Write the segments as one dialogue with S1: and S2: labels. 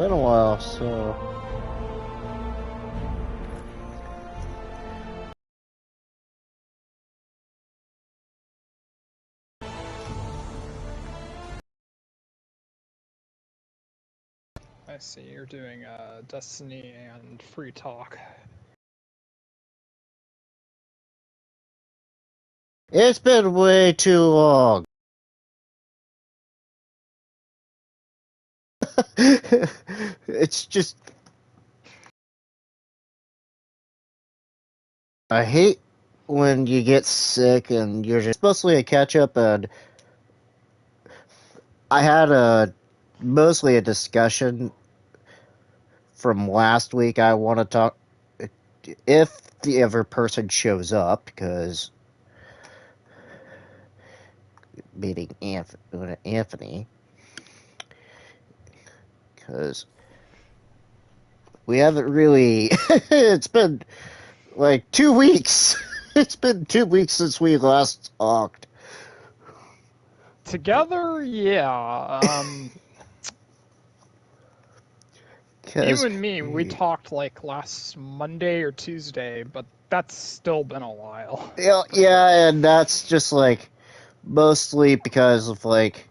S1: Been a while, so
S2: I see you're doing Destiny and Free Talk.
S1: it's been way too long. It's just I hate when you get sick and you're just mostly a catch up. And I had mostly a discussion from last week. I want to talk if the other person shows up, because meeting Anthony, because we haven't really. It's been like 2 weeks. It's been 2 weeks since we last talked.
S2: Together, yeah. You and me, we talked like last Monday or Tuesday, but that's still been a while.
S1: Yeah, yeah, and that's just like mostly because of like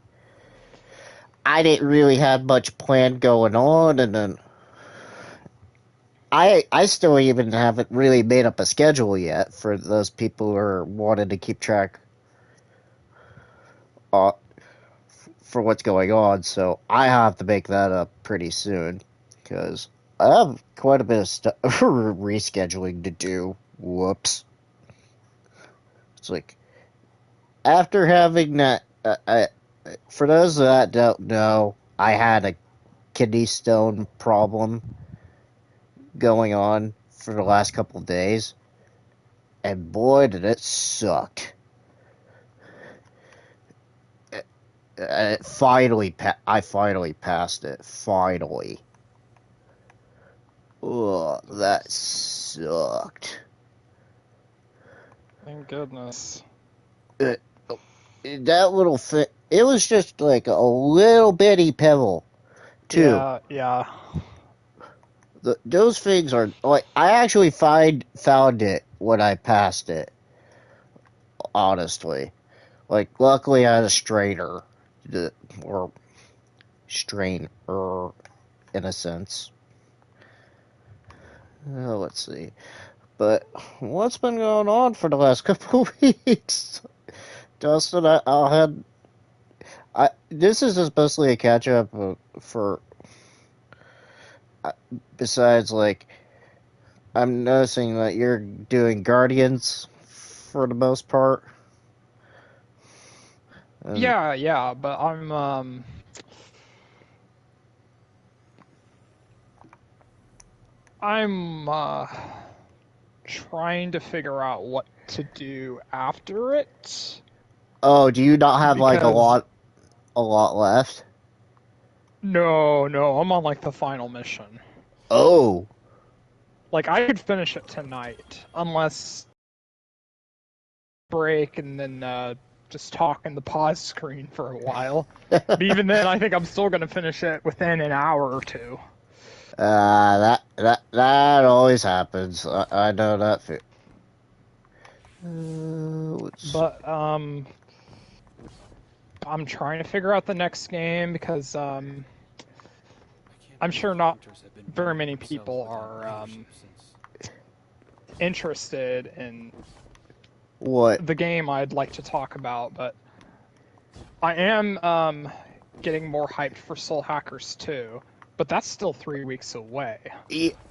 S1: I didn't really have much plan going on, and then I still even haven't really made up a schedule yet for those people who are wanting to keep track uh, for what's going on. So I have to make that up pretty soon because I have quite a bit of rescheduling to do. Whoops! It's like after having that. For those that don't know, I had a kidney stone problem going on for the last couple of days, and boy, did it suck. I finally passed it. Finally. Ugh, that sucked.
S2: Thank goodness.
S1: That little thing, it was just like a little bitty pebble, too.
S2: Yeah.
S1: Those things are like I actually found it when I passed it. Honestly, like luckily I had a strainer, or strainer in a sense. Let's see, but what's been going on for the last couple of weeks, Dustin? I'll had this is just mostly a catch up for. Besides, like I'm noticing that you're doing Guardians for the most part.
S2: Yeah, but I'm trying to figure out what to do after it
S1: Oh, do you not have like a
S2: because
S1: lot left?
S2: no, I'm on like the final mission.
S1: Oh,
S2: Like I could finish it tonight unless break and then just talk in the pause screen for a while. But even then, I think I'm still going to finish it within an hour or two.
S1: that always happens. I know that.
S2: But I'm trying to figure out the next game because I'm sure not very many people are interested in
S1: What?
S2: the game I'd like to talk about. But I am getting more hyped for Soul Hackers 2. But that's still 3 weeks away.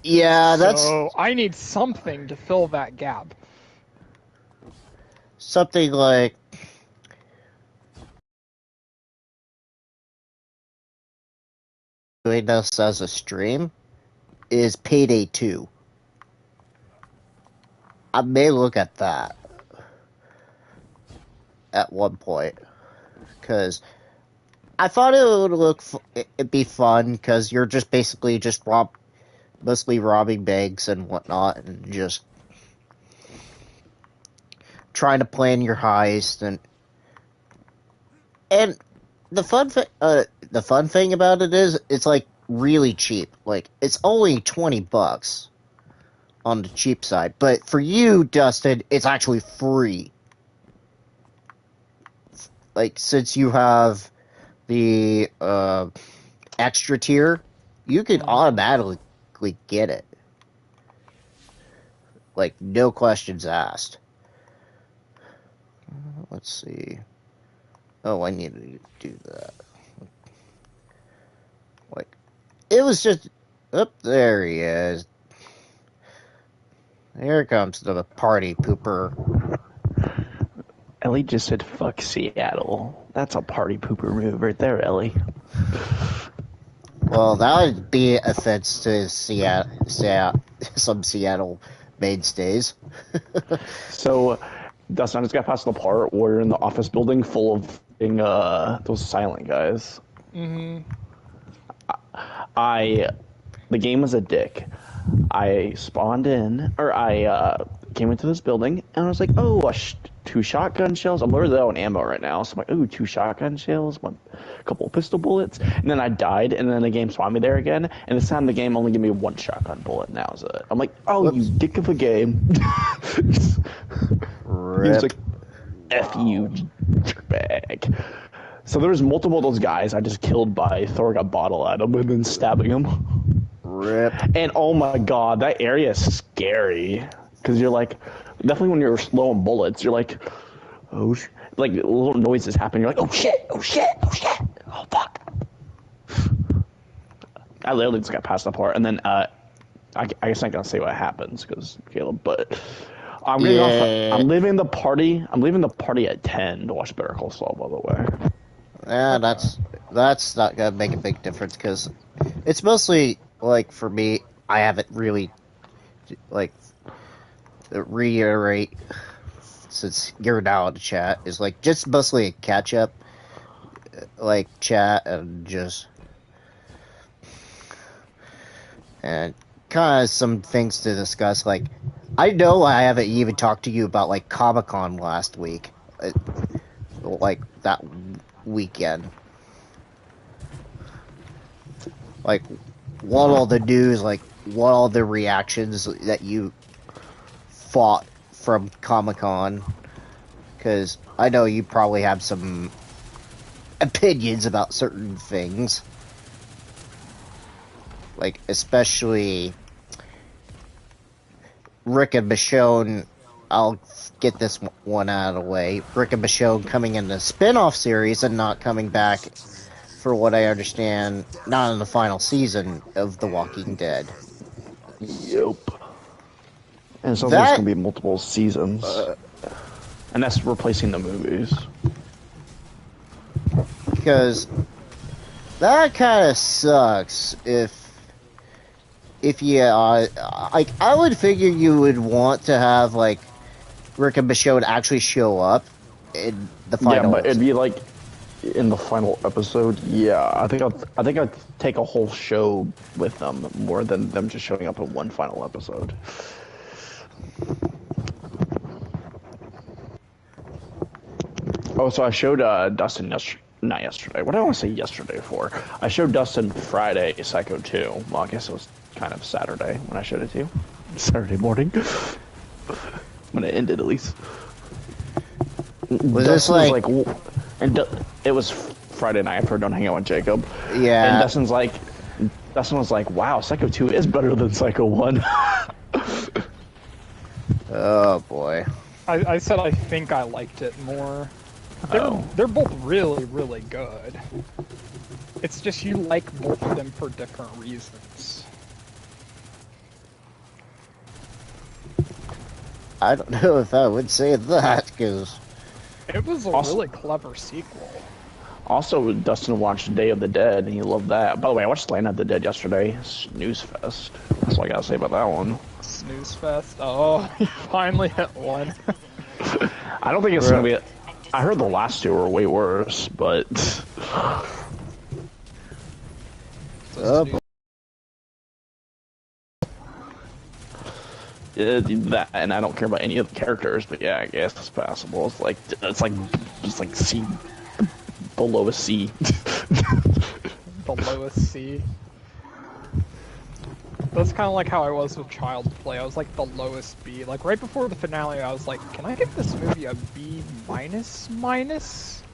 S1: Yeah, that's
S2: So I need something to fill that gap.
S1: something like doing this as a stream is Payday 2. I may look at that at one point because I thought it would it'd be fun because you're just basically just mostly robbing banks and whatnot, and just trying to plan your heist. And the fun thing about it is it's like really cheap. Like, it's only $20 on the cheap side. But for you, Dustin, it's actually free. Like, since you have the extra tier, you can automatically get it. Like, no questions asked. Let's see. Oh, I need to do that. Like, it was just... Oh, there he is. Here comes the party pooper.
S3: Ellie just said, fuck Seattle. That's a party pooper move right there, Ellie.
S1: Well, that would be offense to some Seattle mainstays.
S3: So, Dustin, I just got past the part where you're in the office building full of those silent guys.
S2: Mm-hmm.
S3: The game was a dick. I spawned in, or I came into this building, and I was like, oh, 2 shotgun shells. I'm literally low on ammo right now, so I'm like, ooh, 2 shotgun shells, a couple of pistol bullets, and then I died, and then the game spawned me there again, and this time the game only gave me 1 shotgun bullet, and that was it. I'm like, oh, whoops. You dick of a game.
S1: Rip.
S3: He was like, F you, jerkbag. So there was multiple of those guys I just killed by throwing a bottle at them and then stabbing them.
S1: Rip.
S3: And oh my god, that area is scary. Because you're like, definitely when you're low on bullets, you're like, oh, like little noises happen. You're like, oh shit, oh shit, oh shit, oh fuck. I literally just got past that part, and then I guess I'm gonna say what happens because Caleb, but I'm getting off. I'm leaving the party. I'm leaving the party at 10 to watch Better Call Saul. By the way.
S1: Yeah, that's not gonna make a big difference because it's mostly like for me. I haven't really like reiterate since you're now in the chat is like just mostly a catch up, like chat and kind of some things to discuss. Like I know I haven't even talked to you about like Comic-Con last week, like that weekend. Like what all the news, like what all the reactions that you fought from Comic-Con, because I know you probably have some opinions about certain things, like especially Rick and Michonne. I'll get this one out of the way. Rick and Michonne coming in the spin-off series and not coming back, for what I understand, not in the final season of The Walking Dead.
S3: Yep. And so there's going to be multiple seasons. And that's replacing the movies.
S1: Because that kind of sucks if you, like, I would figure you would want to have, like, Rick and Michonne actually show up in the final
S3: episode. It'd be, like, in the final episode, yeah. I think I'd take a whole show with them more than them just showing up in one final episode. Oh, so I showed Dustin not yesterday. What did I want to say yesterday for? I showed Dustin Friday Psycho 2. Well, I guess it was kind of Saturday when I showed it to you. Saturday morning. When it ended, at least.
S1: Was this like...
S3: it was Friday night after Don't Hang Out with Jacob.
S1: Yeah.
S3: And Dustin was like, wow, Psycho 2 is better than Psycho 1.
S1: Oh, boy.
S2: I said I think I liked it more. They're both really, really good. It's just you like both of them for different reasons.
S1: I don't know if I would say that, because...
S2: It was a really clever sequel.
S3: Also, Dustin watched Day of the Dead, and he loved that. By the way, I watched Land of the Dead yesterday. Snooze fest. That's all I gotta say about that one.
S2: Snooze fest? Oh, you finally hit one.
S3: I don't think it's gonna be... I heard the last 2 were way worse, but... That, and I don't care about any of the characters, but yeah, I guess it's passable. It's like just like C below a C.
S2: Below a C. That's kind of like how I was with Child's Play. I was like the lowest B. Like right before the finale, I was like, can I give this movie a B minus minus?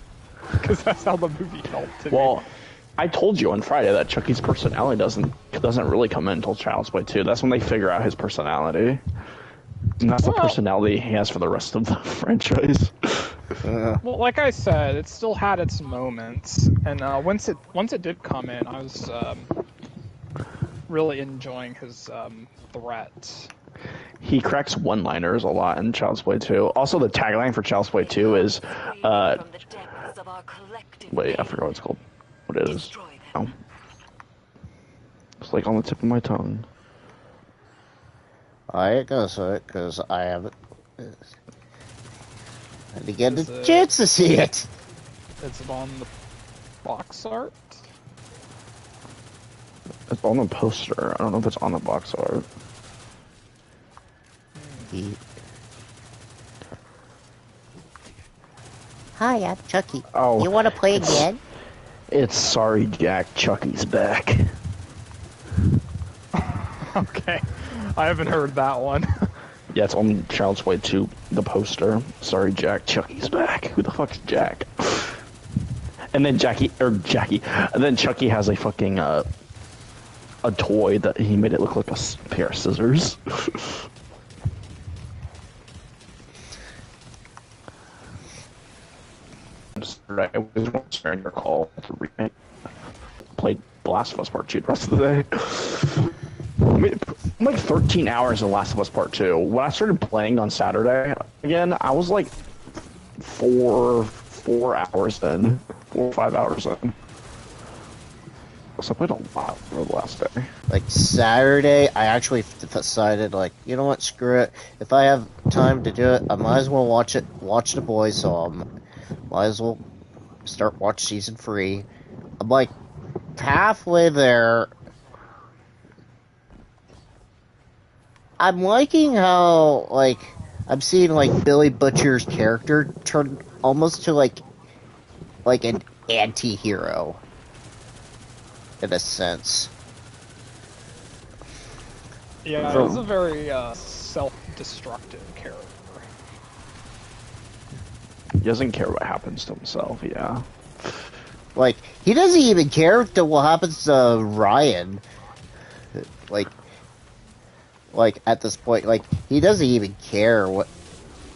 S2: Because that's how the movie felt to me.
S3: Well, I told you on Friday that Chucky's personality doesn't really come in until Child's Play 2. That's when they figure out his personality. And that's the personality he has for the rest of the franchise.
S2: Well, like I said, it still had its moments, and once it did come in, I was really enjoying his threat.
S3: He cracks one-liners a lot in Child's Play 2. Also, the tagline for Child's Play 2 is, wait, I forgot what it's called. What it is. Oh. It's like on the tip of my tongue.
S1: I ain't gonna say it, because I haven't... I didn't get the chance to see it!
S2: Is it on the box art?
S3: It's on the poster. I don't know if it's on the box art.
S1: Hi, I'm Chucky.
S3: Oh,
S1: you want to play again?
S3: It's Sorry Jack, Chucky's back.
S2: Okay, I haven't heard that one.
S3: Yeah, it's on Child's Play 2, the poster. Sorry Jack, Chucky's back. Who the fuck's Jack? And then and then Chucky has a fucking, a toy that he made it look like a pair of scissors. I was answering your call to remake. Played The Last of Us Part 2 the rest of the day. I'm like 13 hours in Last of Us Part 2. When I started playing on Saturday again, I was like 4 hours in. 4 or 5 hours in. So I played a lot for the last day.
S1: Like Saturday, I actually decided, like, you know what, screw it. If I have time to do it, I might as well watch The Boys, so might as well start watch season 3. I'm like halfway there. I'm liking how, like, I'm seeing, like, Billy Butcher's character turn almost to, like an anti-hero. In a sense.
S2: Yeah, he's a very self-destructive character.
S3: He doesn't care what happens to himself, yeah.
S1: Like, he doesn't even care what happens to Ryan. Like, at this point, like, he doesn't even care what,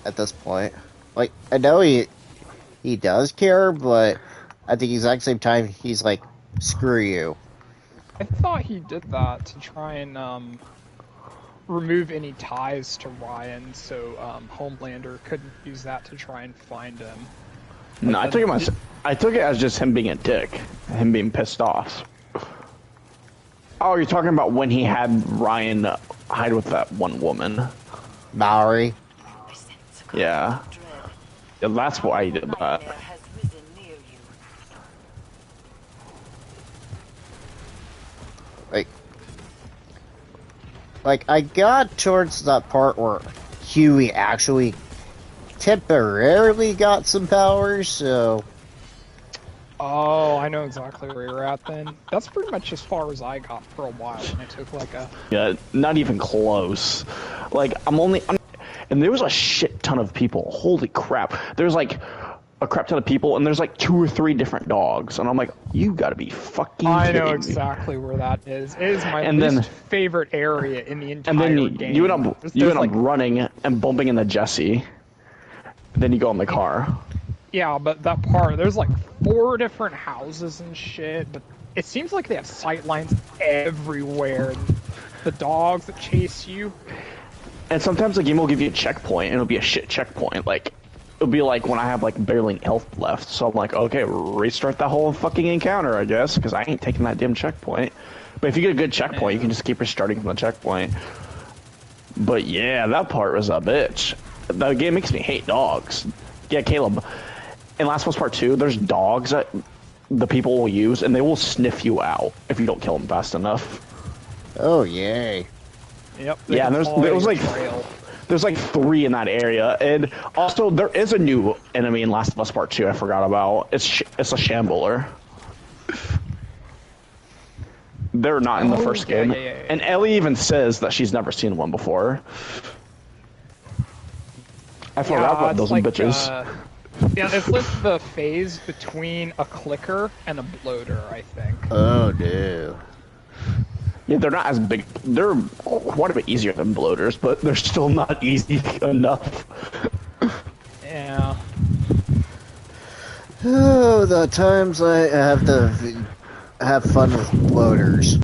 S1: at this point. Like, I know he does care, but at the exact same time, he's like, screw you.
S2: I thought he did that to try and remove any ties to Ryan, so Homelander couldn't use that to try and find him.
S3: No, I took it as just him being a dick, him being pissed off. Oh, you're talking about when he had Ryan hide with that one woman,
S1: Mallory.
S3: Yeah, that's why he did that.
S1: Like, I got towards that part where Huey actually temporarily got some powers, so...
S2: Oh, I know exactly where you're at then. That's pretty much as far as I got for a while, and I took like a...
S3: Yeah, not even close. Like, and there was a shit ton of people. Holy crap. There's like a crap ton of people, and there's like 2 or 3 different dogs, and I'm like, you gotta be fucking
S2: I
S3: kidding
S2: know
S3: me.
S2: exactly where that is. It is my least favorite area in the entire game.
S3: And then you end up running and bumping into Jesse. Then you go in the car.
S2: Yeah, but that part, there's like 4 different houses and shit, but it seems like they have sight lines everywhere. The dogs that chase you.
S3: And sometimes the game will give you a checkpoint, and it'll be a shit checkpoint. Like, it'll be like when I have like barely any health left, so I'm like, okay, restart that whole fucking encounter, I guess, because I ain't taking that damn checkpoint. But if you get a good checkpoint, you can just keep restarting from the checkpoint. But yeah, that part was a bitch. The game makes me hate dogs. Yeah, Caleb. In Last of Us Part 2, there's dogs that the people will use, and they will sniff you out if you don't kill them fast enough.
S1: Oh, yay.
S2: Yep.
S3: Yeah, and there's like 3 in that area, and also there is a new enemy in Last of Us Part 2 I forgot about. It's a shambler. They're not in the first game.
S2: Yeah.
S3: And Ellie even says that she's never seen one before. I forgot about those bitches.
S2: Yeah, it's like the phase between a clicker and a bloater, I think.
S1: Oh, no.
S3: Yeah, they're not as big. They're quite a bit easier than bloaters, but they're still not easy enough.
S2: Yeah.
S1: Oh, the times I have to have fun with bloaters.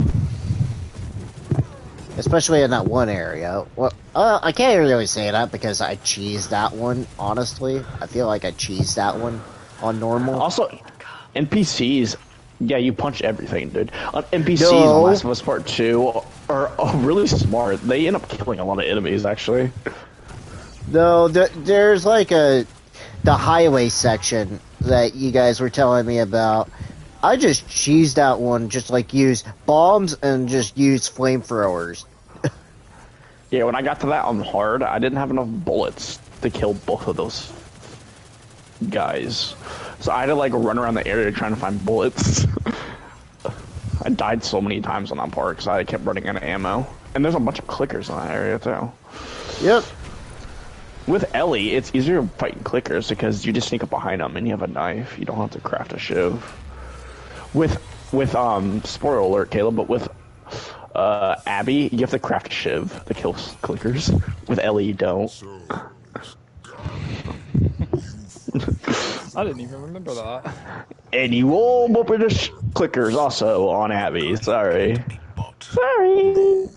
S1: Especially in that one area. Well, I can't really say that because I cheesed that one, honestly. I feel like I cheesed that one on normal.
S3: Also, NPCs, yeah, you punch everything, dude. NPCs
S1: No.
S3: in Last of Us Part 2 are really smart. They end up killing a lot of enemies, actually.
S1: No, there's like the highway section that you guys were telling me about. I just cheesed that one, just like use bombs and just use flamethrowers.
S3: Yeah, when I got to that on hard, I didn't have enough bullets to kill both of those guys. So I had to like run around the area trying to find bullets. I died so many times on that part because I kept running out of ammo. And there's a bunch of clickers in that area too.
S1: Yep.
S3: With Ellie, it's easier fighting clickers because you just sneak up behind them and you have a knife. You don't have to craft a shiv. With spoiler alert, Caleb, but with Abby, you have to craft a shiv to kill clickers. With Ellie, you don't.
S2: I didn't even remember that.
S3: And you won't open the clickers also on Abby. Sorry. Sorry.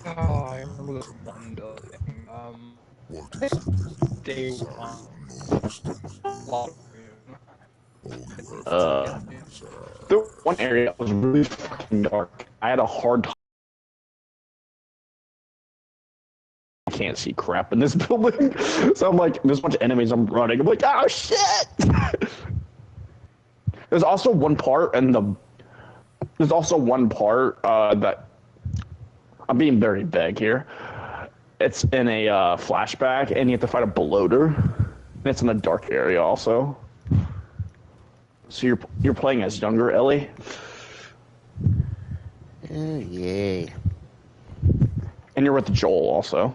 S2: Oh, I remember this one building. Day one.
S3: The one area was really fucking dark. I had a hard time. I can't see crap in this building. So I'm like, there's a bunch of enemies, I'm running. I'm like, oh shit! There's also one part that I'm being very vague here. It's in a flashback, and you have to fight a bloater. And it's in a dark area also. So you're playing as younger Ellie.
S1: Oh, yay.
S3: And you're with Joel also.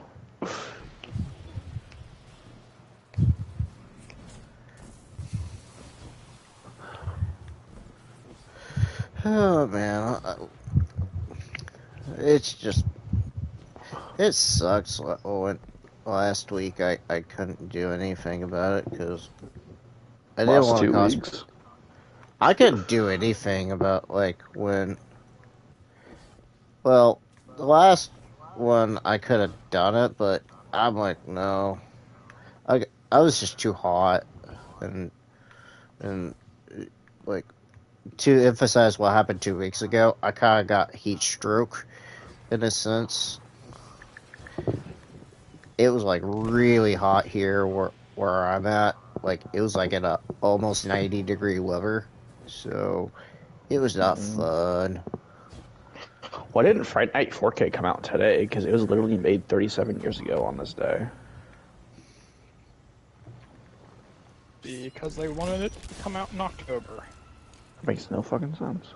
S1: Oh, man. It's just... It sucks. Last week I couldn't do anything about it because I didn't want to cause...
S3: 2 weeks.
S1: I couldn't do anything about, like, when... Well, the last one I could have done it, but I'm like, no. I was just too hot. And like, to emphasize what happened 2 weeks ago, I kind of got heat stroke, in a sense. It was, like, really hot here where I'm at. Like, it was, like, at a almost 90-degree weather. So, it was not fun.
S3: Why didn't Friday Night 4K come out today? Because it was literally made 37 years ago on this day.
S2: Because they wanted it to come out in October.
S3: Makes no fucking sense.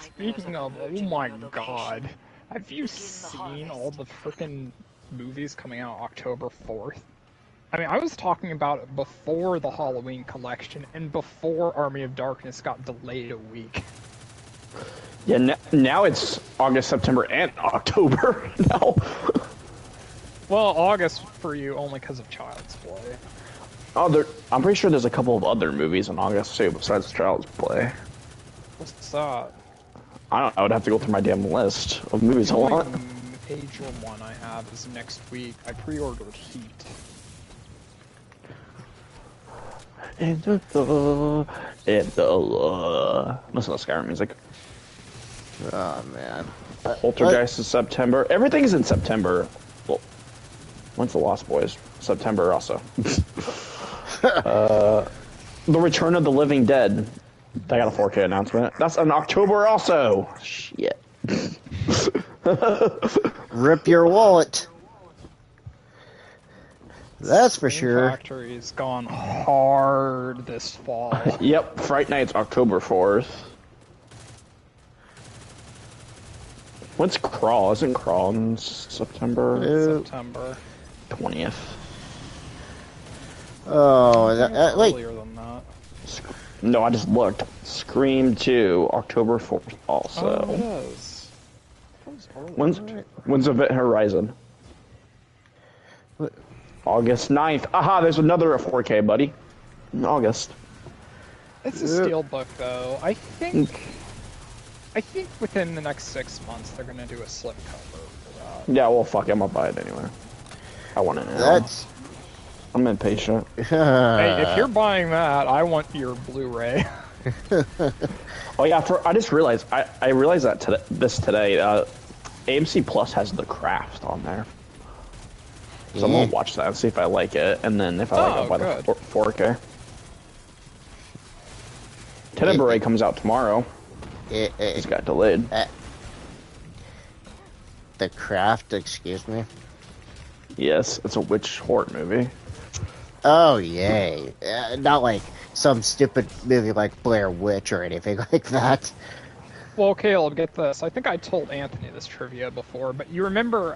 S2: Speaking of, oh my god, have you seen all the frickin' movies coming out October 4th? I mean, I was talking about it before the Halloween collection and before Army of Darkness got delayed a week.
S3: Yeah, now it's August, September, and October now.
S2: Well, August for you only because of Child's Play.
S3: Oh, I'm pretty sure there's a couple of other movies in August too besides Child's Play.
S2: What's that?
S3: I would have to go through my damn list of movies. Hold
S2: The
S3: on.
S2: only major one I have is next week. I pre-ordered Heat.
S3: Listen to Skyrim music.
S1: Oh, man.
S3: Poltergeist is September. Everything's in September. Well, when's the Lost Boys? September also. The Return of the Living Dead. They got a 4K announcement. That's in October also. Shit.
S1: Rip your wallet. That's for sure.
S2: Factory's gone hard this fall.
S3: Yep, Fright Night's October 4th. When's Crawl? Isn't Crawl in September
S2: September.
S3: 20th?
S1: Oh,
S2: I think it's
S1: like
S2: earlier than that.
S3: No, I just looked. Scream 2, October 4th also.
S2: Oh, it is. That was early.
S3: When's Event Horizon?
S1: What?
S3: August 9th. Aha, there's another 4K, buddy. In August.
S2: It's a steelbook, though. I think within the next 6 months they're gonna do a slipcover for that.
S3: Yeah, well, fuck it, I'm gonna buy it anyway. I want it now.
S1: that's.
S3: I'm impatient.
S2: Hey, if you're buying that, I want your Blu-ray.
S3: Oh yeah, I just realized I realized that today. AMC Plus has The Craft on there, so I'm gonna watch that and see if I like it, and then if I like it, I'll buy the 4K. Tenebrae comes out tomorrow. It's got delayed.
S1: The Craft, excuse me.
S3: Yes, it's a witch horror movie.
S1: Oh, yay. Not like some stupid movie like Blair Witch or anything like that.
S2: Well, Caleb, get this. I think I told Anthony this trivia before, but you remember,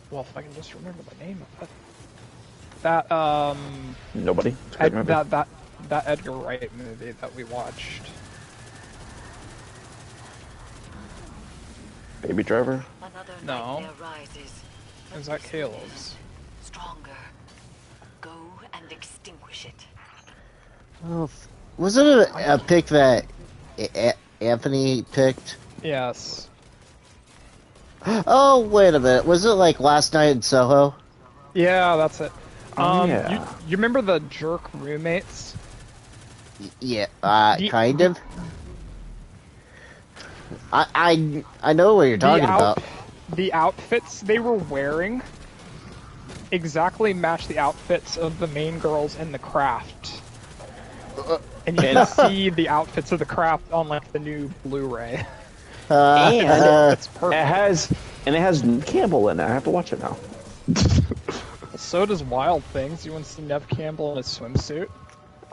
S2: well, if I can just remember the name of it. That,
S3: Nobody. It's a great movie.
S2: That Edgar Wright movie that we watched.
S3: Baby Driver?
S2: No. Is that Caleb's?
S4: Stronger. Go and extinguish it.
S1: Oh, was it a pick that Anthony picked?
S2: Yes.
S1: Oh, wait a minute. Was it like Last Night in Soho?
S2: Yeah, that's it.
S3: Yeah.
S2: You remember the jerk roommates?
S1: Yeah, kind of. I know what you're talking about.
S2: The outfits they were wearing exactly match the outfits of the main girls in The Craft. And you can see the outfits of The Craft on like the new Blu-ray.
S3: And
S2: It's perfect.
S3: it has Neve Campbell in it. I have to watch it now.
S2: So does Wild Things. You want to see Neve Campbell in a swimsuit?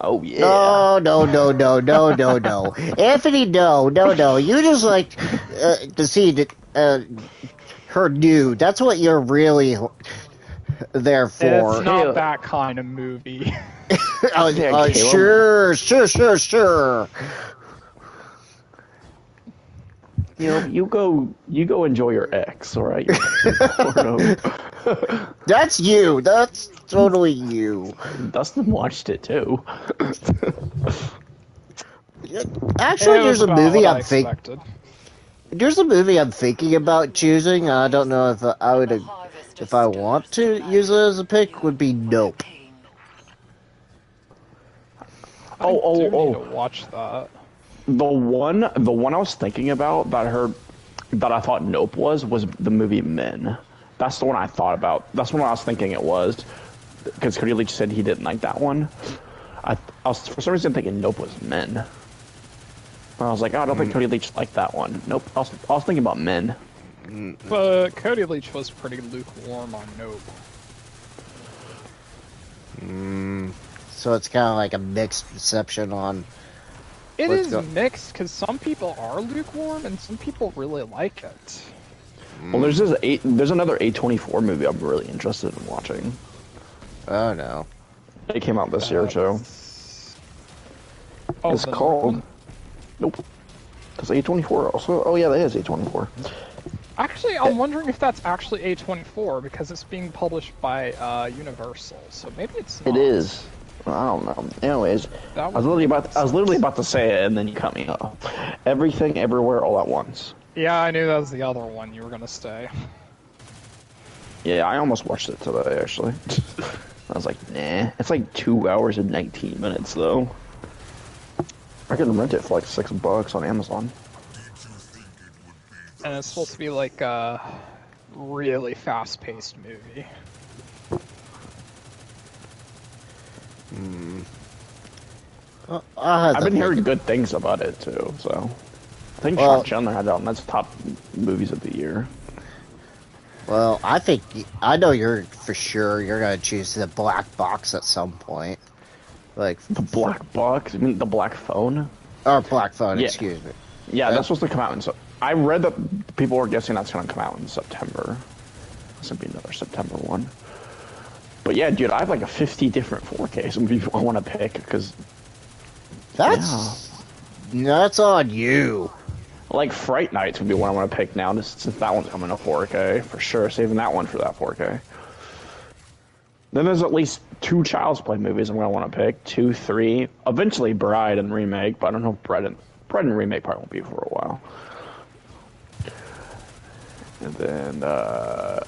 S3: Oh yeah.
S1: No. Anthony, no. You just like to see her nude. That's what you're really there for.
S2: It's not that kind of movie.
S1: Sure.
S3: You go enjoy your ex, all right?
S1: That's you. That's totally you.
S3: Dustin watched it too.
S1: Actually, there's a movie I'm thinking.
S2: expected.
S1: There's a movie I'm thinking about choosing. I don't know if I would, if I want to use it as a pick. Would be Nope.
S2: I do need to watch that.
S3: The one I was thinking about that I thought Nope was the movie Men. That's the one I thought about. That's the one I was thinking it was, because Cody Leach said he didn't like that one. I was for some reason thinking Nope was Men. I was like, oh, I don't think Cody Leach liked that one. Nope. I was thinking about Men.
S2: But Cody Leach was pretty lukewarm on Nope.
S1: So it's kind of like a mixed reception on.
S2: It is mixed because some people are lukewarm and some people really like it.
S3: Well, there's another A24 movie I'm really interested in watching.
S1: Oh no.
S3: It came out this year too.
S2: Oh,
S3: It's called. Nope. Does A24 also? Oh yeah, that is A24.
S2: Actually, I'm wondering if that's actually A24 because it's being published by Universal. So maybe it's not.
S3: It is. I don't know. Anyways, I was literally about to say it, and then you cut me off. Everything, Everywhere, All at Once.
S2: Yeah, I knew that was the other one you were gonna say.
S3: Yeah, I almost watched it today, actually. I was like, nah. It's like 2 hours and 19 minutes, though. I can rent it for like $6 on Amazon.
S2: And it's supposed to be like a really fast-paced movie.
S3: I've been hearing good things about it, too, so. I think Sean Chandler had it on that's top movies of the year.
S1: Well, I know you're for sure you're gonna choose the black box at some point. Like
S3: The black box? You mean the black phone?
S1: or black phone,
S3: Yeah.
S1: excuse me.
S3: Yeah, that's supposed to come out in I read that people were guessing that's going to come out in September. This would be another September one. But yeah, dude, I have like a 50 different 4Ks I want to pick because
S1: that's on you.
S3: Like Fright Nights would be one I want to pick now, since that one's coming to 4K for sure. Saving that one for that 4K. Then there's at least 2 Child's Play movies I'm gonna want to pick. 2, 3, eventually Bride and Remake, but I don't know if Bride and Remake probably won't be for a while. And then I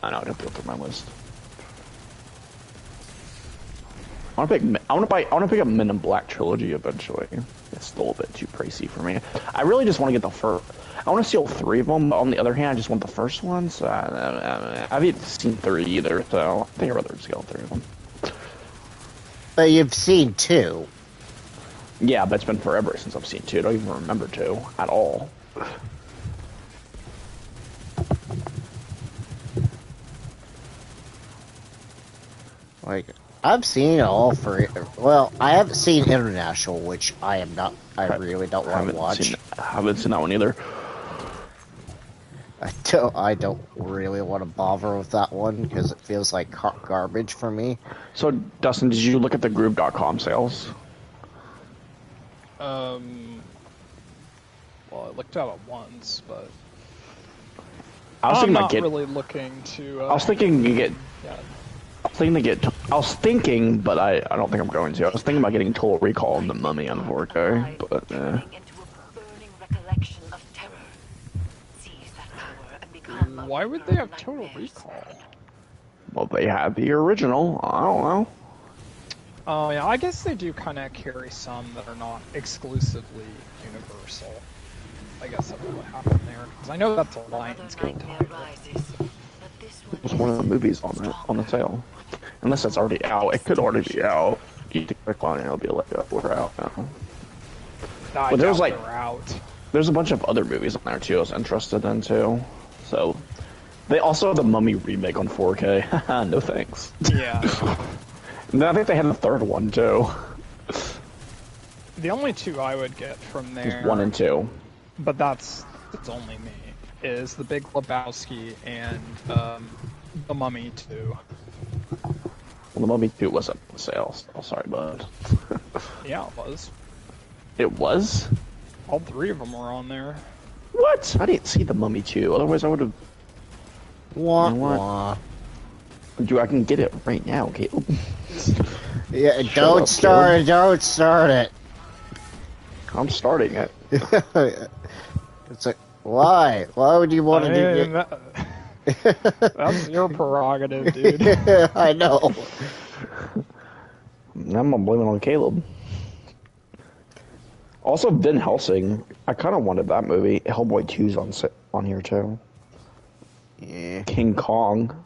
S3: don't know, I'd have to go through my list. I want to pick a Men in Black trilogy eventually. It's still a bit too pricey for me. I really just want to get the first. I want to see all 3 of them. But on the other hand, I just want the first one. So I haven't seen 3 either. So I think I'd rather just get all 3 of them.
S1: But you've seen 2.
S3: Yeah, but it's been forever since I've seen 2. I don't even remember 2 at all.
S1: Like, I've seen all 3. Well, I haven't seen International, which I am not. I really don't want to watch.
S3: I haven't seen that one either.
S1: I don't really want to bother with that one because it feels like garbage for me.
S3: So, Dustin, did you look at the Groove.com sales?
S2: Well, I looked at it once, but I'm not really looking to.
S3: I was thinking you get.
S2: Yeah.
S3: I was thinking, but I don't think I'm going to. I was thinking about getting Total Recall and The Mummy on 4K, but
S2: Why would they have Total Recall?
S3: Well, they have the original. I don't know.
S2: Oh, yeah, I guess they do kind of carry some that are not exclusively Universal. I guess that's what happened there. Because I know that's a Lionsgate title.
S3: It was one of the movies on the sale. Unless it's already out. It could already be out. You can click on it and it'll be like, oh, we're out now.
S2: But there's like, out.
S3: There's a bunch of other movies on there too I was interested in too. So, they also have the Mummy remake on 4K. No thanks.
S2: Yeah.
S3: And I think they had the third one too.
S2: The only 2 I would get from there...
S3: Just 1 and 2.
S2: But it's only me. Is The Big Lebowski and The Mummy 2.
S3: Well, The Mummy 2 wasn't on sale. Oh, sorry, bud.
S2: Yeah, it was.
S3: It was?
S2: All 3 of them were on there.
S3: What? I didn't see The Mummy 2. Otherwise, I would have...
S1: Wah.
S3: Dude, I can get it right now, Caleb.
S1: Yeah, don't start it.
S3: I'm starting it.
S1: It's like, why? Why would you want to do
S2: that? That's your prerogative, dude.
S1: I know.
S3: I'm gonna blame it on Caleb. Also, Van Helsing. I kind of wanted that movie. Hellboy 2's on here too.
S1: Yeah.
S3: King Kong.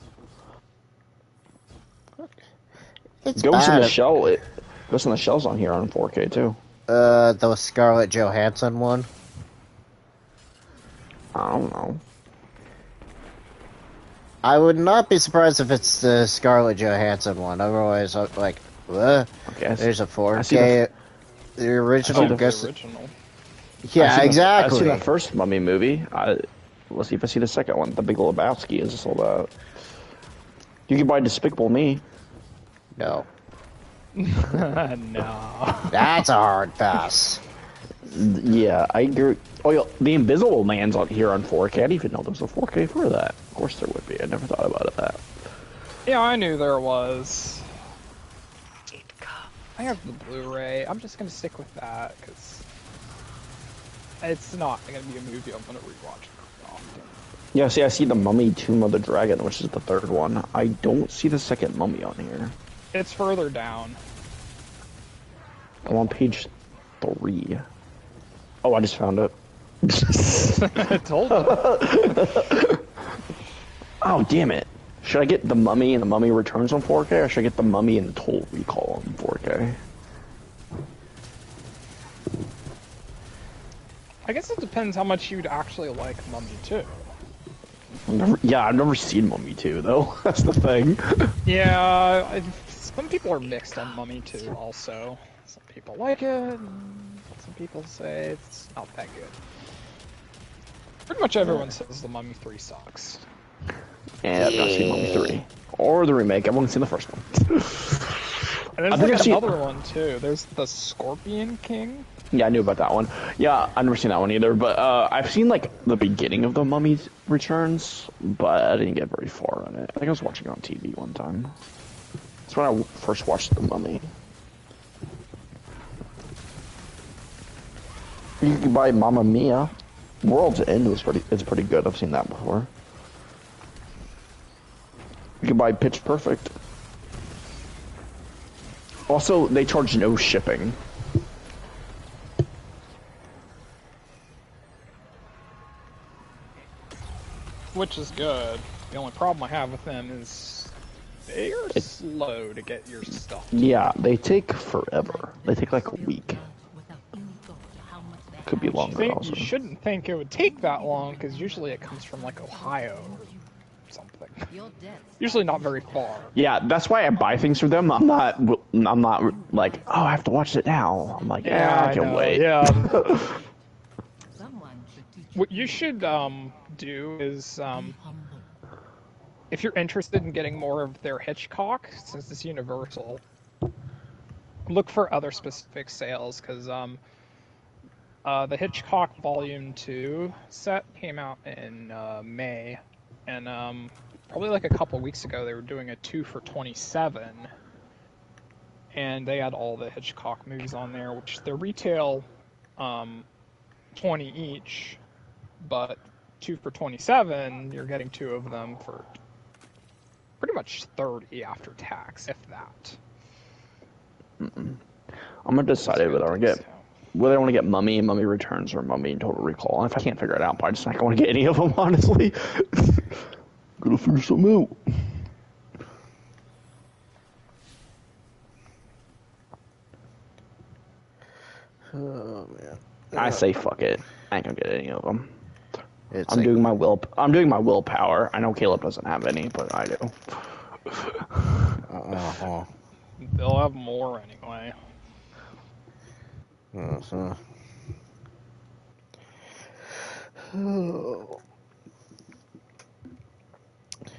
S1: It's
S3: Ghost in
S1: bad.
S3: the Shell. Ghost in the Shell's on here on 4K too.
S1: The Scarlett Johansson one.
S3: I don't know.
S1: I would not be surprised if it's the Scarlett Johansson one. Otherwise, I'm like, what?
S3: Okay,
S1: There's a 4K. The original. Yeah, exactly.
S3: I see the first Mummy movie. Let's see if I see the second one. The Big Lebowski is sold out. You can buy Despicable Me.
S1: No.
S2: No.
S1: That's a hard pass.
S3: Yeah, I agree. Oh, yeah, The Invisible Man's on here on 4K. I didn't even know there was a 4K for that. Of course there would be. I never thought about that.
S2: Yeah, I knew there was. I have the Blu-ray. I'm just gonna stick with that because it's not gonna be a movie I'm gonna rewatch often.
S3: Yeah, see, I see the Mummy Tomb of the Dragon, which is the third one. I don't see the second Mummy on here.
S2: It's further down.
S3: I'm on page 3. Oh, I just found it.
S2: I told you.
S3: Oh, damn it. Should I get The Mummy and The Mummy Returns on 4K, or should I get The Mummy and Total Recall on 4K?
S2: I guess it depends how much you'd actually like Mummy 2.
S3: I've never seen Mummy 2, though. That's the thing.
S2: Yeah, some people are mixed on Mummy 2 also. Some people like it, some people say it's not that good. Pretty much everyone says The Mummy 3 sucks.
S3: And I've not seen Mummy 3. Or the remake. I've only seen the first one.
S2: And there's like another one too. There's the Scorpion King.
S3: Yeah, I knew about that one. Yeah, I've never seen that one either. But I've seen like the beginning of The Mummy Returns, but I didn't get very far on it. I think I was watching it on TV one time. That's when I first watched The Mummy. You can buy Mamma Mia. World's End was it's pretty good. I've seen that before. You can buy Pitch Perfect. Also, they charge no shipping.
S2: Which is good. The only problem I have with them is they are slow to get your stuff.
S3: Yeah, they take forever. They take like a week. Could be longer also.
S2: You shouldn't think it would take that long, because usually it comes from like Ohio or something. Usually not very far.
S3: Yeah, that's why I buy things for them. I'm not like, oh, I have to watch it now. I'm like, yeah, I can wait.
S2: Yeah. What you should do is, if you're interested in getting more of their Hitchcock, since it's Universal, look for other specific sales, because the Hitchcock Volume 2 set came out in May, and probably like a couple weeks ago they were doing a 2 for $27, and they had all the Hitchcock movies on there, which they retail $20 each, but 2 for $27, you're getting 2 of them for pretty much $30 after tax, if that.
S3: I'm gonna decide whether I want to get Mummy, Mummy Returns, or Mummy and Total Recall. And if I can't figure it out, I just not going to get any of them, honestly. Gotta figure something out.
S1: Oh man.
S3: I say fuck it. I ain't gonna get any of them. I'm doing my willpower. I know Caleb doesn't have any, but I do.
S2: They'll have more anyway.
S3: Those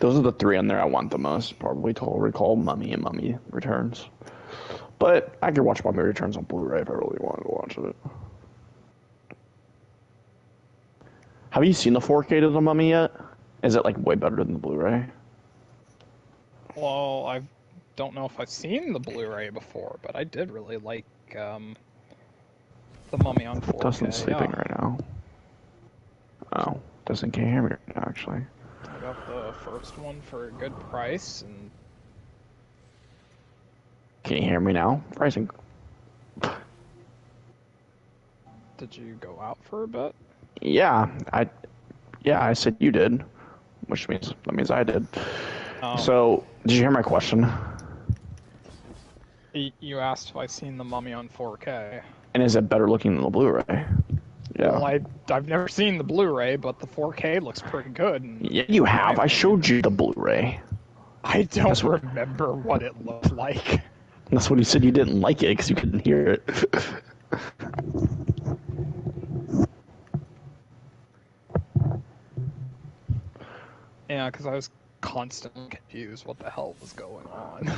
S3: are the 3 on there I want the most. Probably Total Recall, Mummy, and Mummy Returns. But I could watch Mummy Returns on Blu-ray if I really wanted to watch it. Have you seen the 4K to the Mummy yet? Is it like way better than the Blu-ray?
S2: Well, I don't know if I've seen the Blu-ray before, but I did really like the Mummy on 4K.
S3: Dustin's sleeping right now. Oh, Dustin can't hear me right now, actually.
S2: I got the first one for a good price, and...
S3: Can you hear me now? Pricing.
S2: Did you go out for a bit?
S3: Yeah, I said you did, that means I did. So, did you hear my question?
S2: You asked if I've seen the Mummy on 4K.
S3: And is it better looking than the Blu-ray? Yeah.
S2: Well, I've never seen the Blu-ray, but the 4K looks pretty good.
S3: Yeah, you have. I showed you the Blu-ray.
S2: I don't remember what it looked like.
S3: That's what he said. You didn't like it because you couldn't hear it.
S2: Yeah, because I was constantly confused what the hell was going on.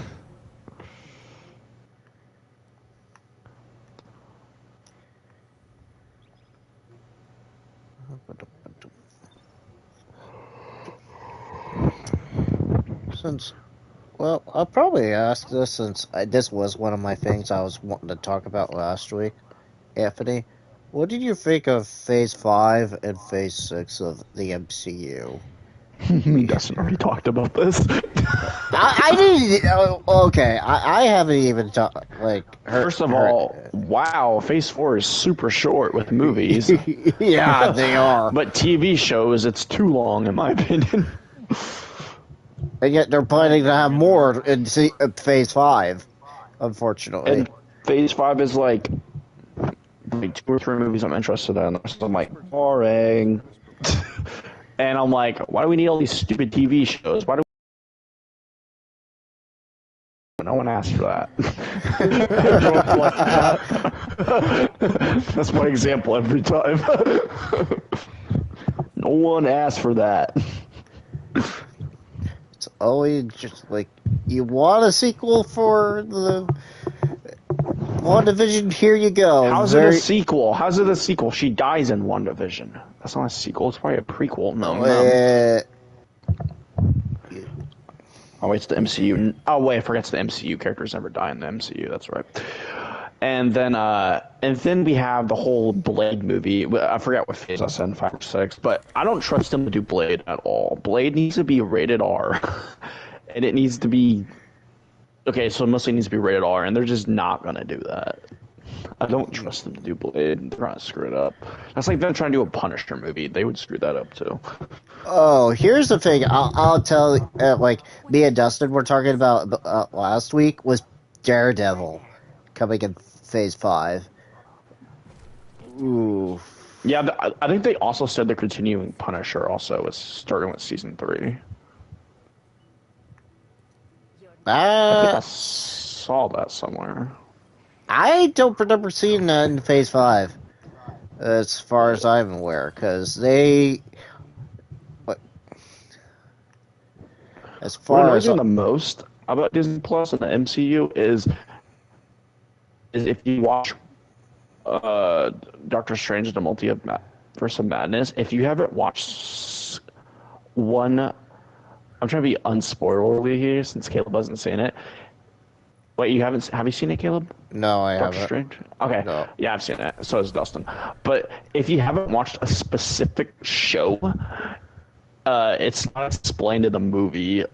S1: Well, I'll probably ask this since this was one of my things I was wanting to talk about last week. Anthony, what did you think of Phase 5 and Phase 6 of the MCU?
S3: Dustin already talked about this.
S1: I didn't. Okay, I haven't even talked.
S3: First of all, wow, Phase 4 is super short with movies.
S1: Yeah, they are.
S3: But TV shows, it's too long, in my opinion.
S1: And yet they're planning to have more in Phase 5, unfortunately.
S3: And Phase 5 is like 2 or 3 movies I'm interested in. So I'm like, boring. And I'm like, why do we need all these stupid TV shows? Why do we... one asked for that.
S2: Everyone plus
S3: That's my example every time. No one asked for that.
S1: It's always just like, you want a sequel for the WandaVision? Here you go.
S3: How's it a sequel? How's it a sequel? She dies in WandaVision. That's not a sequel. It's probably a prequel. No. Oh wait, it's the MCU. Oh wait, I forget it's the MCU. Characters never die in the MCU. That's right. And then we have the whole Blade movie. I forget what phase I said, 5 or 6, but I don't trust them to do Blade at all. Blade needs to be rated R, and it needs to be okay. So it mostly needs to be rated R, and they're just not gonna do that. I don't trust them to do Blade. They're gonna screw it up. That's like them trying to do a Punisher movie. They would screw that up too.
S1: Oh, here's the thing. I'll tell. Like me and Dustin were talking about last week was Daredevil coming in Phase 5. Ooh.
S3: Yeah, I think they also said they're continuing Punisher. Also, is starting with season 3. I think I saw that somewhere.
S1: I don't remember seeing that in Phase 5, as far as I'm aware, because they. As
S3: What
S1: far
S3: annoys
S1: as
S3: me the most about Disney Plus and the MCU is if you watch Doctor Strange and the Multiverse of Madness, if you haven't watched one, I'm trying to be unspoilerly here since Caleb hasn't seen it. Wait, have you seen it, Caleb?
S1: No, I
S3: Doctor
S1: haven't.
S3: Strange? Okay.
S1: No.
S3: Yeah, I've seen it. So has Dustin. But if you haven't watched a specific show, it's not explained in the movie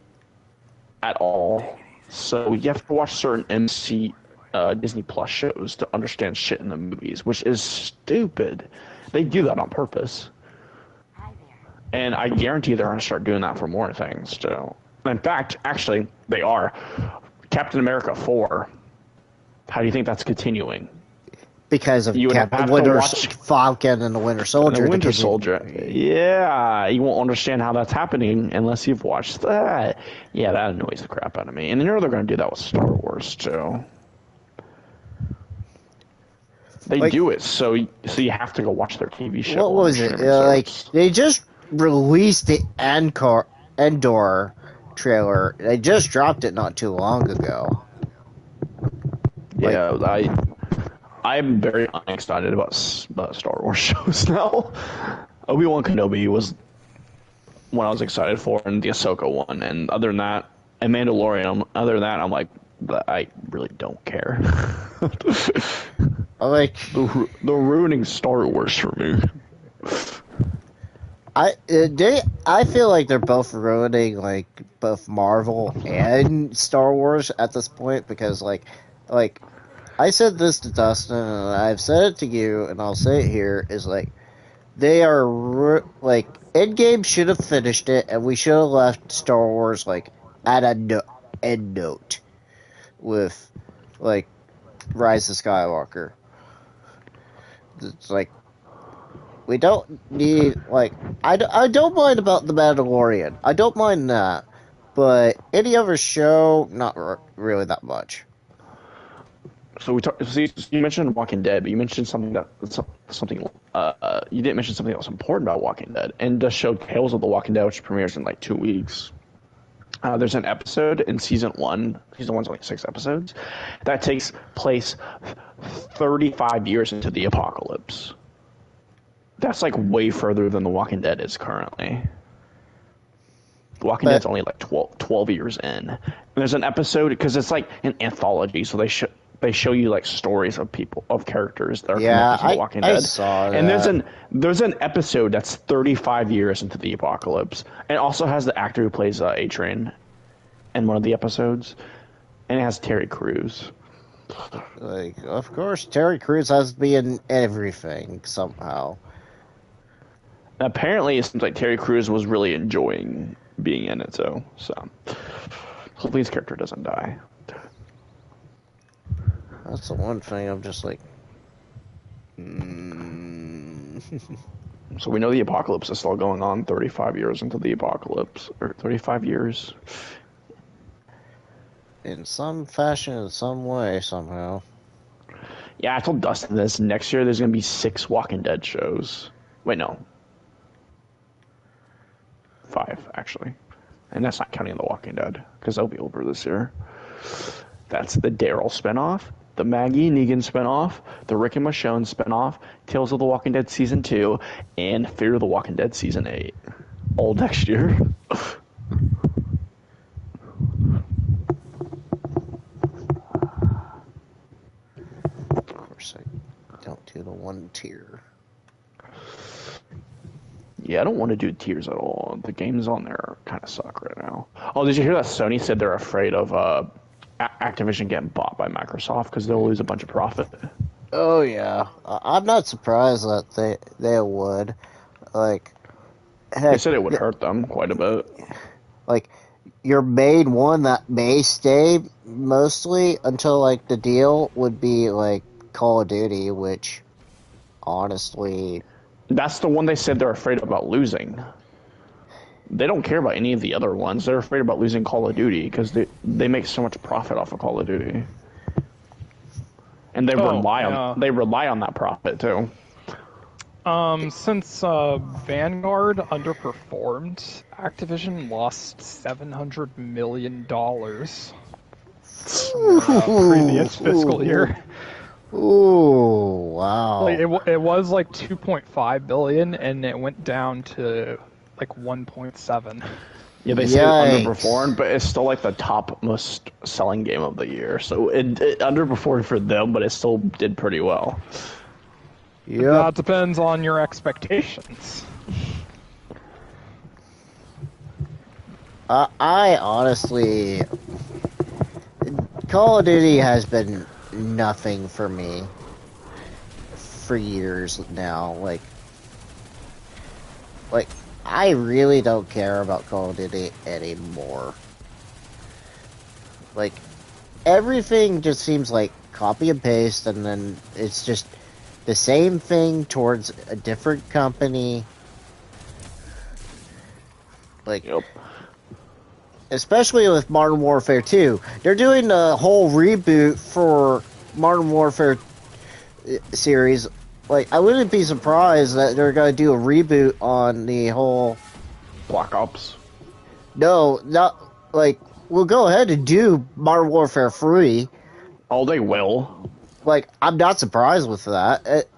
S3: at all. So you have to watch certain Disney Plus shows to understand shit in the movies, which is stupid. They do that on purpose. And I guarantee they're going to start doing that for more things, too. In fact, actually, they are. Captain America 4. How do you think that's continuing?
S1: Because of
S3: You would have
S1: Winter
S3: to watch
S1: Falcon and the Winter Soldier.
S3: The Winter Soldier. Yeah, you won't understand how that's happening unless you've watched that. Yeah, that annoys the crap out of me. And you know they're going to do that with Star Wars, too. They do it, so you have to go watch their TV show.
S1: What was it? Like, they just released the Endor trailer. They just dropped it not too long ago.
S3: Yeah, I'm very unexcited about Star Wars shows now. Obi-Wan Kenobi was one I was excited for, and the Ahsoka one. And other than that, and Mandalorian. Other than that, I'm like, I really don't care. They're ruining Star Wars for me.
S1: I feel like they're both ruining like both Marvel and Star Wars at this point, because like I said this to Dustin and I've said it to you and I'll say it here, is like they are like Endgame should have finished it and we should have left Star Wars like at a end note with like Rise of Skywalker. It's like, we don't need, like, I don't mind about The Mandalorian. I don't mind that. But any other show, not really that much.
S3: So you mentioned Walking Dead, but you mentioned something you didn't mention something that was important about Walking Dead, and the show Tales of the Walking Dead, which premieres in like 2 weeks. There's an episode in season 1. Season 1's only 6 episodes. That takes place 35 years into the apocalypse. That's like way further than The Walking Dead is currently. The Walking Dead's only like 12 years in. And there's an episode, because it's like an anthology, so they show you like stories of characters that are connected to The Walking Dead.
S1: I saw that.
S3: And there's an episode that's 35 years into the apocalypse, and it also has the actor who plays A-Train in one of the episodes, and it has Terry Crews.
S1: Like, of course, Terry Crews has to be in everything somehow.
S3: Apparently, it seems like Terry Crews was really enjoying being in it, so hopefully his character doesn't die.
S1: That's the one thing I'm just like...
S3: So we know the apocalypse is still going on 35 years into the apocalypse. Or 35 years.
S1: in some fashion, in some way, somehow.
S3: Yeah, I told Dustin this. Next year, there's gonna be 6 Walking Dead shows. Wait, no. 5, actually. And that's not counting The Walking Dead, because they'll be over this year. That's the Daryl spinoff, the Maggie Negan spinoff, the Rick and Michonne spinoff, Tales of the Walking Dead Season 2, and Fear the Walking Dead Season 8. All next year.
S1: Of course, I don't do the 1 tier.
S3: Yeah, I don't want to do tiers at all. The games on there kind of suck right now. Oh, did you hear that Sony said they're afraid of Activision getting bought by Microsoft because they'll lose a bunch of profit?
S1: Oh yeah, I'm not surprised that they would. Like, heck,
S3: They said it would hurt them quite a bit.
S1: like your main one that may stay mostly until like the deal would be like Call of Duty, which honestly,
S3: That's the one they said they're afraid about losing. They don't care about any of the other ones. They're afraid about losing Call of Duty because they make so much profit off of Call of Duty, and they rely on that profit too.
S2: Since Vanguard underperformed, Activision lost $700 million previous fiscal year.
S1: ooh, wow.
S2: Like it was like 2.5 billion, and it went down to like 1.7.
S3: Yeah, they say it
S1: Yikes.
S3: underperformed, but it's still like the top most selling game of the year. So it underperformed for them, but it still did pretty well.
S1: Yep.
S2: That depends on your expectations.
S1: I honestly, Call of Duty has been nothing for me for years now. Like I really don't care about Call of Duty anymore. Like, everything just seems like copy and paste, and then it's just the same thing towards a different company. Like,
S3: Yep.
S1: especially with Modern Warfare 2. They're doing a whole reboot for Modern Warfare series. Like, I wouldn't be surprised that they're going to do a reboot on the whole...
S3: Black Ops.
S1: No, not... Like, we'll go ahead and do Modern Warfare 3.
S3: Oh, they will.
S1: Like, I'm not surprised with that.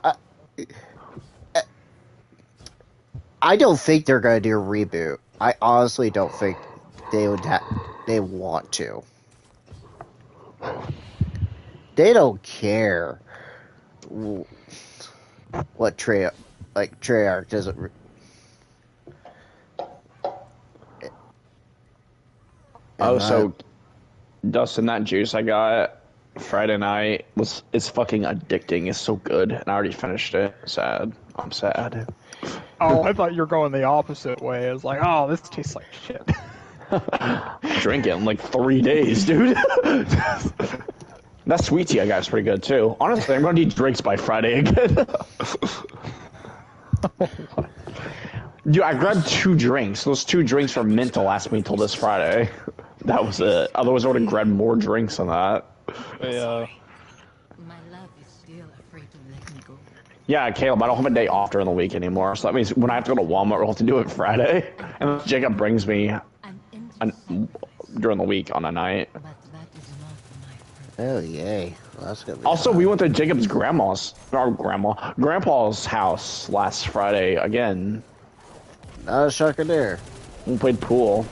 S1: I don't think they're going to do a reboot. I honestly don't think they want to. They don't care what Treyarch doesn't.
S3: So Dustin, that juice I got Friday night it's fucking addicting. It's so good, and I already finished it. Sad. I'm sad.
S2: Oh, I thought you were going the opposite way. It's like, oh, this tastes like shit.
S3: Drink it in like 3 days, dude. That sweet tea I got is pretty good too. Honestly, I'm gonna need drinks by Friday again. Dude, I grabbed 2 drinks. Those 2 drinks were meant to last me until this Friday. That was it. Otherwise, I would have grabbed more drinks than that.
S2: Yeah.
S5: My love is still afraid to let me go.
S3: Yeah, Caleb, I don't have a day off during the week anymore. So that means when I have to go to Walmart, we'll have to do it Friday. And Jacob brings me during the week on a night.
S5: But that is not my purpose.
S1: Oh, yay. Well, that's gonna be
S3: Also,
S1: fun.
S3: we went to Jacob's grandpa's house last Friday again.
S1: Not a shocker there.
S3: We played pool.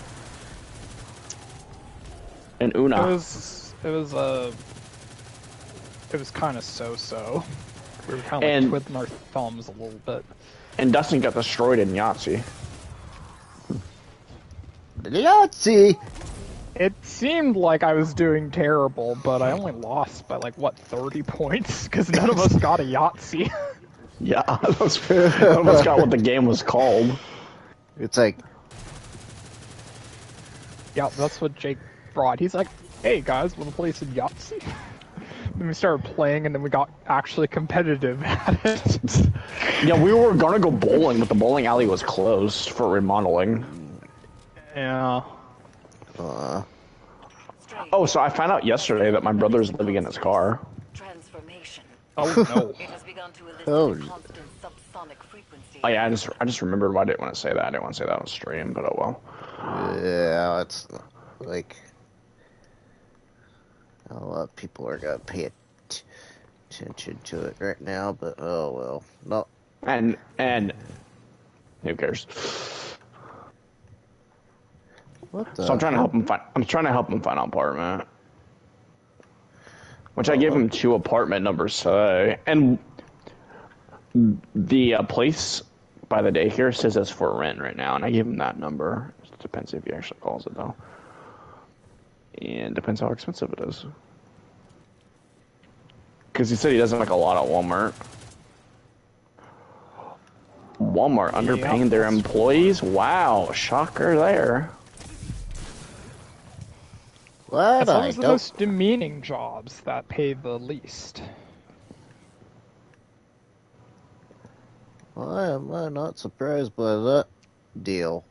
S3: And Una.
S2: It was kind of so. We were kind of
S3: And-
S2: like twiddling our thumbs a little bit.
S3: And Dustin got destroyed in Yahtzee.
S1: Yahtzee!
S2: It seemed like I was doing terrible, but I only lost by, like, what, 30 points? Because none of us got a Yahtzee.
S3: Yeah, none of us got what the game was called.
S1: It's like,
S2: Yeah, that's what Jake brought. He's like, hey, guys, wanna play some Yahtzee? Then we started playing, and then we got actually competitive at it.
S3: Yeah, we were gonna go bowling, but the bowling alley was closed for remodeling.
S2: Yeah.
S3: Oh, so I found out yesterday that my brother's living in his car.
S4: Transformation.
S2: Oh no.
S4: It has begun to elicit
S1: Oh.
S4: a constant subsonic frequency.
S3: Oh yeah, I just remembered why I didn't want to say that. I didn't want to say that on stream, but oh well.
S1: Yeah, it's like a lot of people are gonna pay attention to it right now, but oh well. No.
S3: And who cares?
S1: What the?
S3: So I'm trying to help him find. I'm trying to help him find an apartment, which I gave him 2 apartment numbers today, and the place by the daycare says it's for rent right now, and I gave him that number. It depends if he actually calls it though, and depends how expensive it is. Because he said he doesn't like a lot at Walmart. Walmart underpaying their employees? Wow, shocker there.
S1: What?
S2: It's
S1: I
S2: always the
S1: don't.
S2: most demeaning jobs that pay the least.
S1: Why am I not surprised by that deal?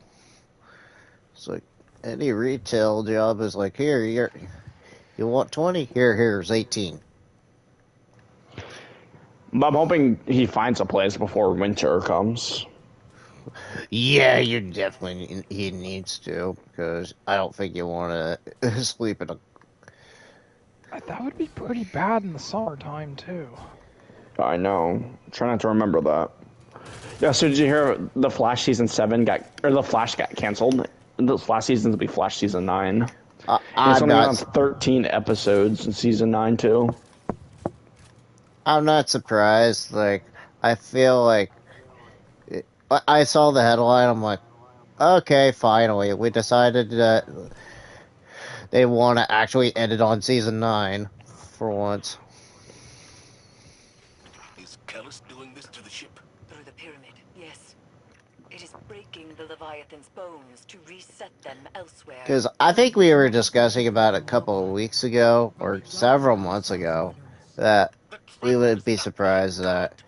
S1: It's like any retail job is like, here, you want 20? Here's 18.
S3: But I'm hoping he finds a place before winter comes.
S1: Yeah, he needs to, because I don't think you want to sleep in a.
S2: That would be pretty bad in the summertime too.
S3: I know. Try not to remember that. Yeah, so did you hear the Flash season 7 the Flash got canceled? The last season's will be Flash season 9. And it's only on 13 episodes in season 9 too.
S1: I'm not surprised. Like, I feel like I saw the headline. I'm like, okay, finally, we decided that they want to actually end it on season 9 for once.
S6: Is Callus doing this to the ship?
S4: Through the pyramid, yes. It is breaking the Leviathan's bones to reset them elsewhere.
S1: Because I think we were discussing about a couple of weeks ago, or several months ago, that we would be surprised that.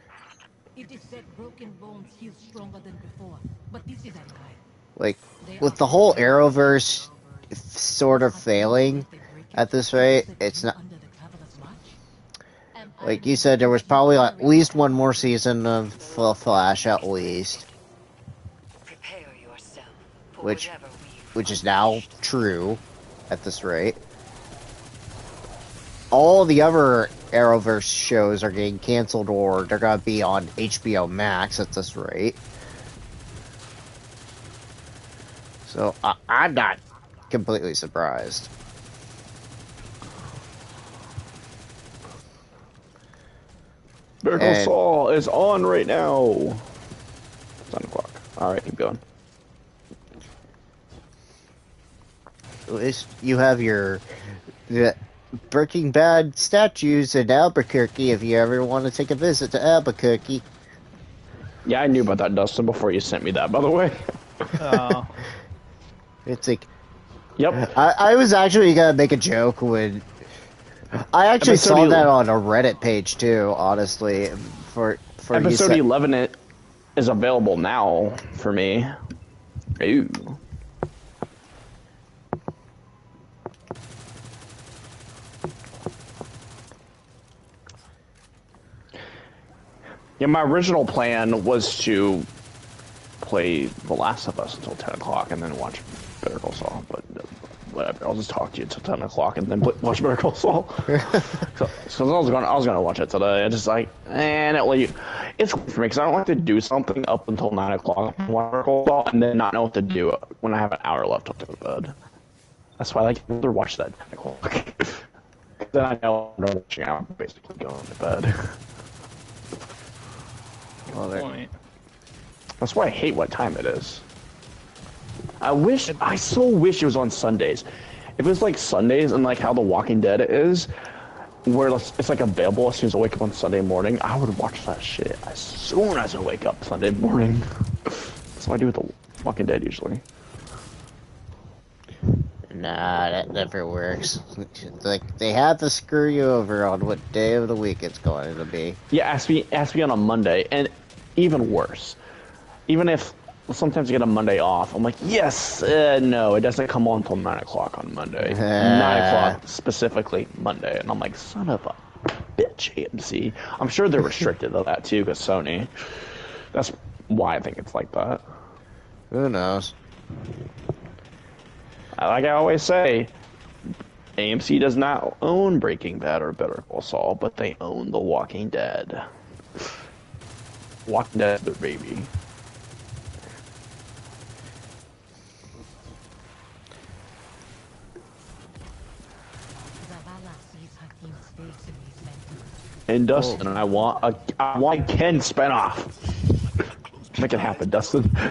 S5: It is that broken bones heal stronger than before, but this is a lie.
S1: Like, with the whole Arrowverse sort of failing at this rate, it's not. Like you said, there was probably at least one more season of Flash, at least.
S4: Prepare yourself for
S1: Which
S4: whatever we
S1: is now true at this rate. All the other Arrowverse shows are getting canceled, or they're gonna be on HBO Max at this rate. So I'm not completely surprised.
S3: Better Call Saul is on right now. 10 o'clock. Alright, keep going.
S1: At least you have the Breaking Bad statues in Albuquerque if you ever want to take a visit to Albuquerque.
S3: Yeah, I knew about that, Dustin, before you sent me that, by the way.
S1: It's like...
S3: Yep.
S1: I was actually gonna make a joke when... I actually saw that on a Reddit page too, honestly. For
S3: Episode 11 is available now for me. Ooh. Yeah, my original plan was to play The Last of Us until 10 o'clock and then watch Better Call Saul, but whatever. I'll just talk to you until 10 o'clock and then watch Better Call Saul. so I was gonna watch it today. I just like, it's for me because I don't like to do something up until 9 o'clock and then not know what to do when I have an hour left to go to bed. That's why I like to watch that at 10 o'clock. Then I know I'm watching out, I'm basically going to bed. That's why I hate what time it is. I so wish it was on Sundays. If it was like Sundays and like how The Walking Dead is, where it's like available as soon as I wake up on Sunday morning, I would watch that shit as soon as I wake up Sunday morning. That's what I do with The Walking Dead usually.
S1: Nah, that never works. Like, they have to screw you over on what day of the week it's going to be.
S3: Yeah, ask me on a Monday, and even worse. Even if sometimes I get a Monday off. I'm like, yes, no, it doesn't come on until 9 o'clock on Monday. 9 o'clock specifically Monday, and I'm like, son of a bitch, AMC. I'm sure they're restricted to that too, because Sony. That's why I think it's like that.
S1: Who knows?
S3: Like I always say, AMC does not own Breaking Bad or Better Call Saul, but they own The Walking Dead. Walking Dead is their baby.
S5: Zavala sees Hakim's face in his mental.
S3: And Dustin, I want Ken spinoff. Make it happen, Dustin.
S6: I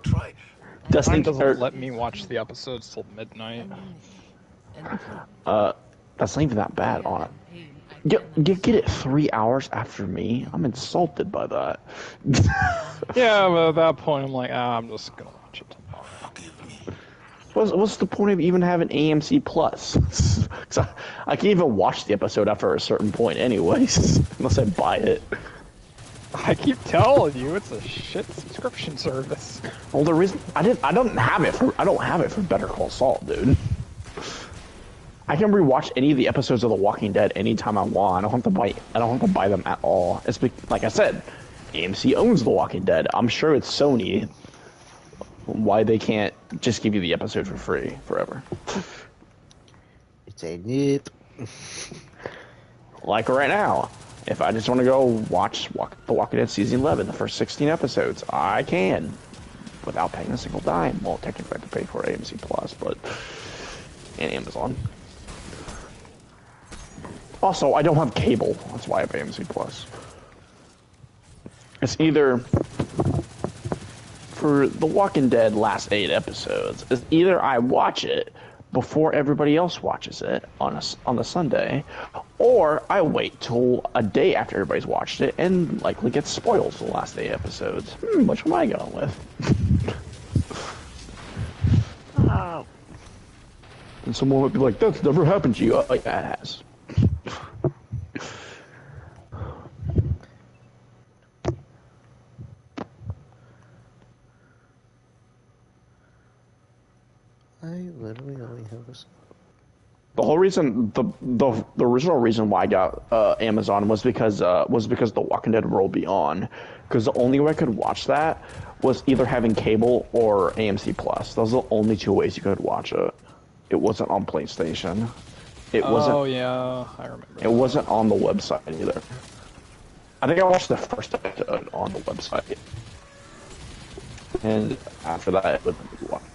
S6: tried.
S3: Dustin
S2: Mine doesn't let me watch the episodes till midnight.
S3: That's not even that bad on it. Get it 3 hours after me? I'm insulted by that.
S2: Yeah, but at that point, I'm like, I'm just gonna watch it tomorrow.
S6: Forgive me.
S3: What's the point of even having AMC Plus? 'Cause I can't even watch the episode after a certain point, anyways, unless I buy it.
S2: I keep telling you, it's a shit subscription service.
S3: Well, the reason I don't have it for Better Call Saul, dude. I can rewatch any of the episodes of The Walking Dead anytime I want. I don't have to buy them at all. Like I said, AMC owns The Walking Dead. I'm sure it's Sony. Why they can't just give you the episode for free forever?
S1: It's a nip.
S3: Like right now, if I just want to go watch The Walking Dead Season 11, the first 16 episodes, I can. Without paying a single dime. Well, technically I have to pay for AMC Plus, but... and Amazon. Also, I don't have cable. That's why I have AMC Plus. It's either... for The Walking Dead last 8 episodes, it's either I watch it before everybody else watches it on the Sunday, or I wait till a day after everybody's watched it and likely get spoiled for the last 8 episodes. Which one am I going with? And someone would be like, that's never happened to you. Like, that has.
S1: I literally only have this.
S3: The whole reason, the original reason why I got Amazon was because The Walking Dead World Beyond, because the only way I could watch that was either having cable or AMC Plus. Those are the only 2 ways you could watch it. It wasn't on PlayStation. It wasn't.
S2: Oh yeah, I remember.
S3: It wasn't on the website either. I think I watched the first episode on the website, and after that, it was watching.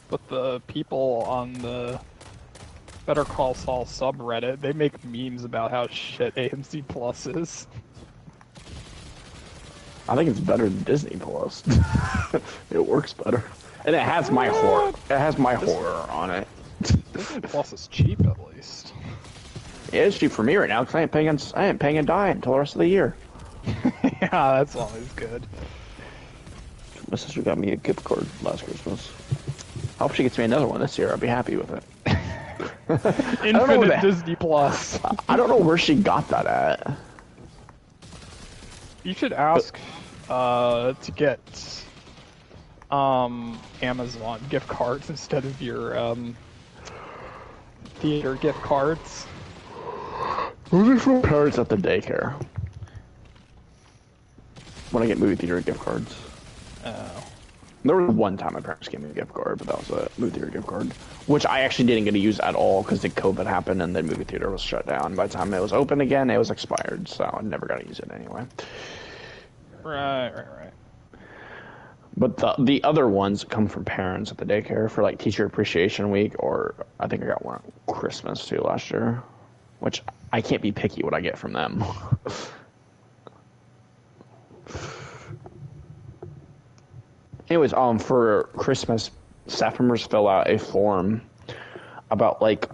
S2: But the people on the Better Call Saul subreddit, they make memes about how shit AMC Plus is.
S3: I think it's better than Disney Plus. It works better, and it has my horror. It has my horror on it.
S2: Disney Plus is cheap, at least.
S3: Yeah, it's cheap for me right now because I ain't paying a dime until the rest of the year.
S2: Yeah, that's always good.
S3: My sister got me a gift card last Christmas. I hope she gets me another one this year. I'll be happy with it.
S2: Infinite Disney Plus.
S3: I don't know where she got that at.
S2: You should ask to get Amazon gift cards instead of your theater gift cards.
S3: Those are for parents at the daycare. When I get movie theater gift cards.
S2: Oh.
S3: There was one time my parents gave me a gift card, but that was a movie theater gift card, which I actually didn't get to use at all because the COVID happened and the movie theater was shut down. By the time it was open again, it was expired, so I never got to use it anyway.
S2: Right.
S3: But the other ones come from parents at the daycare for like Teacher Appreciation Week, or I think I got one at Christmas too last year, which I can't be picky what I get from them. Anyways, for Christmas, staff members fill out a form about like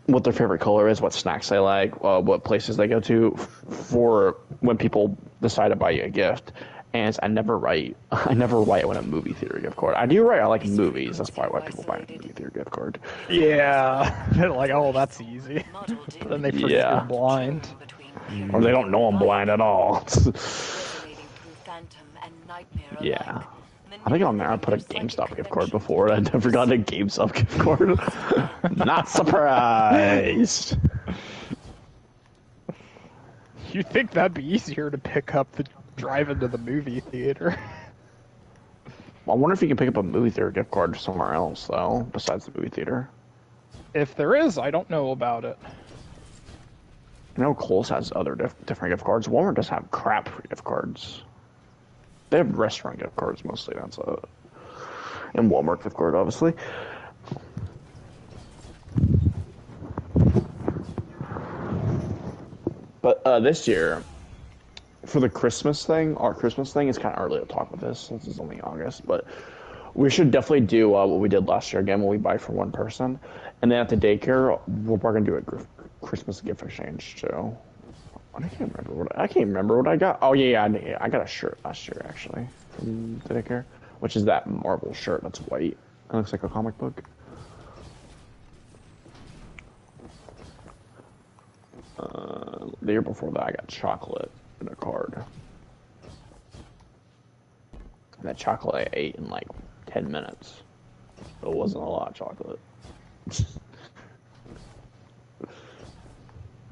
S3: what their favorite color is, what snacks they like, what places they go to for when people decide to buy you a gift. And I never write. I never write when a movie theater gift card. I do write. I like movies. That's probably why people buy a movie theater gift card.
S2: Yeah, they're like, oh, that's easy. But then they forget you're
S3: Yeah.
S2: blind.
S3: Or they don't know I'm blind at all. Yeah. I think on there I put a GameStop gift card before. I never got a GameStop gift card. Not surprised.
S2: You think that'd be easier to pick up the drive into the movie theater?
S3: I wonder if you can pick up a movie theater gift card somewhere else, though, besides the movie theater.
S2: If there is, I don't know about it.
S3: I know Kohl's has other different gift cards. Walmart does have crap gift cards. They have restaurant gift cards mostly. That's it. And Walmart gift card, obviously. But this year, for the Christmas thing, our Christmas thing, it's kind of early to talk about this since it's only August, but we should definitely do what we did last year again when we buy for one person. And then at the daycare, we're probably going to do a Christmas gift exchange too. I can't remember what I got. Oh yeah, I got a shirt last year actually from the daycare, which is that Marvel shirt that's white. It looks like a comic book. The year before that, I got chocolate in a card. And that chocolate I ate in like 10 minutes. It wasn't a lot of chocolate.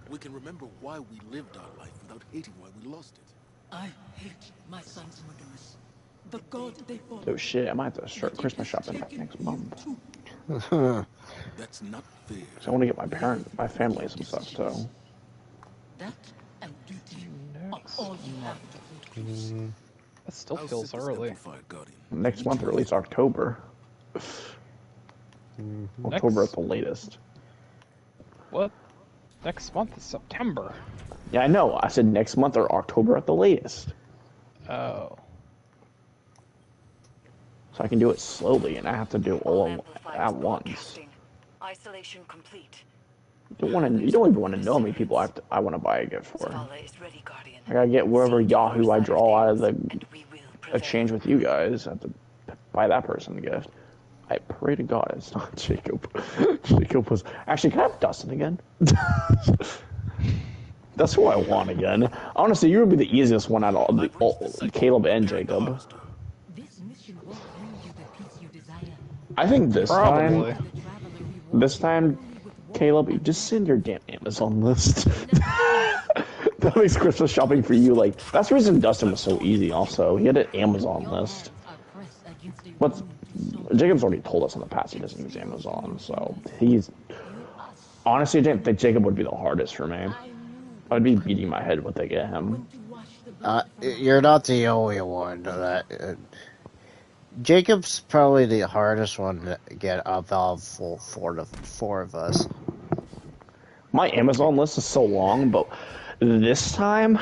S6: We can remember why we lived our life without hating why we lost it.
S5: I hate my son's murderers. The god they follow.
S3: Oh shit, I might have to start Christmas shopping next month.
S6: That's not fair.
S3: So I want to get my family some stuff too.
S5: That and duty are all you have to produce.
S2: That still
S6: How
S2: feels
S6: sick is
S2: early.
S6: Amplifier Guardian?
S3: Next month or at least October. October at the latest.
S2: What? Next month is September.
S3: Yeah, I know. I said next month or October at the latest.
S2: Oh.
S3: So I can do it slowly, and I have to do it all at once.
S4: Isolation complete.
S3: You don't even want to know how many people I want to buy a gift for.
S4: Zavala is ready, Guardian.
S3: I gotta get wherever Yahoo I draw out of the
S4: And we will prevail.
S3: exchange with you guys. I have to buy that person a gift. I pray to God it's not Jacob. Jacob was... Actually, can I have Dustin again? That's who I want again. Honestly, you would be the easiest one out of all Caleb and Jacob.
S5: This mission won't bring you the peace you desire.
S3: I think this
S2: Probably.
S3: time... This time, Caleb, you just send your damn Amazon list. That makes Christmas shopping for you, like... That's the reason Dustin was so easy, also. He had an Amazon list. But Jacob's already told us in the past he doesn't use Amazon, so he's... Honestly, I didn't think Jacob would be the hardest for me. I'd be beating my head what they get him.
S1: You're not the only one. Jacob's probably the hardest one to get of all four of us.
S3: My Amazon list is so long, but this time,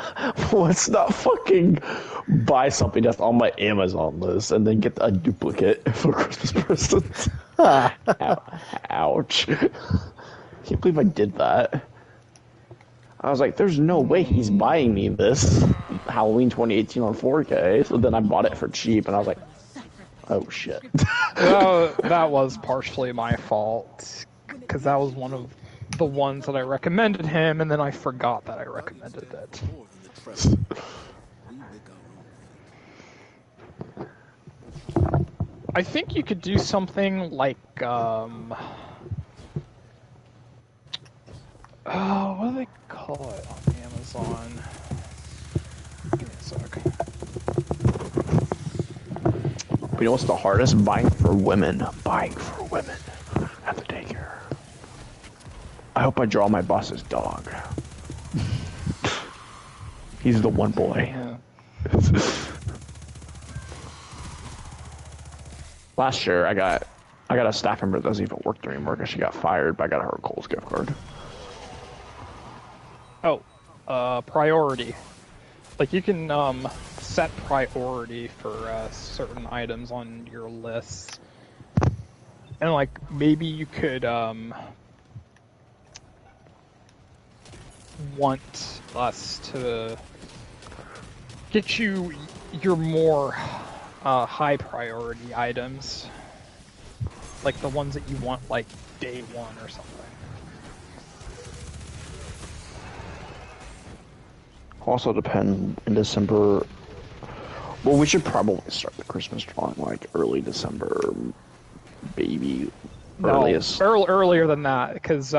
S3: let's not fucking buy something that's on my Amazon list and then get a duplicate for Christmas presents. Ouch. Can't believe I did that. I was like, there's no way he's buying me this Halloween 2018 on 4K. So then I bought it for cheap, and I was like, oh shit.
S2: That was partially my fault, because that was one of the ones that I recommended him, and then I forgot that I recommended it.
S6: More than the treasure. We make our own fate.
S2: I think you could do something like, oh, what do they call it on Amazon? Give me a sec.
S3: But you know what's the hardest? Buying for women. Buying for women at the daycare. I hope I draw my boss's dog. He's the one boy.
S2: Yeah.
S3: Last year, I got a staff member that doesn't even work there anymore because she got fired, but I got her a Kohl's gift card.
S2: Oh, priority. Like, you can set priority for certain items on your list. And, like, maybe you could want us to get you your more high priority items, like the ones that you want like day one or something.
S3: Also depend in December. Well, we should probably start the Christmas drawing like early December, baby. Earliest.
S2: No, earlier than that, because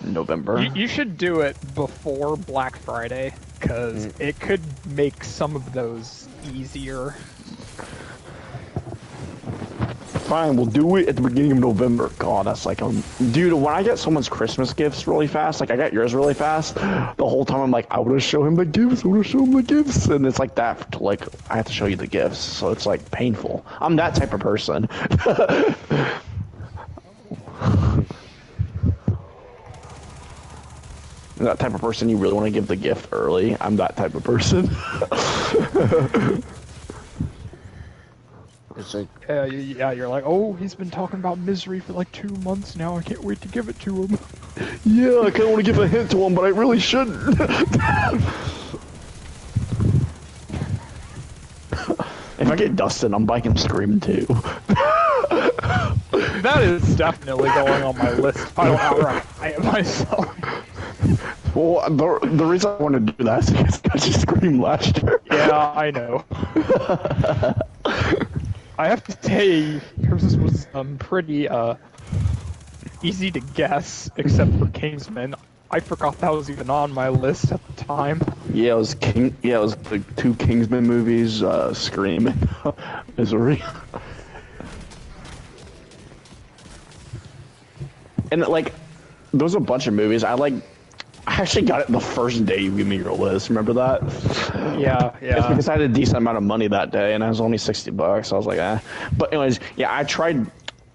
S3: November.
S2: you should do it before Black Friday, because it could make some of those easier.
S3: Fine, we'll do it at the beginning of November. God, that's like dude, when I get someone's Christmas gifts really fast, like I got yours really fast, the whole time I'm like, I want to show him the gifts, and it's like that to like, I have to show you the gifts, so it's like painful. I'm that type of person. That type of person you really want to give the gift early. I'm that type of person.
S1: It's like,
S2: Yeah, you're like, oh, he's been talking about Misery for like 2 months now. I can't wait to give it to him.
S3: Yeah, I kind of want to give a hint to him, but I really shouldn't. If I get Dustin, I'm buying him Scream 2.
S2: That is definitely going on my list. I don't outright buy it myself.
S3: Well, the reason I want to do that is because I just Scream last year.
S2: Yeah, I know. I have to say, Christmas was pretty easy to guess, except for Kingsman. I forgot that was even on my list at the time.
S3: Yeah, it was the 2 Kingsman movies, Scream and Misery. And like, there was a bunch of movies I actually got it the first day you gave me your list. Remember that?
S2: Yeah.
S3: It's because I had a decent amount of money that day, and I was only $60. So I was like, eh. But anyways, yeah, I tried.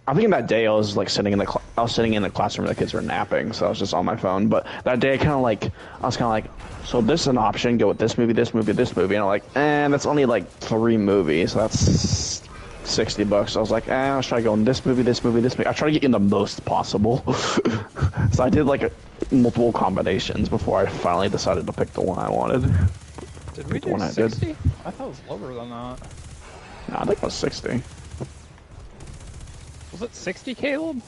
S3: I think that day I was like sitting in the classroom where the kids were napping, so I was just on my phone. But that day I was kind of like, so this is an option. Go with this movie, this movie, this movie, and I'm like, that's only like 3 movies. So that's $60. So I was like, I'll try going this movie, this movie, this movie. I try to get in the most possible. So I did like multiple combinations before I finally decided to pick the one I wanted.
S2: Did we do 60? I thought it was lower than that.
S3: No, I think it was 60.
S2: Was it 60, Caleb?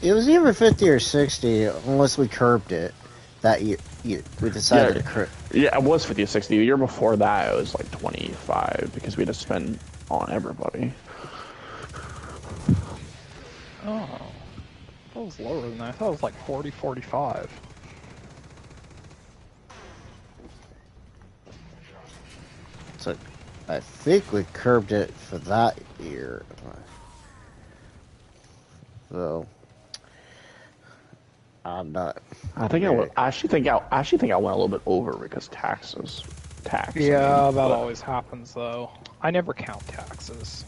S1: it was either 50 or 60, unless we curbed it. That year, we decided to curb.
S3: Yeah, it was 50 or 60. The year before that, it was like 25 because we had to spend on everybody.
S2: Oh. That was lower than that. I thought it was like 40, 45.
S1: So, I think we curbed it for that year. So, I'm not.
S3: I think I actually think I went a little bit over because taxes.
S2: Yeah, that always happens though. I never count taxes.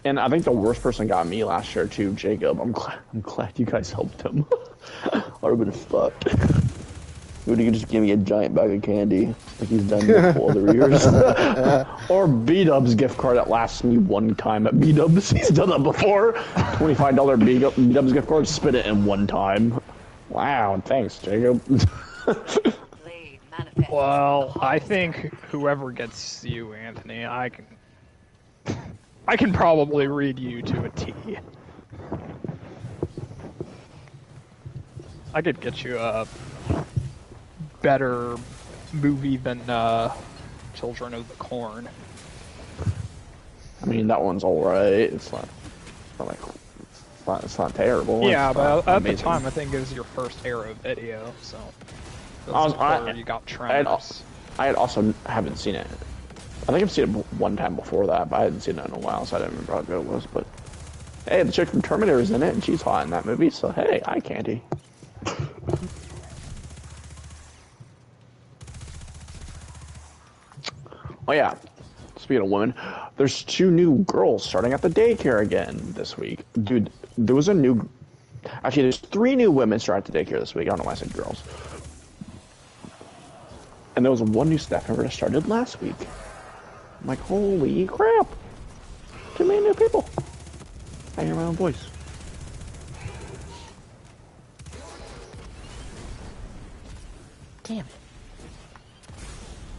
S3: And I think the worst person got me last year too, Jacob. I'm glad you guys helped him. I would have been fucked. Would you just give me a giant bag of candy like he's done multiple other years? Or B-Dubs gift card that lasts me one time at B-Dubs. He's done that before. $25 B-Dubs gift card, spit it in one time. Wow, thanks, Jacob.
S2: Well, I think whoever gets you, Anthony, I can probably read you to a T. I could get you a better movie than Children of the Corn.
S3: I mean, that one's alright. It's not terrible.
S2: Yeah, but at the time, I think it was your first Arrow video, so you got Tremors.
S3: I also haven't seen it. I think I've seen it one time before that, but I hadn't seen it in a while, so I didn't remember how good it was. But hey, the chick from Terminator is in it, and she's hot in that movie, so hey, eye candy. Oh yeah, speaking of women, there's 2 new girls starting at the daycare again this week. Dude, there's 3 new women starting at the daycare this week. I don't know why I said girls. And there was 1 new staff member that started last week. I'm like, holy crap. Too many new people. I hear my own voice.
S1: Damn it.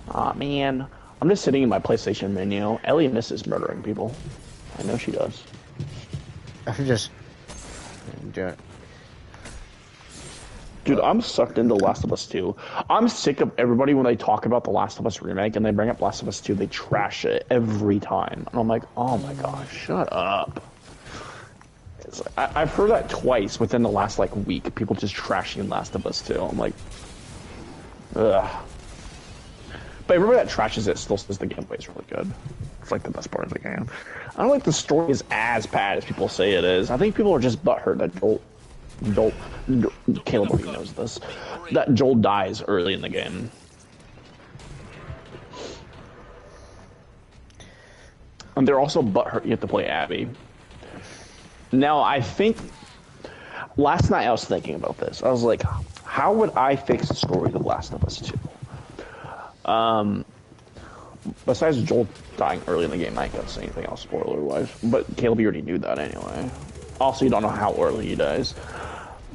S3: Aw, man. I'm just sitting in my PlayStation menu. Ellie misses murdering people. I know she does.
S1: I'm just doing it.
S3: Dude, I'm sucked into Last of Us 2. I'm sick of everybody when they talk about the Last of Us remake and they bring up Last of Us 2, they trash it every time. And I'm like, oh my gosh, shut up. I've heard that twice within the last, like, week. People just trashing Last of Us 2. I'm like, ugh. But everybody that trashes it still says the gameplay is really good. It's, like, the best part of the game. I don't think the story is as bad as people say it is. I think people are just butthurt that Joel, Caleb already knows this, that Joel dies early in the game. And they're also butthurt you have to play Abby. Now, I think, last night I was thinking about this. I was like, how would I fix the story of The Last of Us 2? Besides Joel dying early in the game, I ain't gonna say anything else spoiler-wise. But Caleb, you already knew that anyway. Also, you don't know how early he dies.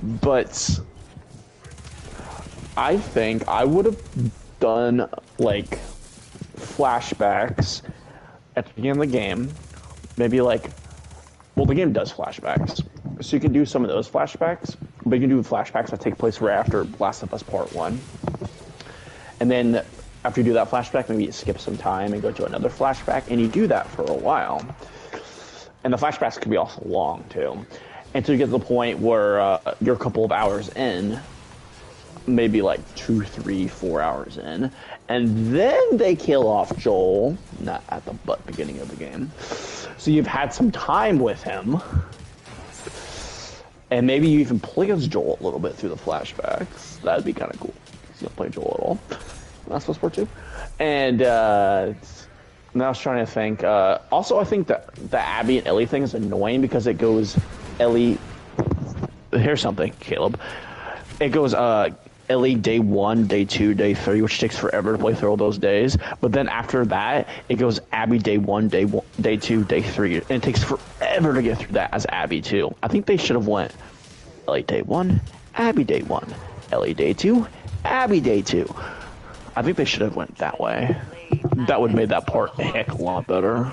S3: But I think I would have done, like, flashbacks at the beginning of the game. Maybe, like, well, the game does flashbacks. So you can do some of those flashbacks, but you can do flashbacks that take place right after Last of Us Part 1. And then after you do that flashback, maybe you skip some time and go to another flashback, and you do that for a while. And the flashbacks can be also long, too. Until you get to the point where you're a couple of hours in, maybe like 2, 3, 4 hours in, and then they kill off Joel, not at the beginning of the game. So you've had some time with him, and maybe you even play as Joel a little bit through the flashbacks. That'd be kind of cool. You don't play Joel at all. That's supposed to too. And now I was trying to think. Also, I think that the Abby and Ellie thing is annoying because it goes Ellie. Here's something, Caleb. It goes Ellie day 1, day 2, day 3, which takes forever to play through all those days. But then after that, it goes Abby day 1, day 2, day 3, and it takes forever to get through that as Abby too. I think they should have went Ellie day 1, Abby day 1, Ellie day 2, Abby day 2. I think they should have went that way. That would have made that part a heck of a lot better.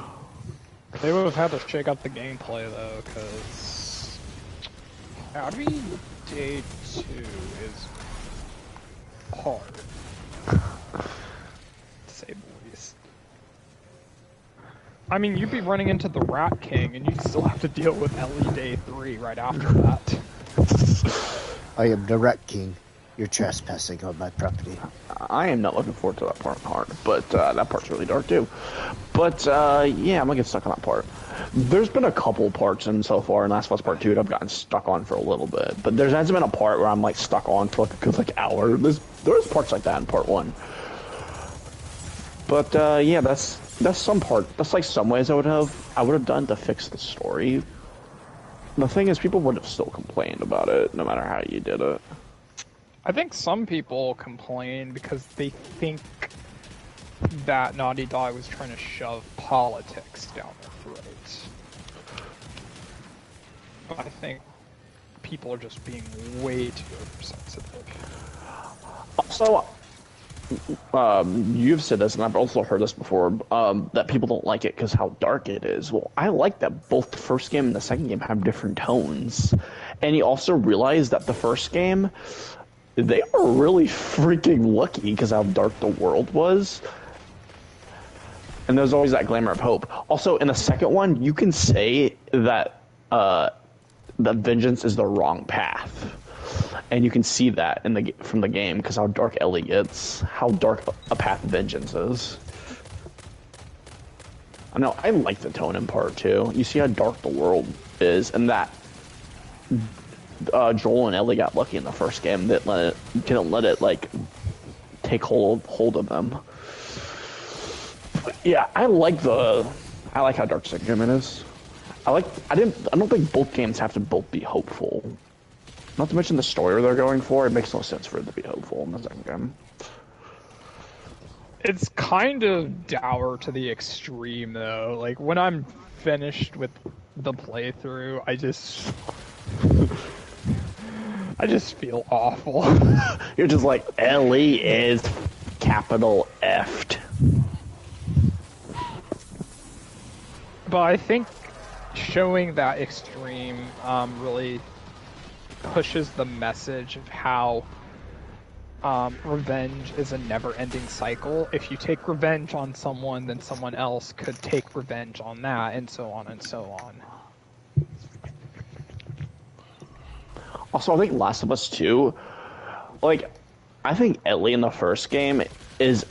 S2: They would have had to shake up the gameplay though, because Abby day 2 is hard, to say the least. I mean, you'd be running into the Rat King, and you'd still have to deal with Ellie day 3 right after that.
S1: I am the Rat King. You're trespassing on my property.
S3: I am not looking forward to that part hard, but that part's really dark too. But yeah, I'm gonna get stuck on that part. There's been a couple parts in so far in Last of Us Part 2 that I've gotten stuck on for a little bit, but there hasn't been a part where I'm like stuck on for like a good hour. There's parts like that in Part 1. But yeah, that's some part. That's like some ways I would have done to fix the story. The thing is, people would have still complained about it no matter how you did it.
S2: I think some people complain because they think that Naughty Dog was trying to shove politics down their throats. But I think people are just being way too oversensitive.
S3: Also, you've said this, and I've also heard this before, that people don't like it because how dark it is. Well, I like that both the first game and the second game have different tones. And you also realize that the first game, they were really freaking lucky because how dark the world was. And there's always that glimmer of hope. Also, in the second one, you can say that that vengeance is the wrong path. And you can see that from the game because how dark Ellie gets, how dark a path vengeance is. I know, I like the tone in Part 2. You see how dark the world is, and that Joel and Ellie got lucky in the first game that didn't let it like take hold of them. But yeah, I like how dark second game is. I don't think both games have to both be hopeful. Not to mention the story they're going for, it makes no sense for it to be hopeful in the second game.
S2: It's kind of dour to the extreme though. Like when I'm finished with the playthrough, I I just feel awful.
S3: You're just like, Ellie is capital F'd.
S2: But I think showing that extreme really pushes the message of how revenge is a never-ending cycle. If you take revenge on someone, then someone else could take revenge on that, and so on and so on.
S3: Also, I think Last of Us 2, like, I think Ellie in the first game is,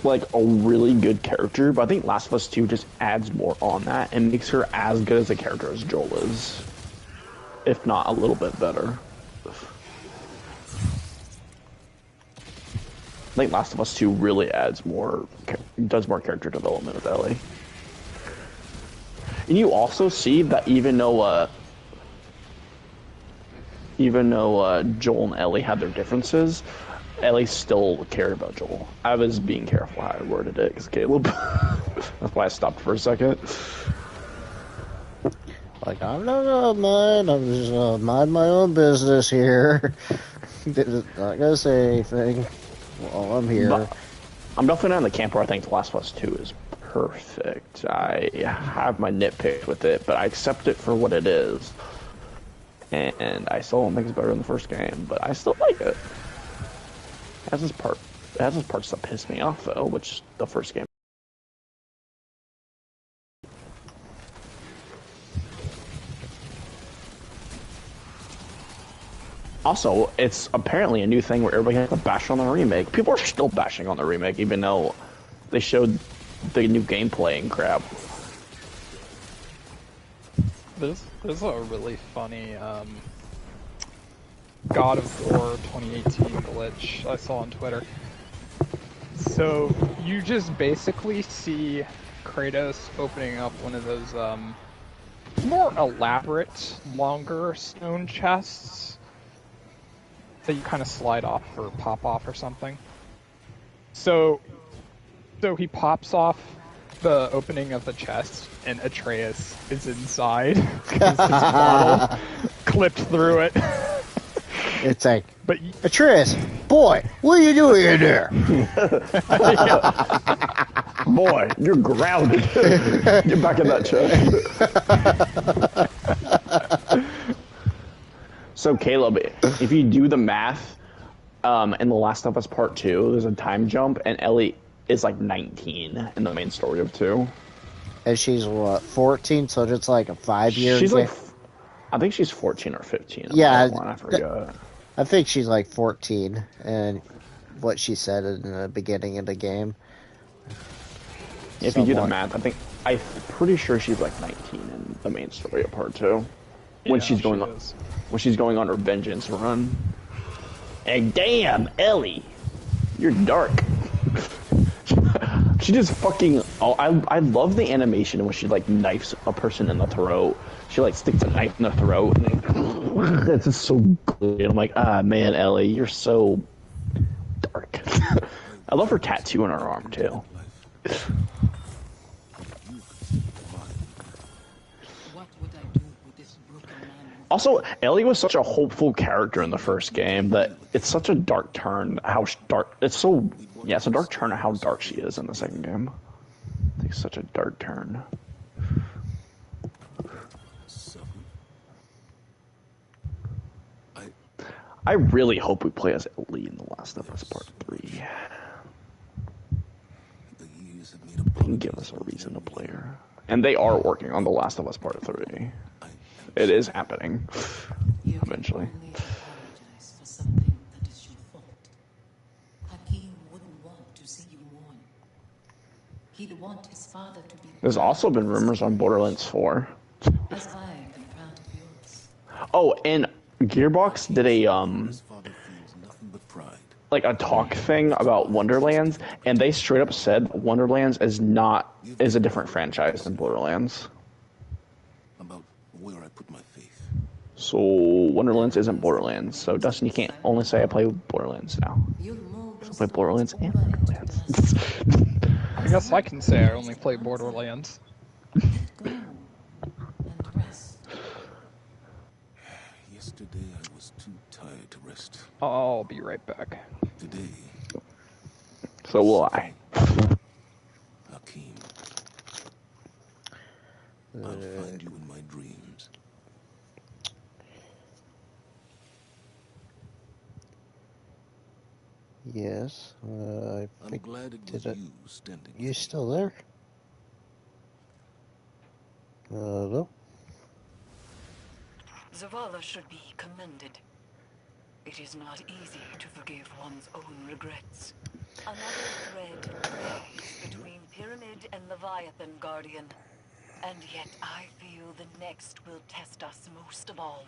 S3: like, a really good character, but I think Last of Us 2 just adds more on that and makes her as good as a character as Joel is. If not a little bit better. I think Last of Us 2 really adds more, does more character development with Ellie. And you also see that even though Joel and Ellie had their differences, Ellie still cared about Joel. I was being careful how I worded it, because Caleb. That's why I stopped for a second.
S1: Like, I'm not gonna mind, I'm just gonna mind my own business here. Not gonna say anything while I'm here.
S3: But I'm definitely not in the camp where I think The Last of Us 2 is perfect. I have my nitpick with it, but I accept it for what it is. And I still don't think it's better than the first game, but I still like it. It has its parts that piss me off, though, which the first game. Also, it's apparently a new thing where everybody has to bash on the remake. People are still bashing on the remake, even though they showed the new gameplay and crap.
S2: There's a really funny God of War 2018 glitch I saw on Twitter. So you just basically see Kratos opening up one of those more elaborate, longer stone chests that you kind of slide off or pop off or something. So he pops off the opening of the chest, and Atreus is inside. His bottle clipped through it.
S1: It's like, Atreus, boy, what are you doing in there?
S3: Boy, you're grounded. Get back in that chest. So, Caleb, if you do the math, in The Last of Us Part 2, there's a time jump, and Ellie is like 19 in the main story of 2.
S1: And she's, what, 14? So it's like a 5-year
S3: She's
S1: game?
S3: like, I think she's 14 or 15.
S1: Yeah.
S3: I forgot.
S1: I think she's like 14, and what she said in the beginning of the game.
S3: If you do the math, I'm pretty sure she's like 19 in the main story of Part 2. When she's going on her vengeance run. And damn, Ellie, you're dark. She just fucking. Oh, I love the animation when she like knifes a person in the throat. She like sticks a knife in the throat. And it's just so good. And I'm like, ah, man, Ellie, you're so dark. I love her tattoo on her arm too. Also, Ellie was such a hopeful character in the first game that it's such a dark turn. It's a dark turn of how dark she is in the second game. I think it's such a dark turn. I really hope we play as Ellie in The Last of Us Part 3. They can give us a reason to play her. And they are working on The Last of Us Part 3. It is happening. Eventually.
S5: Apologize for something that is your fault. Hakim wouldn't want to see you mourn. He'd want his father to be.
S3: There's also been rumors on Borderlands 4.
S5: As I am proud of yours.
S3: Oh, and Gearbox did a talk thing about Wonderlands, and they straight up said Wonderlands is a different franchise than Borderlands.
S6: About where I put my faith.
S3: So Wonderlands isn't Borderlands. So Dustin, you can't only say I play Borderlands now. I play Borderlands and Wonderlands.
S2: I guess I can say I only play Borderlands.
S6: Yesterday I was too tired to rest.
S2: I'll be right back.
S6: Today,
S3: So will I.
S6: Hakim, I'll find you in my dreams.
S1: Yes. I
S6: I'm
S1: think
S6: glad it was you standing
S1: you
S6: with
S1: still there? No.
S4: Zavala should be commended. It is not easy to forgive one's own regrets. Another thread weaves between Pyramid and Leviathan, Guardian. And yet I feel the next will test us most of all.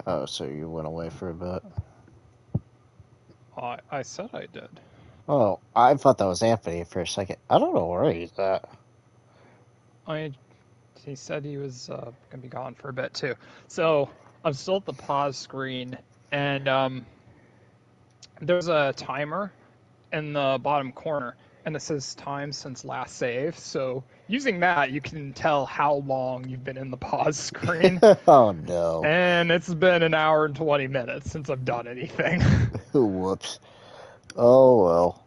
S1: Oh, so you went away for a bit.
S2: I said I did.
S1: Oh, I thought that was Anthony for a second. I don't know where he's at.
S2: He said he was gonna be gone for a bit too. So I'm still at the pause screen, and there's a timer in the bottom corner, and it says time since last save. So using that, you can tell how long you've been in the pause screen.
S1: Oh no.
S2: And it's been an hour and 20 minutes since I've done anything.
S1: Whoops. Oh well.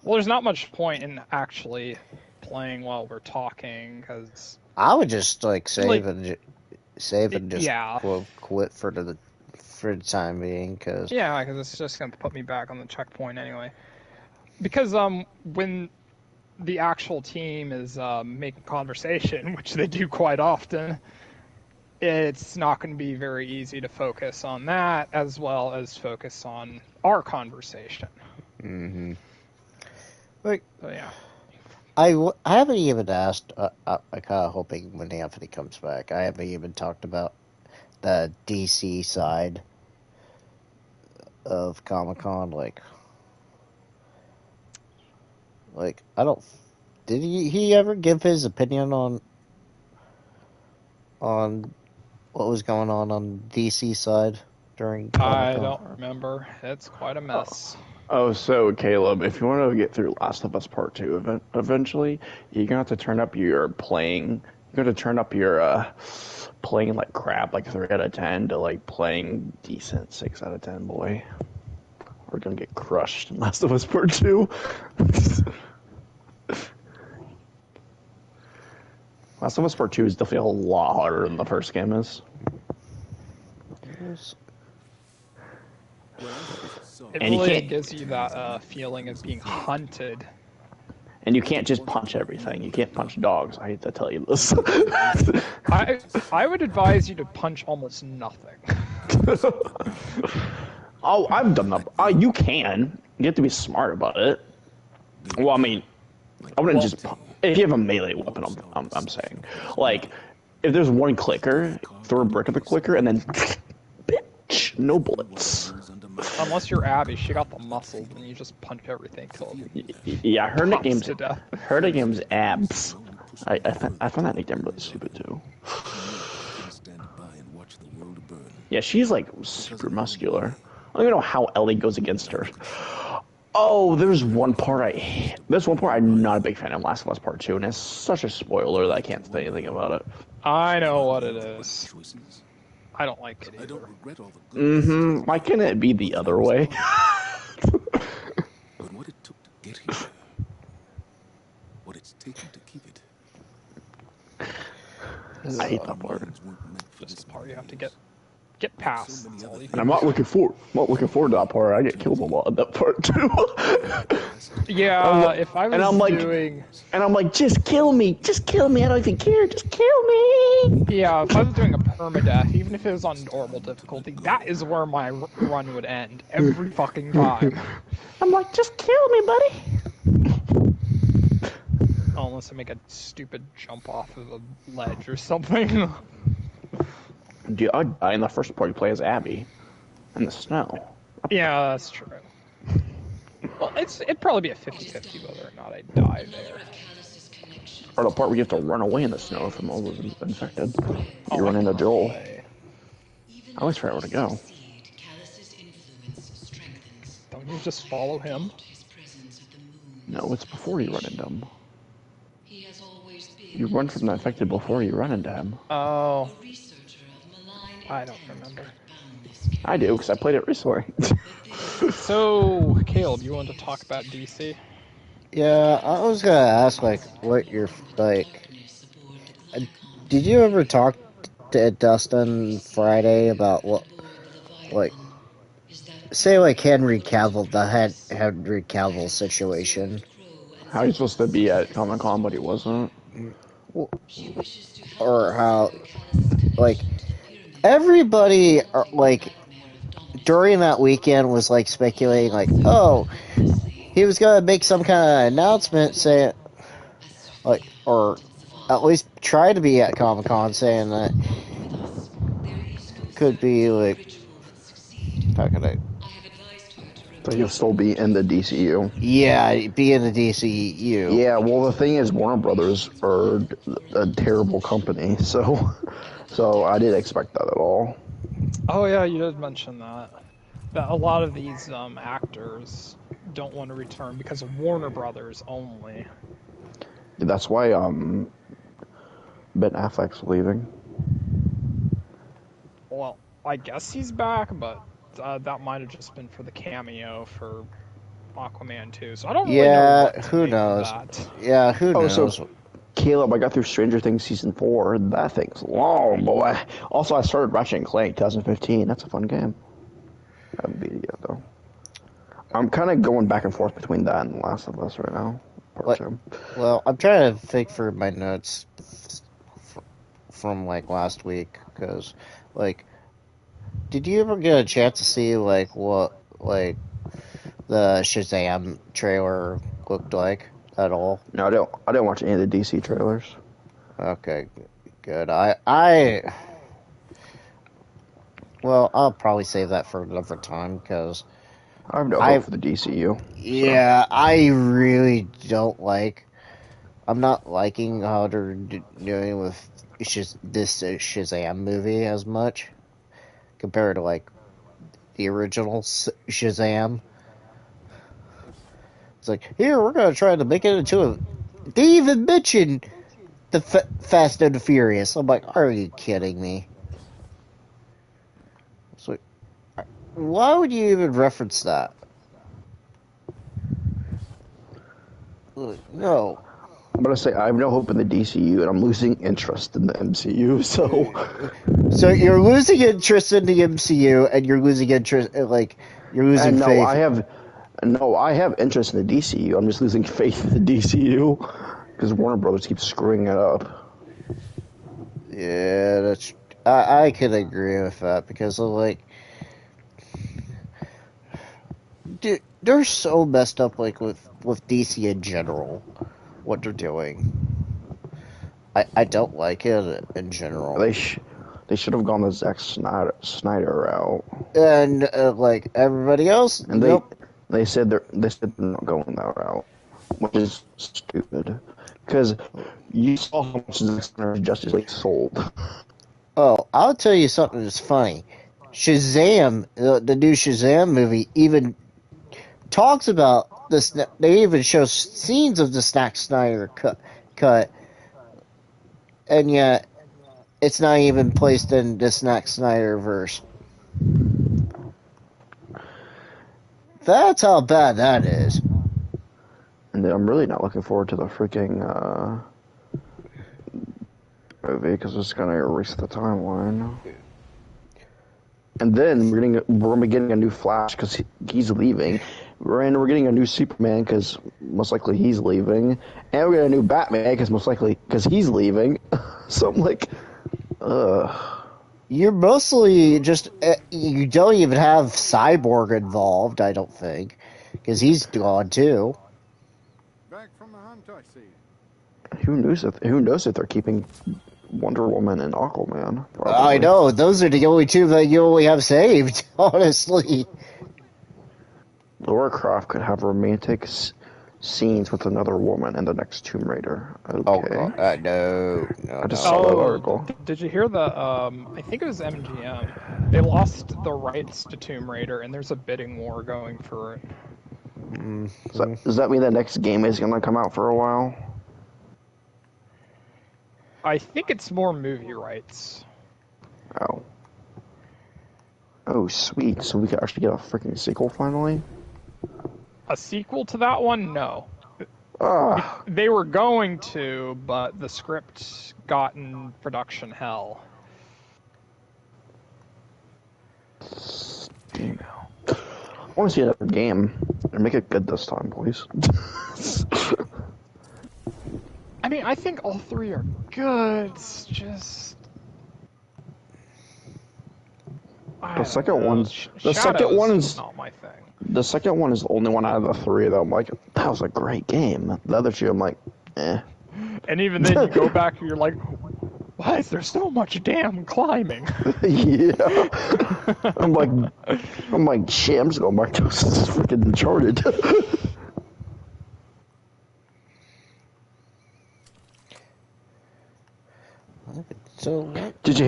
S2: Well, there's not much point in actually playing while we're talking, because
S1: I would just like save and just
S2: yeah.
S1: quit for the time being, because
S2: Yeah, because it's just going to put me back on the checkpoint anyway. Because when the actual team is making conversation, which they do quite often, it's not going to be very easy to focus on that as well as focus on our conversation.
S1: Mm-hmm. Like,
S2: So yeah.
S1: I haven't even asked. I'm kind of hoping when Anthony comes back. I haven't even talked about the DC side of Comic-Con. Like I don't. Did he ever give his opinion on what was going on DC side during
S2: I
S1: Comic-Con?
S2: don't remember. It's quite a mess.
S3: Oh, so Caleb, if you want to get through Last of Us Part 2 eventually, you're gonna have to turn up your playing. You're gonna turn up your playing like crap, like 3 out of 10, to like playing decent 6 out of 10. Boy, we're gonna get crushed in Last of Us Part 2. Last of Us Part 2 is definitely a lot harder than the first game is.
S2: It
S3: And you
S2: really
S3: can't-
S2: gives you that feeling of being hunted.
S3: And you can't just punch everything. You can't punch dogs. I hate to tell you this.
S2: I would advise you to punch almost nothing.
S3: Oh, I've done that. You can. You have to be smart about it. Well, I mean, I wouldn't just. If you have a melee weapon, I'm saying, like, if there's one clicker, throw a brick at the clicker, and then, bitch, no bullets.
S2: Unless you're Abby, she got the muscles, and you just punch everything till
S3: Yeah, her nickname's
S2: to death.
S3: Abs. I found that nickname really stupid too. Yeah, she's like super muscular. I don't even know how Ellie goes against her. Oh, there's one part I'm not a big fan of Last of Us Part 2, and it's such a spoiler that I can't say anything about it.
S2: I know what it is. I don't like it either.
S3: Why can't it be the other way?
S6: But what it took to get here, what it's taken to keep it.
S3: I hate that part.
S2: just a part you have to get past. That's all you
S3: And
S2: can
S3: I'm
S2: do.
S3: not looking forward to that part. I get killed a lot in that part too.
S2: Yeah, if I was
S3: and I'm like,
S2: doing...
S3: just kill me. I don't even care. Just kill me.
S2: Yeah, if I was doing a permadeath, even if it was on normal difficulty, that is where my run would end every fucking time.
S3: I'm like, just kill me, buddy.
S2: Unless I make a stupid jump off of a ledge or something.
S3: Dude, I die in the first part you play as Abby in the snow.
S2: Yeah, that's true. Well, it'd probably be a 50-50 whether or not I die there.
S3: Or the part where you have to run away in the snow from all those infected.
S2: Oh,
S3: You run
S2: I can
S3: into
S2: run
S3: Joel.
S2: away.
S3: I always forget where to go.
S2: Don't you just follow him?
S3: No, it's before you run into him. You run from the infected before you run into him.
S2: Oh. I don't remember.
S3: I do, because I played it recently.
S2: So, Caleb, you want to talk about DC?
S1: Yeah, I was gonna ask, like, what you're, like... Did you ever talk to Dustin Friday about what, like... Say, like, Henry Cavill, the Henry Cavill situation.
S3: How are you supposed to be at Comic-Con, but he wasn't?
S1: Or how, like, everybody, like, during that weekend was, like, speculating, like, oh, he was gonna make some kind of announcement saying, like, or at least try to be at Comic-Con saying that could be, like, how can I...
S3: So he'll still be in the DCU.
S1: Yeah, be in the DCU.
S3: Yeah, well, the thing is, Warner Brothers are a terrible company, so I didn't expect that at all.
S2: Oh yeah, you did mention that. That a lot of these actors don't want to return because of Warner Brothers only.
S3: That's why Ben Affleck's leaving.
S2: Well, I guess he's back, but that might have just been for the cameo for Aquaman 2. So I don't really know what to
S1: who
S2: make
S1: knows?
S2: of that.
S1: Yeah, who knows?
S3: So, Caleb, I got through Stranger Things Season 4. That thing's long, boy. Also, I started Ratchet and Clank 2015. That's a fun game. I haven't beat it yet, though. I'm kind of going back and forth between that and The Last of Us right now.
S1: Well, I'm trying to think through my notes from, like, last week, because, like, did you ever get a chance to see, like, what, like, the Shazam trailer looked like at all?
S3: No, I didn't watch any of the DC trailers.
S1: Okay, good. Well, I'll probably save that for another time, because
S3: I have no hope for the DCU.
S1: Yeah, I really don't like... I'm not liking how they're doing with this Shazam movie as much compared to, like, the original Shazam. It's like, here, we're going to try to make it into a... They even mentioned the Fast and the Furious. I'm like, are you kidding me? So, why would you even reference that? No.
S3: I'm going to say I have no hope in the DCU, and I'm losing interest in the MCU,
S1: So you're losing interest in the MCU, and you're losing interest, you're losing faith.
S3: I have interest in the DCU. I'm just losing faith in the DCU because Warner Brothers keeps screwing it up.
S1: Yeah, I could agree with that because, like, dude, they're so messed up, like, with DC in general, what they're doing. I don't like it in general.
S3: They should have gone the Zack Snyder route.
S1: And like everybody else,
S3: and they said they're not going that route, which is stupid. Because you saw how much Zack Snyder's Justice League sold.
S1: Oh, I'll tell you something that's funny. Shazam, the new Shazam movie, even talks about this. They even show scenes of the Zack Snyder cut, and yet it's not even placed in the Zack Snyder verse. That's how bad that is.
S3: And I'm really not looking forward to the freaking movie because it's gonna erase the timeline. And then we're gonna be getting a new Flash because he's leaving. And we're getting a new Superman because most likely he's leaving. And we're getting a new Batman because most likely because he's leaving. So I'm like, ugh.
S1: You're mostly just you don't even have Cyborg involved, I don't think, because he's gone too.
S6: Back from the hunt, I see.
S3: Who knows if they're keeping Wonder Woman and Aquaman? Probably.
S1: I know, those are the only two that you only have saved, honestly.
S3: Laura Croft could have romantic scenes with another woman in the next Tomb Raider. Okay.
S1: Oh, God, no.
S3: I just saw that article.
S2: Did you hear the, I think it was MGM. They lost the rights to Tomb Raider, and there's a bidding war going for it.
S3: Does that mean the next game is going to come out for a while?
S2: I think it's more movie rights.
S3: Oh. Oh, sweet. So we could actually get a freaking sequel finally?
S2: A sequel to that one? No.
S3: Ah.
S2: They were going to, but the script got in production hell.
S3: I want to see another game. And make it good this time, please.
S2: I mean, I think all three are good. It's just...
S3: The second one is
S2: not my thing.
S3: The second one is the only one out of the three that I'm like, that was a great game. The other two, I'm like, eh.
S2: And even then, you go back and you're like, why is there so much damn climbing?
S3: Yeah. I'm like, shit. I'm just going back to freaking Uncharted.
S1: So,
S3: Did you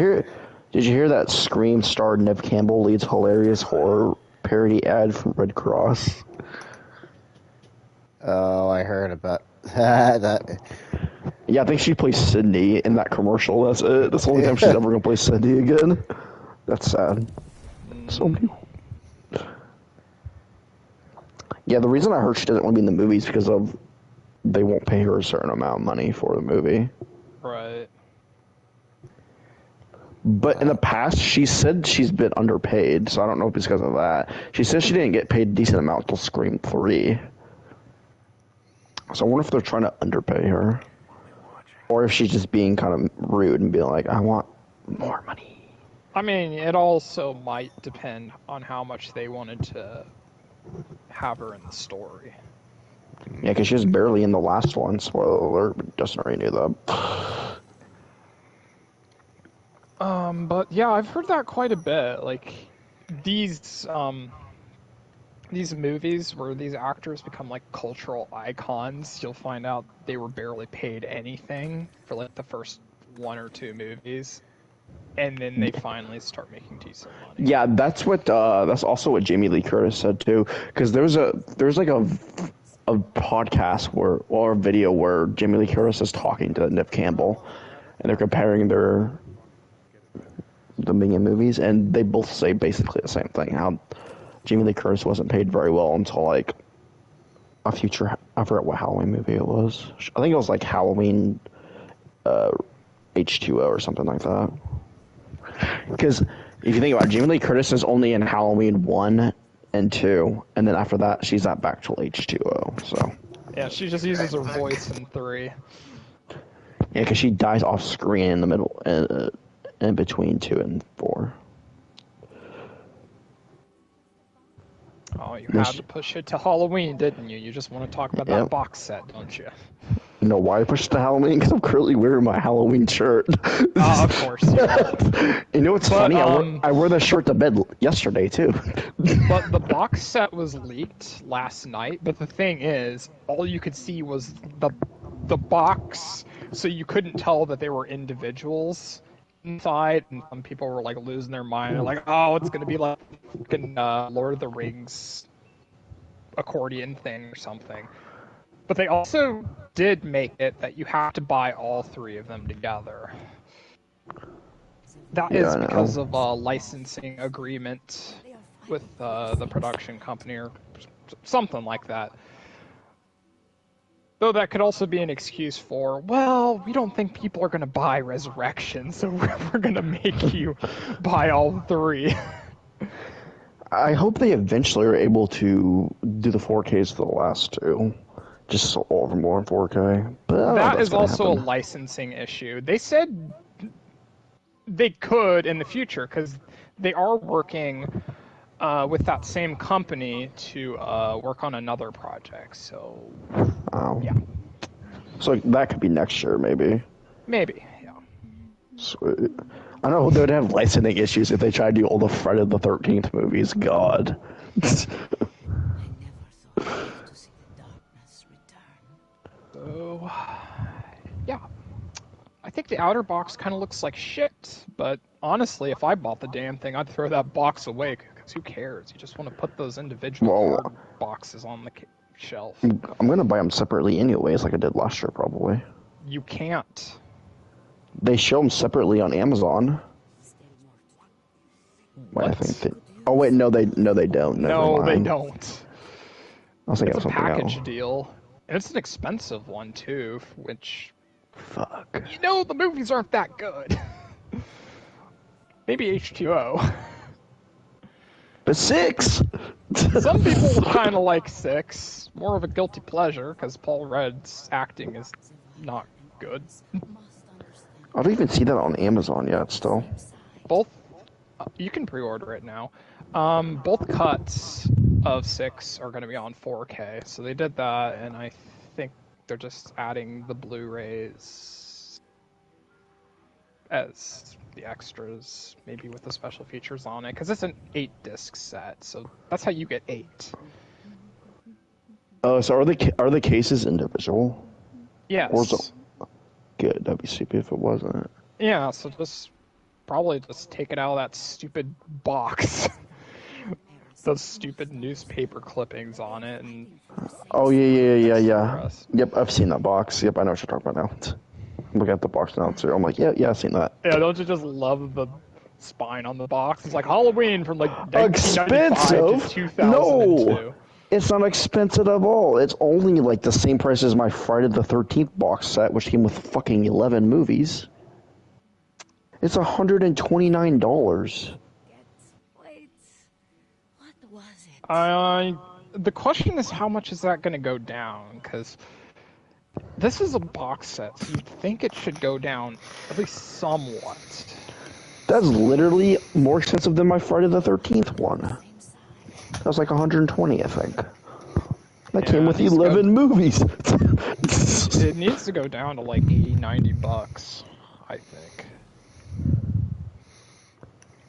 S3: hear that Scream star Nev Campbell leads hilarious horror parody ad from Red Cross?
S1: Oh, I heard about that.
S3: Yeah, I think she plays Sydney in that commercial. That's it. That's the only time she's ever gonna play Sydney again. That's sad. So many. Yeah, the reason I heard she doesn't want to be in the movie is because of they won't pay her a certain amount of money for the movie.
S2: Right.
S3: But in the past, she said she's been underpaid, so I don't know if it's because of that. She says she didn't get paid a decent amount till Scream 3. So I wonder if they're trying to underpay her. Or if she's just being kind of rude and being like, I want more money.
S2: I mean, it also might depend on how much they wanted to have her in the story.
S3: Yeah, because she was barely in the last one. Spoiler alert, but Dustin already knew that.
S2: But yeah, I've heard that quite a bit. Like, these movies where these actors become like cultural icons, you'll find out they were barely paid anything for like the first one or two movies, and then they finally start making decent money.
S3: Yeah, that's also what Jamie Lee Curtis said too. Because there's like a podcast or a video where Jamie Lee Curtis is talking to Neve Campbell, and they're comparing the Minion movies, and they both say basically the same thing. How Jamie Lee Curtis wasn't paid very well until like a future. I forgot what Halloween movie it was. I think it was like Halloween H2O or something like that. Because if you think about it, Jamie Lee Curtis is only in Halloween 1 and 2, and then after that she's not back till H2O. So
S2: Yeah, she just uses her voice in 3.
S3: yeah, because she dies off screen in the middle, in between 2 and 4.
S2: Oh, you had to push it to Halloween, didn't you? You just want to talk about that box set, don't you?
S3: You know why I pushed to Halloween? Because I'm currently wearing my Halloween shirt.
S2: Of course.
S3: You know what's funny? I wore the shirt to bed yesterday, too.
S2: But the box set was leaked last night, but the thing is, all you could see was the box, so you couldn't tell that they were individuals inside, and some people were like losing their mind. They're like, oh, it's gonna be like fucking Lord of the Rings accordion thing or something. But they also did make it that you have to buy all 3 of them together. That is because of a licensing agreement with the production company or something like that. Though that could also be an excuse for, well, we don't think people are going to buy Resurrection, so we're going to make you buy all 3.
S3: I hope they eventually are able to do the 4Ks for the last 2. Just so all of them more in 4K. But I don't know if
S2: That
S3: that's
S2: is
S3: gonna
S2: also a
S3: happen.
S2: licensing issue. They said they could in the future, because they are working with that same company to work on another project, so
S3: Oh.
S2: yeah.
S3: So that could be next year, maybe.
S2: Maybe, yeah.
S3: Sweet. I know they would have licensing issues if they tried to do all the Friday the 13th movies. God.
S5: I never thought I'd live to see the darkness return.
S2: So, yeah. I think the outer box kind of looks like shit, but honestly, if I bought the damn thing, I'd throw that box away, because who cares? You just want to put those individual
S3: Well,
S2: card boxes on the shelf.
S3: I'm gonna buy them separately anyways, like I did last year, probably.
S2: You can't.
S3: They show them separately on Amazon. Wait, I
S2: What?
S3: think they... Oh wait, no, they don't.
S2: No,
S3: Never
S2: they
S3: mind.
S2: don't.
S3: I was thinking
S2: It's
S3: of
S2: a
S3: something
S2: package
S3: else.
S2: deal. And it's an expensive one, too, which,
S3: Fuck.
S2: you know, the movies aren't that good. Maybe H2O.
S3: But 6.
S2: Some people kind of like 6. More of a guilty pleasure, because Paul Rudd's acting is not good.
S3: I don't even see that on Amazon yet. Still.
S2: Both, you can pre-order it now. Both cuts of 6 are going to be on 4K, so they did that, and I think they're just adding the Blu-rays as the extras, maybe with the special features on it, because it's an 8-disc set, so that's how you get 8.
S3: Oh, so are the cases individual?
S2: Yes.
S3: Or is it... Good. That'd be stupid if it wasn't.
S2: Yeah, so probably just take it out of that stupid box. Those stupid newspaper clippings on it, and
S3: Oh yeah.
S2: rest.
S3: Yep, I've seen that box. Yep, I know what you're talking about now. I'm looking at the box now too. I'm like, yeah, I've seen that.
S2: Yeah, don't you just love the spine on the box? It's like Halloween from like 1995 to 2002.
S3: No, it's not expensive at all. It's only like the same price as my Friday the 13th box set, which came with fucking 11 movies. It's $129.
S5: Wait, what was it?
S2: The question is, how much is that going to go down? Because this is a box set, so you'd think it should go down at least somewhat.
S3: That's literally more expensive than my Friday the 13th one. That was like 120, I think. That came with 11 movies.
S2: It needs to go down to like 80, 90 bucks, I think.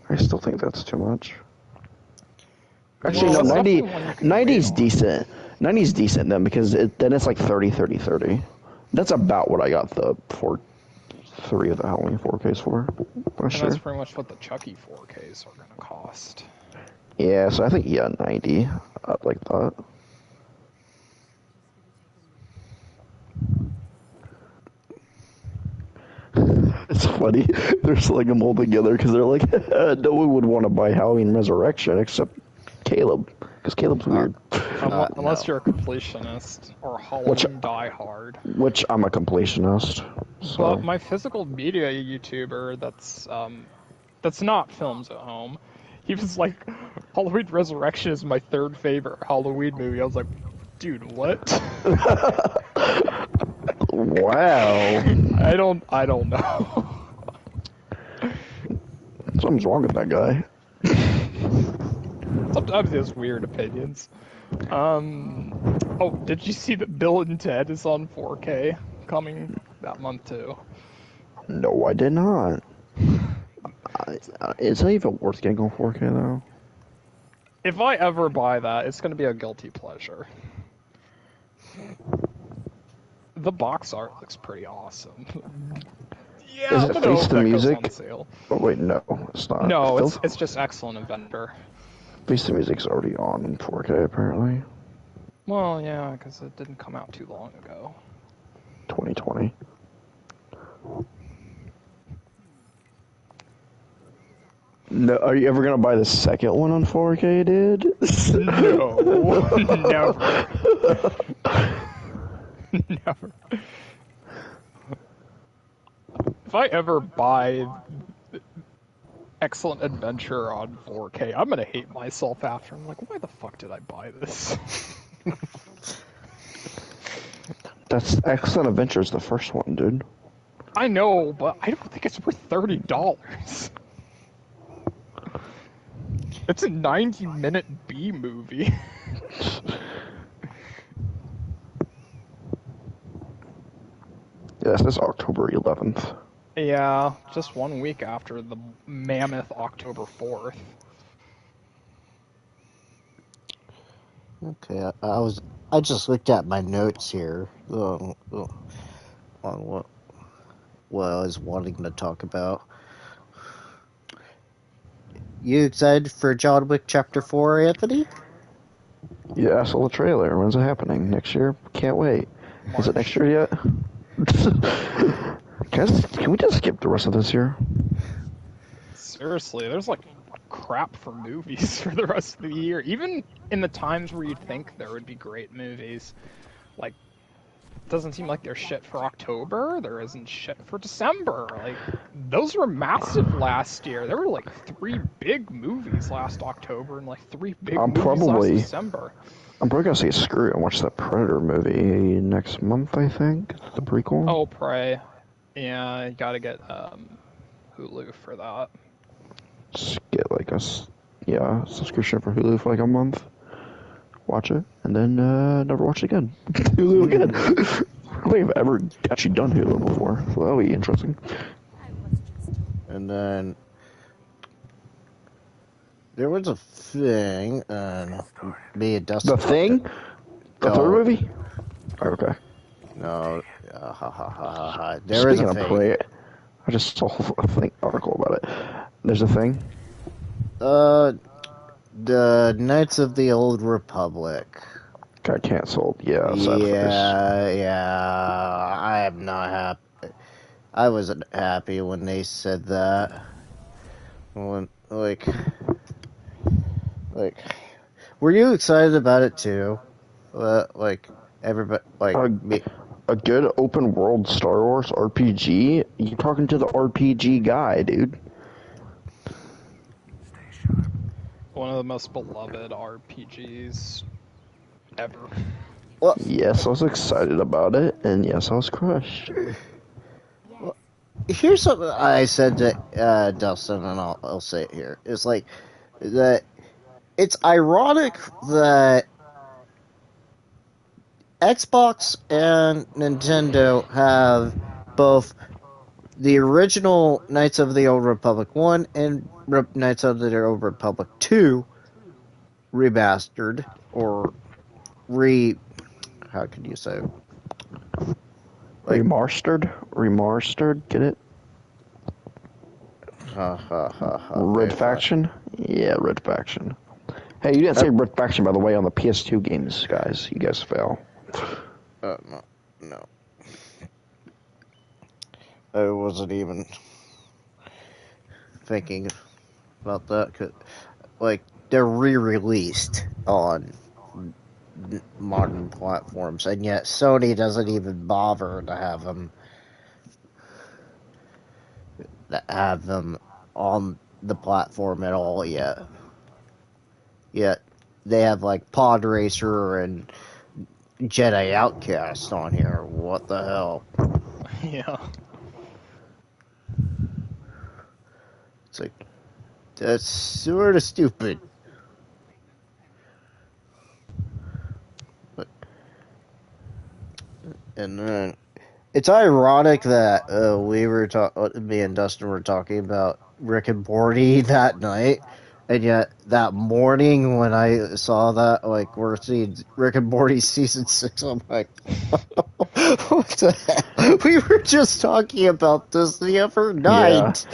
S3: I still think that's too much. Actually,
S2: Well,
S3: no,
S2: that's
S3: 90,
S2: definitely one you can
S3: 90's
S2: wait on.
S3: decent. 90's decent then, because then it's like 30, 30, 30. That's about what I got the 3 of the Halloween 4Ks for.
S2: And
S3: Sure.
S2: that's pretty much what the Chucky 4Ks are going to cost.
S3: Yeah, so I think, 90. I'd like that. It's funny. They're selling them all together because they're like, no one would want to buy Halloween Resurrection except Caleb, because Caleb's weird.
S2: Unless
S1: no.
S2: you're a completionist or Halloween diehard.
S3: Which I'm a completionist. So.
S2: Well, my physical media YouTuber that's not Films at Home, he was like, Halloween Resurrection is my 3rd favorite Halloween movie. I was like, dude, what?
S3: Wow.
S2: I don't know.
S3: Something's wrong with that guy.
S2: Sometimes he has weird opinions. Oh, did you see that Bill and Ted is on 4K coming that month too?
S3: No, I did not. Is that even worth getting on 4K though?
S2: If I ever buy that, it's going to be a guilty pleasure. The box art looks pretty awesome. Yeah,
S3: Is
S2: I'm
S3: it
S2: gonna
S3: Face
S2: hope
S3: the
S2: that
S3: Music?
S2: goes on sale.
S3: Oh wait, no, it's not.
S2: No,
S3: Still-
S2: it's just Excellent Inventor.
S3: Face the Music's already on in 4K apparently.
S2: Well, yeah, because it didn't come out too long ago.
S3: 2020. No, are you ever gonna buy the second one on 4K, dude?
S2: No, never. Never. If I ever buy Excellent Adventure on 4K, I'm gonna hate myself after. I'm like, why the fuck did I buy this?
S3: That's Excellent Adventures, the first one, dude.
S2: I know, but I don't think it's worth $30. It's a 90-minute B movie.
S3: Yeah, this is October 11th.
S2: Yeah, just 1 week after the mammoth October 4th.
S1: Okay, I just looked at my notes here on what I was wanting to talk about. You excited for John Wick Chapter 4, Anthony?
S3: Yeah, I saw the trailer. When's it happening? Next year? Can't wait. Is it next year yet? Can we just skip the rest of this year?
S2: Seriously, there's like crap for movies for the rest of the year. Even in the times where you'd think there would be great movies, like, it doesn't seem like there's shit for October. There isn't shit for December. Like, those were massive last year. There were like 3 big movies last October and like 3 big movies last December.
S3: I'm probably gonna say screw it and watch that Predator movie next month, I think. The prequel.
S2: Oh, Prey. Yeah, you gotta get Hulu for that.
S3: Just get like a subscription for Hulu for like a month. Watch it, and then never watch it again. Hulu again. I don't think I've ever actually done Hulu before, so that'll be interesting.
S1: And then there was a thing, and me and Dustin.
S3: The Thing? The third movie? Oh, okay.
S1: No, there is a thing.
S3: Prey, I just saw a article about it. There's a thing?
S1: The Knights of the Old Republic.
S3: Got canceled. Yeah,
S1: I am not happy. I wasn't happy when they said that. When, like, were you excited about it too? Like, everybody, like, me.
S3: A good open world Star Wars RPG? You're talking to the RPG guy, dude.
S2: One of the most beloved RPGs ever.
S1: Well,
S3: yes, I was excited about it, and yes, I was crushed.
S1: Well, here's something I said to Dustin, and I'll say it here. It's like that. It's ironic that Xbox and Nintendo have both the original Knights of the Old Republic 1 and Knights of the Old Republic 2 remastered, or how could you say? Like,
S3: Remastered, get it? Red Faction? Yeah, Red Faction. Hey, you didn't say Red Faction, by the way, on the PS2 games, guys. You guys fail.
S1: No. I wasn't even thinking about that. 'Cause, like, they're re-released on modern platforms, and yet Sony doesn't even bother to have them on the platform at all yet. Yet they have like Pod Racer and Jedi Outcast on here. What the hell?
S2: Yeah.
S1: It's like, that's sort of stupid. But, and then it's ironic that me and Dustin were talking about Rick and Morty that night, and yet that morning when I saw that, like, we're seeing Rick and Morty season 6, I'm like, what the hell? We were just talking about this the other night.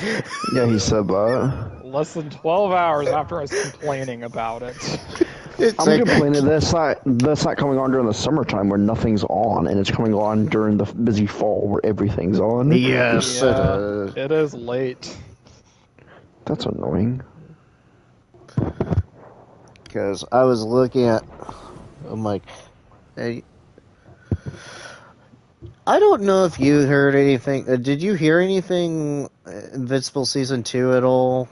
S3: Yeah, he said that.
S2: Less than 12 hours after I was complaining about it.
S3: I'm complaining that's not coming on during the summertime where nothing's on, and it's coming on during the busy fall where everything's on.
S1: Yes,
S2: yeah, it is late.
S3: That's annoying.
S1: Because I was looking at, I'm like, hey, I don't know if you heard anything. Did you hear anything Invincible season 2 at all?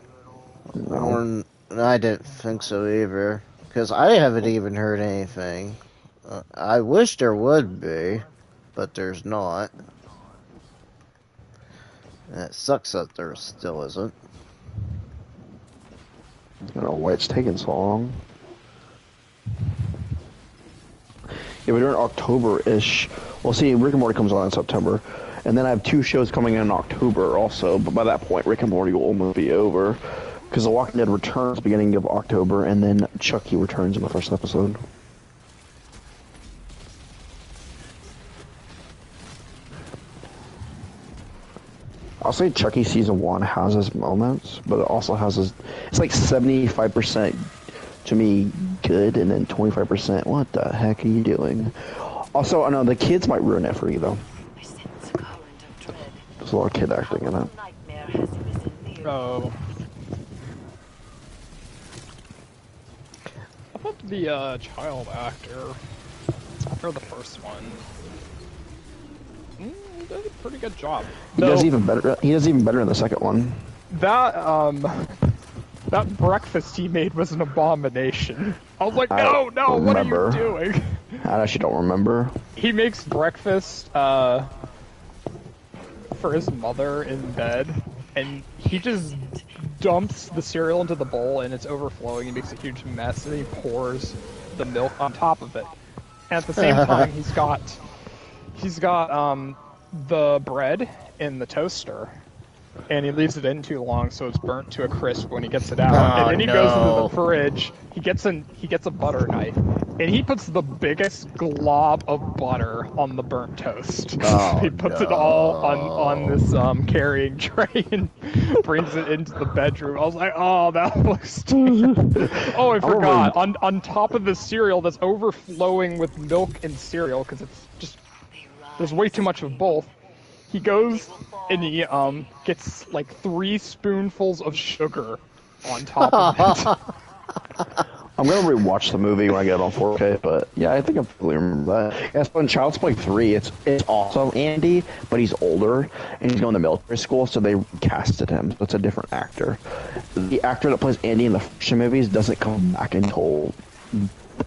S3: No.
S1: I didn't think so either. Because I haven't even heard anything. I wish there would be, but there's not. And it sucks that there still isn't.
S3: I don't know why it's taking so long. Yeah, but during October-ish, well, see, Rick and Morty comes on in September, and then I have 2 shows coming in October also, but by that point, Rick and Morty will almost be over, because The Walking Dead returns beginning of October, and then Chucky returns in the first episode. I'll say Chucky season 1 has its moments, but it also has its... It's like 75% to me good, and then 25% what the heck are you doing? Also, I know the kids might ruin it for you, though.
S4: I sense a current of dread.
S3: There's a lot of kid acting in it.
S4: Nightmare has risen near.
S2: Oh. I thought the child actor for the first one did a pretty good job.
S3: He does even better. He does even better in the second one.
S2: That that breakfast he made was an abomination. I was like, no, what are you doing?
S3: I actually don't remember.
S2: He makes breakfast for his mother in bed, and he just dumps the cereal into the bowl, and it's overflowing. He makes a huge mess, and he pours the milk on top of it. And at the same time, he's got the bread in the toaster, and he leaves it in too long, so it's burnt to a crisp when he gets it out. And then he goes into the fridge. He gets a butter knife, and he puts the biggest glob of butter on the burnt toast. He puts it all on this carrying tray and brings it into the bedroom. I was like, oh, that looks terrible. Oh, I forgot. On top of the cereal that's overflowing with milk and cereal, because it's just there's way too much of both. He goes and he gets like 3 spoonfuls of sugar on top of it.
S3: I'm gonna rewatch the movie when I get it on 4K, but yeah, I think I fully remember that. Yeah, it's on Child's Play 3. It's also Andy, but he's older and he's going to military school, so they casted him. So it's a different actor. The actor that plays Andy in the first movies doesn't come back until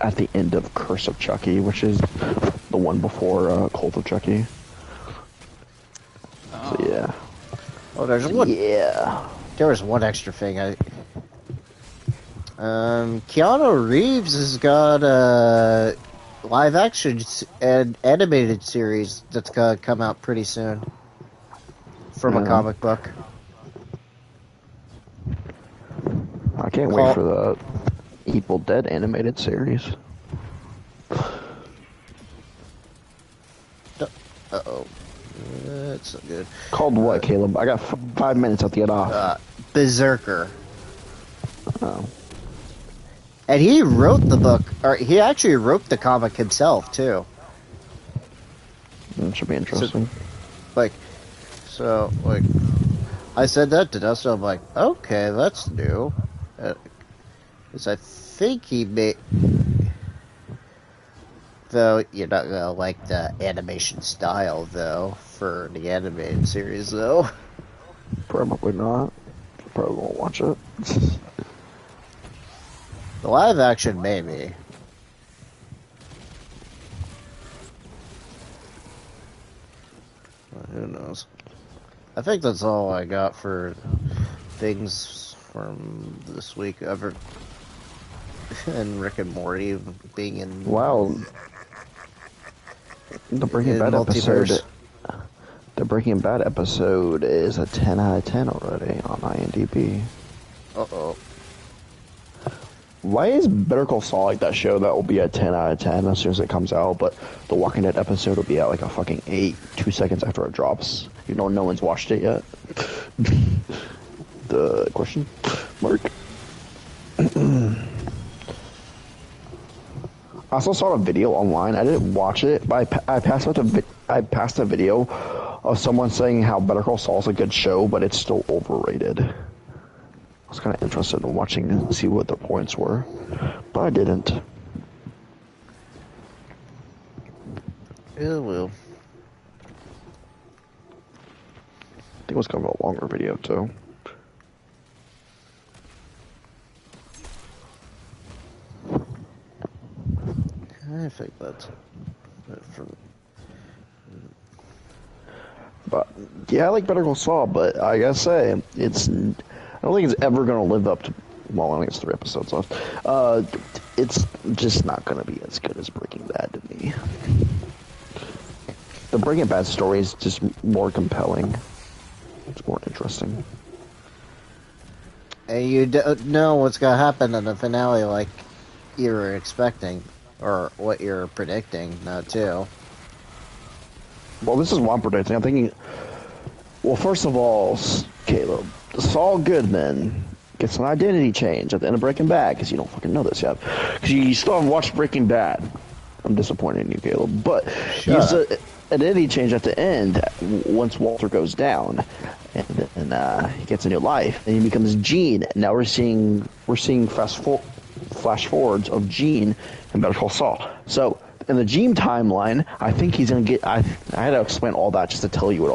S3: at the end of Curse of Chucky, which is the one before Cult of Chucky. So yeah.
S1: Oh, there's one.
S3: Yeah.
S1: There was one extra thing. Keanu Reeves has got a live action and animated series that's gonna come out pretty soon from a comic book.
S3: I can't wait for the Evil Dead animated series.
S1: Uh-oh. That's not good.
S3: Called what, Caleb? I got 5 minutes at the get off.
S1: Berserker.
S3: Oh.
S1: And he wrote the book, or he actually wrote the comic himself, too.
S3: That should be interesting.
S1: So, I said that to Dustin, I'm like, okay, that's new. Because I think he made... Though, you're not gonna like the animation style, though, for the animated series, though.
S3: Probably not. Probably won't watch it.
S1: The live action, maybe. Well, who knows? I think that's all I got for things from this week. And Rick and Morty being in...
S3: Wow. The Breaking Bad episode. The Breaking Bad episode is a 10 out of 10 already on IMDb.
S1: Uh-oh.
S3: Why is Better Call Saul like that show that will be a 10 out of 10 as soon as it comes out, but the Walking Dead episode will be at like a fucking 8, 2 seconds after it drops? You know, no one's watched it yet. The question mark. I also saw a video online. I didn't watch it, but I passed a video of someone saying how Better Call Saul is a good show, but it's still overrated. I was kind of interested in watching and see what their points were, but I didn't.
S1: Yeah, well.
S3: it was kind of a longer video too.
S1: I think that's from.
S3: But yeah, I like Better Call Saul, but I gotta say, I don't think it's ever gonna live up to. Well, I think it's 3 episodes left. It's just not gonna be as good as Breaking Bad to me. The Breaking Bad story is just more compelling. It's more interesting.
S1: And you don't know what's gonna happen in the finale, like you were expecting, or what you're predicting now too.
S3: Well, this is what I'm predicting. I'm thinking. Well, first of all, Caleb, Saul Goodman gets an identity change at the end of Breaking Bad, because you don't fucking know this yet. Because you still haven't watched Breaking Bad. I'm disappointed in you, Caleb. But he's an identity change at the end once Walter goes down, and then he gets a new life, and he becomes Gene. And now we're seeing flash forwards of Gene and Better Call Saul. So in the Gene timeline, I think he's gonna get. I had to explain all that just to tell you what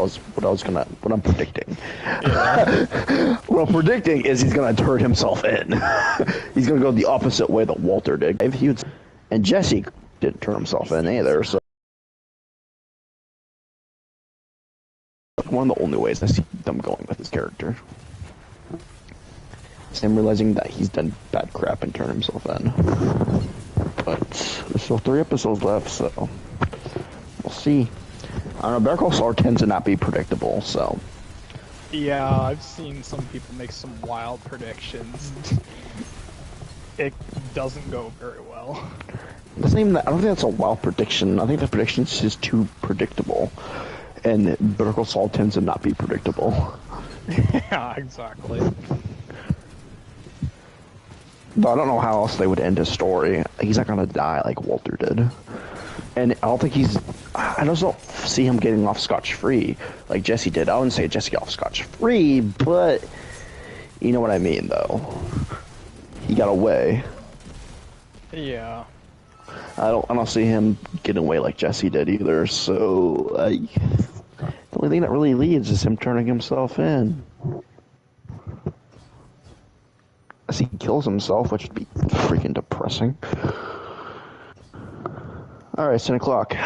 S3: I'm predicting. Yeah. What I'm predicting is he's gonna turn himself in. He's gonna go the opposite way that Walter did. And Jesse didn't turn himself in either. So one of the only ways I see them going with his character. It's him realizing that he's done bad crap and turned himself in. But there's still 3 episodes left, so we'll see. I don't know, Better Call Saul tends to not be predictable, so.
S2: Yeah, I've seen some people make some wild predictions. It doesn't go very well.
S3: I don't think that's a wild prediction. I think the prediction is just too predictable. And Better Call Saul tends to not be predictable.
S2: Yeah, exactly.
S3: But I don't know how else they would end his story. He's not gonna die like Walter did. And I just don't see him getting off scotch-free like Jesse did. I wouldn't say Jesse got off scotch-free, but you know what I mean, though. He got away.
S2: Yeah.
S3: I don't see him getting away like Jesse did either, so the only thing that really leads is him turning himself in. As he kills himself, which would be freaking depressing. Alright, it's 10 o'clock.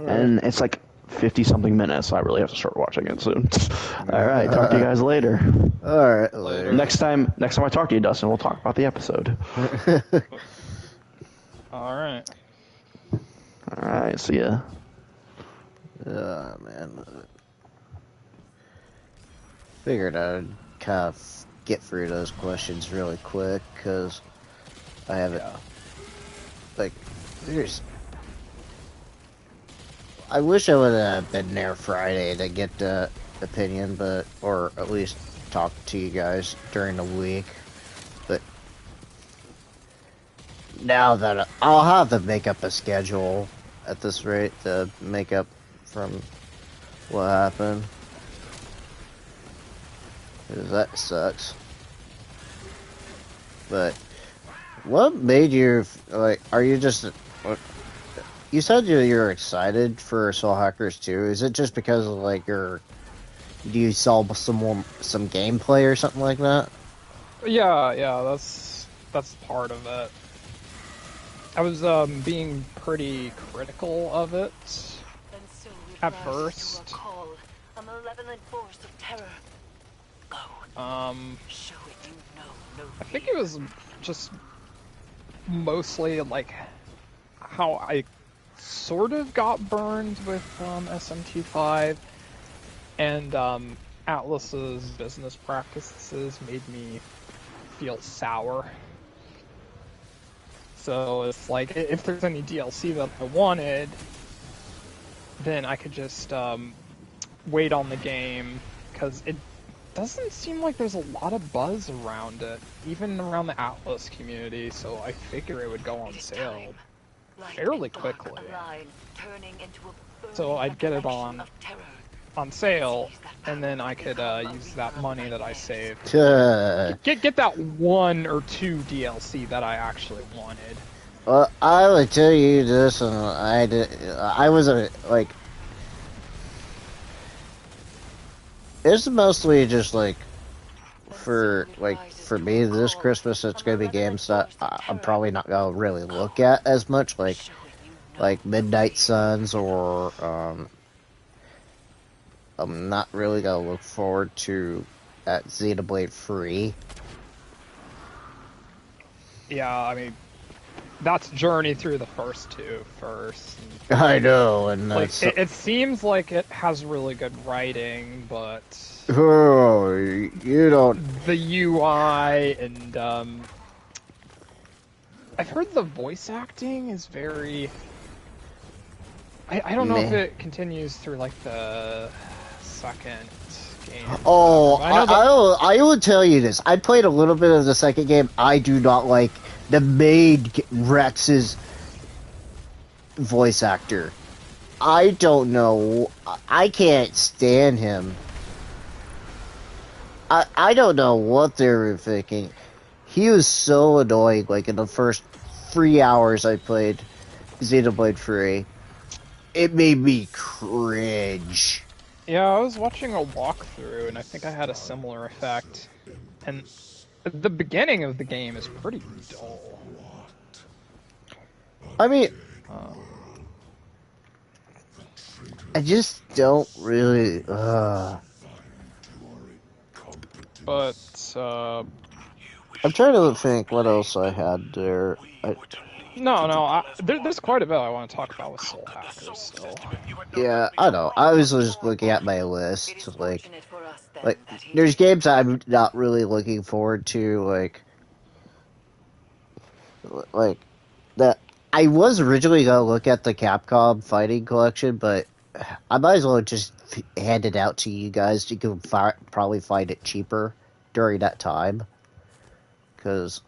S3: And it's like 50-something minutes, so I really have to start watching it soon. Alright, talk to you guys later.
S1: Alright, later.
S3: Next time I talk to you, Dustin, we'll talk about the episode.
S2: Alright.
S3: Alright, see ya.
S1: Man. Figured I'd kind of get through those questions really quick, because I haven't, I wish I would have been there Friday to get the opinion, or at least talk to you guys during the week, but now that I'll have to make up a schedule at this rate to make up from what happened. That sucks. But what made you are you just you said you're excited for Soul Hackers 2? Is it just because of do you saw some gameplay or something like that?
S2: Yeah, that's part of it. I was being pretty critical of it at first.
S4: A malevolent force of terror. Go. Show it you know no
S2: I think it was just mostly how I sort of got burned with SMT5, and Atlas's business practices made me feel sour. So it's like, if there's any DLC that I wanted, then I could just wait on the game, because it doesn't seem like there's a lot of buzz around it, even around the Atlas community, so I figure it would go on sale fairly quickly. So I'd get it on sale, and then I could use that money that I saved. Get that 1 or 2 DLC that I actually wanted.
S1: Well, I would tell you this, and I was it's mostly just like for me this Christmas. It's gonna be games that I'm probably not gonna really look at as much, like Midnight Suns, or I'm not really gonna look forward to at Xenoblade Free.
S2: Yeah, I mean, that's Journey through the first two first.
S1: I know, and
S2: Like,
S1: that's
S2: it seems like it has really good writing, but
S1: oh, you don't.
S2: the UI and I've heard the voice acting is very. I don't know if
S1: Meh.
S2: it continues through like the second game.
S1: Oh,
S2: I know that.
S1: I will tell you this. I played a little bit of the second game. I do not like the maid Rex's voice actor. I don't know. I can't stand him. I don't know what they were thinking. He was so annoying, like in the first 3 hours I played Xenoblade Free. It made me cringe.
S2: Yeah, I was watching a walkthrough, and I think I had a similar effect. And the beginning of the game is pretty dull.
S1: I mean,
S2: Uh,
S1: I just don't really.
S2: but
S1: I'm trying to think what else I had there.
S2: no, there's quite a bit I want to talk about with Soul Hackers still.
S1: Yeah, I know. I was just looking at my list. Like there's games I'm not really looking forward to. Like that. I was originally gonna look at the Capcom Fighting Collection, but I might as well just hand it out to you guys. You can probably find it cheaper during that time. Because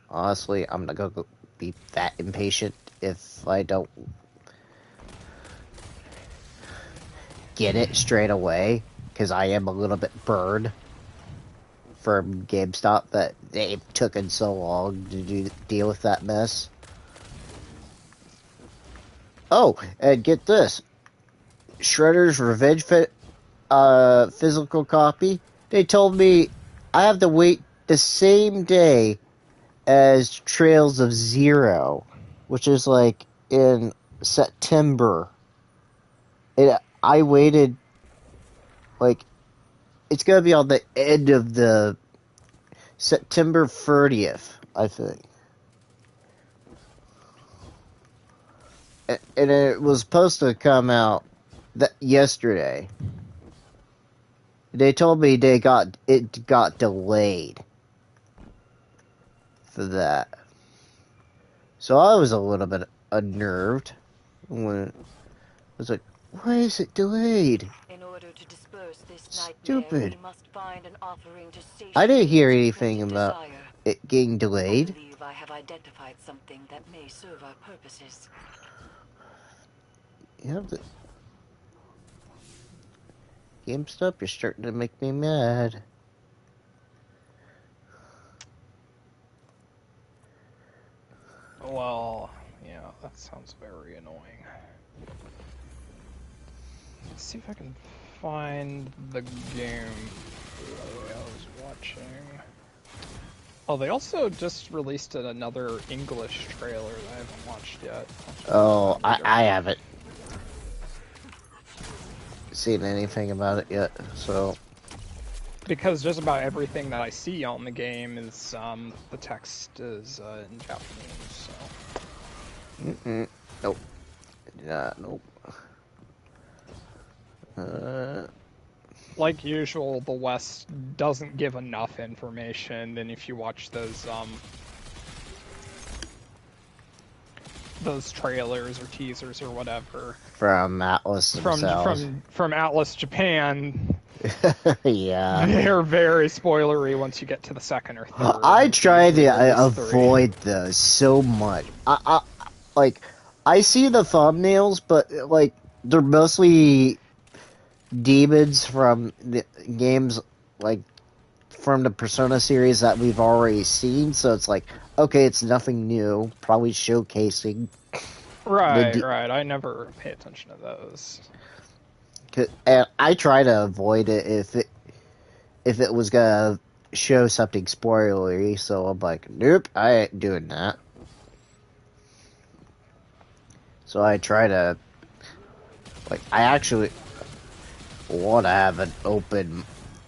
S1: honestly, I'm not gonna be that impatient if I don't get it straight away. Because I am a little bit burned from GameStop that they've taken so long to deal with that mess. Oh, and get this. Shredder's Revenge physical copy. They told me I have to wait the same day as Trails of Zero, which is like in September. I waited, like, it's gonna be on the end of the September 30th, I think. And it was supposed to come out yesterday. They told me it got delayed for that. So I was a little bit unnerved when I was like, why is it delayed?
S4: In order to disperse this
S1: Stupid.
S4: nightmare, we must find an offering to
S1: I didn't hear
S4: satiate
S1: anything
S4: printed
S1: about
S4: desire.
S1: it getting
S4: I
S1: delayed.
S4: believe I have identified something that may serve our purposes.
S1: Yeah, GameStop, you're starting to make me mad.
S2: Well, yeah, that sounds very annoying. Let's see if I can find the game I was watching. Oh, they also just released another English trailer that I haven't watched yet.
S1: Oh, I haven't seen anything about it yet, so.
S2: Because just about everything that I see on the game is, the text is in Japanese, so.
S1: Nope. Nope.
S2: Like usual, the West doesn't give enough information, and if you watch those trailers or teasers or whatever
S1: From Atlas themselves.
S2: from Atlas Japan,
S1: Yeah.
S2: they're very spoilery once you get to the second or third.
S1: I try to
S2: Release 3.
S1: avoid those so much. I see the thumbnails, but like they're mostly demons from the games, like from the Persona series that we've already seen. So it's like, okay, it's nothing new. Probably showcasing.
S2: Right. I never pay attention to those.
S1: And I try to avoid it if it was gonna show something spoilery. So I'm like, nope, I ain't doing that. So I try to, like, I actually want to have an open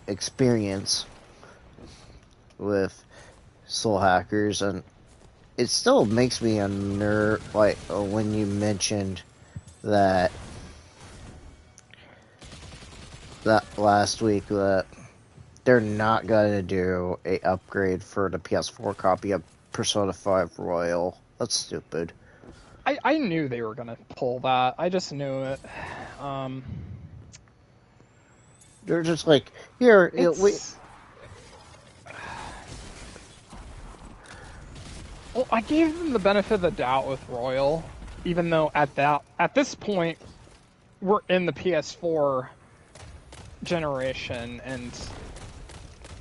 S1: experience with Soul Hackers, and it still makes me a nerd, like, when you mentioned that last week that they're not gonna do a upgrade for the PS4 copy of Persona 5 Royal. That's stupid.
S2: I knew they were gonna pull that. I just knew it.
S1: They're just like, here,
S2: Well, I gave them the benefit of the doubt with Royal, even though at this point we're in the PS4 generation, and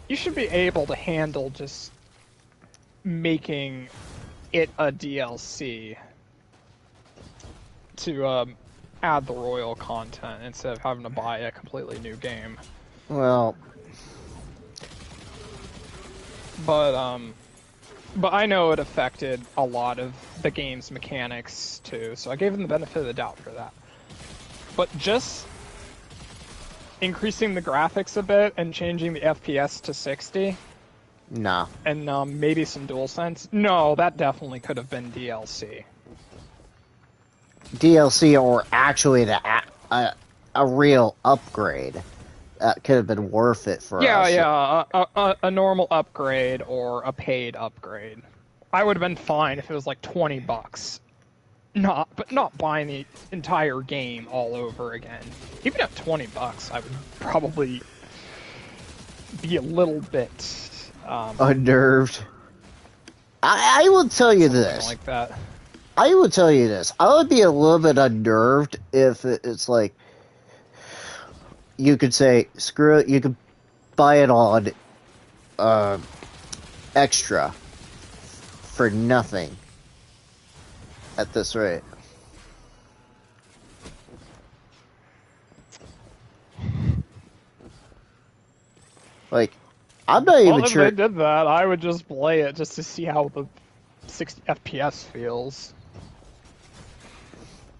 S2: you should be able to handle just making it a DLC to add the Royal content instead of having to buy a completely new game.
S1: well,
S2: But I know it affected a lot of the game's mechanics too, so I gave them the benefit of the doubt for that. But just increasing the graphics a bit and changing the FPS to 60,
S1: nah.
S2: and maybe some DualSense, no, that definitely could have been DLC.
S1: DLC or actually a real upgrade. That could have been worth it for us.
S2: Yeah, a normal upgrade or a paid upgrade. I would have been fine if it was like $20. But not buying the entire game all over again. Even at $20, I would probably be a little bit
S1: unnerved. I will tell you this.
S2: Like that.
S1: I will tell you this. I would be a little bit unnerved if it's like you could say, screw it, you could buy it on extra for nothing at this rate. Like, I'm not even sure.
S2: If they did that, I would just play it just to see how the 60 FPS feels.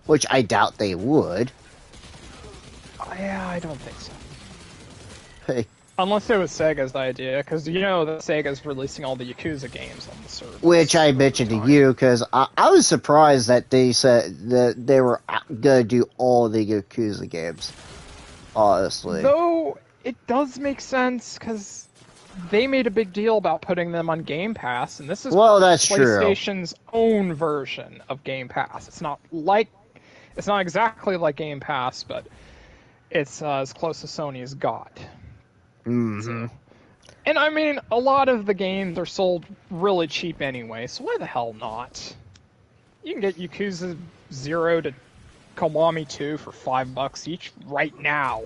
S1: Which I doubt they would.
S2: Yeah, I don't think so.
S1: Hey.
S2: Unless it was Sega's idea, because you know that Sega's releasing all the Yakuza games on the service.
S1: Which I mentioned to you, because I was surprised that they said that they were going to do all the Yakuza games. Honestly.
S2: Though, it does make sense, because they made a big deal about putting them on Game Pass, and this is
S1: that's
S2: PlayStation's own version of Game Pass. It's not exactly like Game Pass, but it's as close as Sony has got.
S1: Mm-hmm.
S2: So, and I mean, a lot of the games are sold really cheap anyway, so why the hell not? You can get Yakuza 0 to Kiwami 2 for $5 each right now.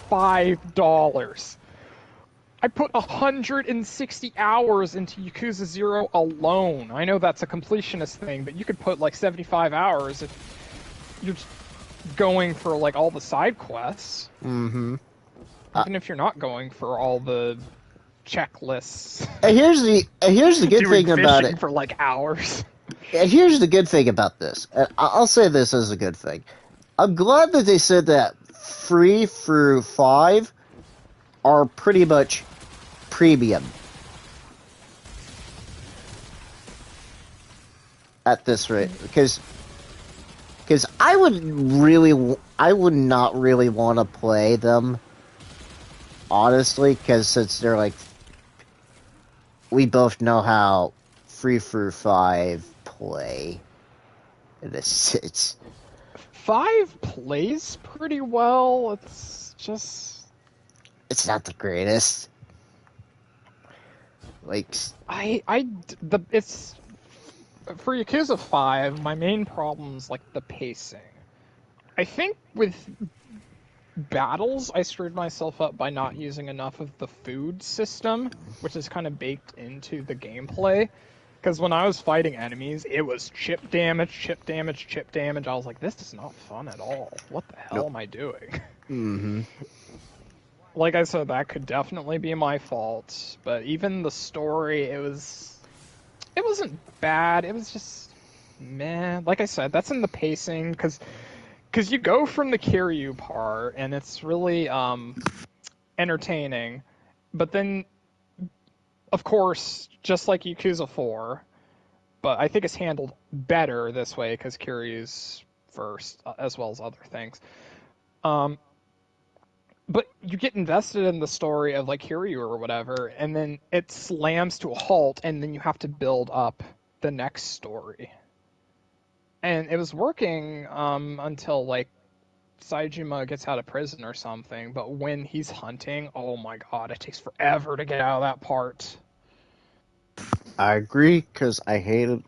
S2: $5. I put 160 hours into Yakuza 0 alone. I know that's a completionist thing, but you could put like 75 hours if you're going for like all the side quests.
S1: Mm-hmm.
S2: Even if you're not going for all the checklists.
S1: And here's the good thing about it.
S2: For like hours.
S1: And here's the good thing about this. And I'll say this as a good thing. I'm glad that they said that 3 through 5 are pretty much premium at this rate, because I would not really want to play them, honestly, because since they're like, we both know how 3 through 5 play. It's
S2: 5 plays pretty well. It's just,
S1: it's not the greatest. Like,
S2: it's for Yakuza 5. My main problem is like the pacing. I think with battles, I screwed myself up by not using enough of the food system, which is kind of baked into the gameplay. Because when I was fighting enemies, it was chip damage, chip damage, chip damage. I was like, this is not fun at all. What the hell am I doing?
S1: Mm-hmm.
S2: Like I said, that could definitely be my fault. But even the story, it wasn't bad. It was just meh. Like I said, that's in the pacing because you go from the Kiryu part and it's really entertaining, but then of course, just like Yakuza 4, but I think it's handled better this way because Kiryu's first, as well as other things. Um, but you get invested in the story of like Kiryu or whatever, and then it slams to a halt, and then you have to build up the next story. And it was working until like Saejima gets out of prison or something, but when he's hunting, oh my god, it takes forever to get out of that part.
S1: I agree, because I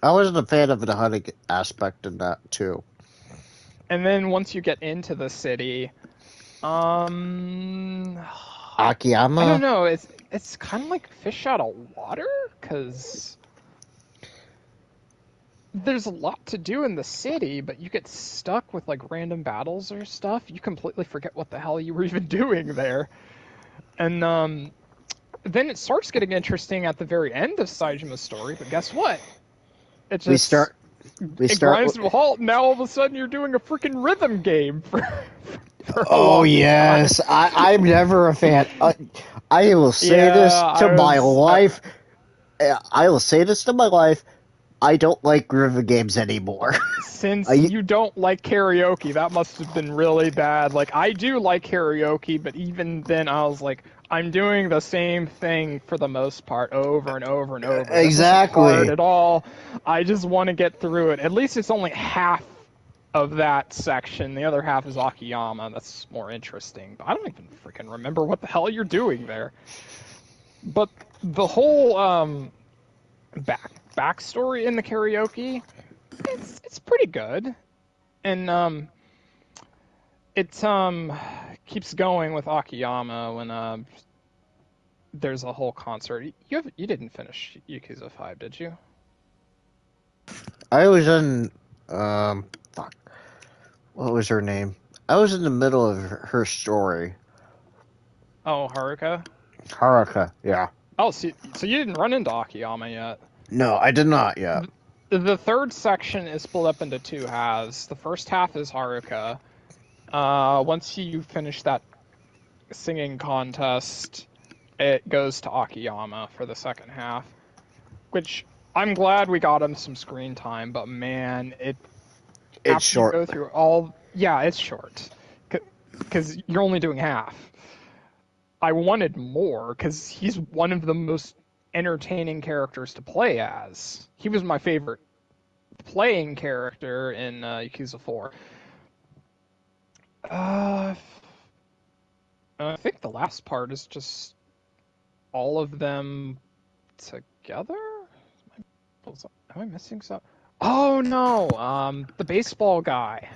S1: wasn't a fan of the hunting aspect in that, too.
S2: And then once you get into the city, um, I don't
S1: Akiyama?
S2: know. It's kind of like fish out of water because there's a lot to do in the city, but you get stuck with like random battles or stuff. You completely forget what the hell you were even doing there. And then it starts getting interesting at the very end of Saijima's story. But guess what? It
S1: We
S2: just
S1: start, we
S2: it
S1: start,
S2: grinds to a halt. And now all of a sudden you're doing a freaking rhythm game for a
S1: oh
S2: long time.
S1: yes, I'm never a fan. I will say
S2: Yeah,
S1: this to
S2: I
S1: my
S2: was.
S1: life. I will say this to my life. I don't like rhythm games anymore.
S2: Since
S1: I
S2: you don't like karaoke, that must have been really bad. Like, I do like karaoke, but even then I was like, I'm doing the same thing for the most part over and over and over. This isn't hard
S1: exactly.
S2: at all. I just want to get through it. At least it's only half of that section. The other half is Akiyama. That's more interesting. But I don't even freaking remember what the hell you're doing there. But the whole backstory in the karaoke, it's pretty good. And it keeps going with Akiyama when there's a whole concert. You didn't finish Yakuza 5, did you?
S1: I was in fuck. What was her name? I was in the middle of her story.
S2: Oh, Haruka.
S1: Haruka. Yeah.
S2: Oh, so you didn't run into Akiyama yet.
S1: No, I did not yet.
S2: The third section is split up into two halves. The first half is Haruka. Once you finish that singing contest, it goes to Akiyama for the second half, which I'm glad we got him some screen time, but man,
S1: It's
S2: after you
S1: short.
S2: go through all, yeah, it's short because you're only doing half. I wanted more because he's one of the most entertaining characters to play as. He was my favorite playing character in Yakuza 4. I think the last part is just all of them together. Am I missing something? Oh no, the baseball guy.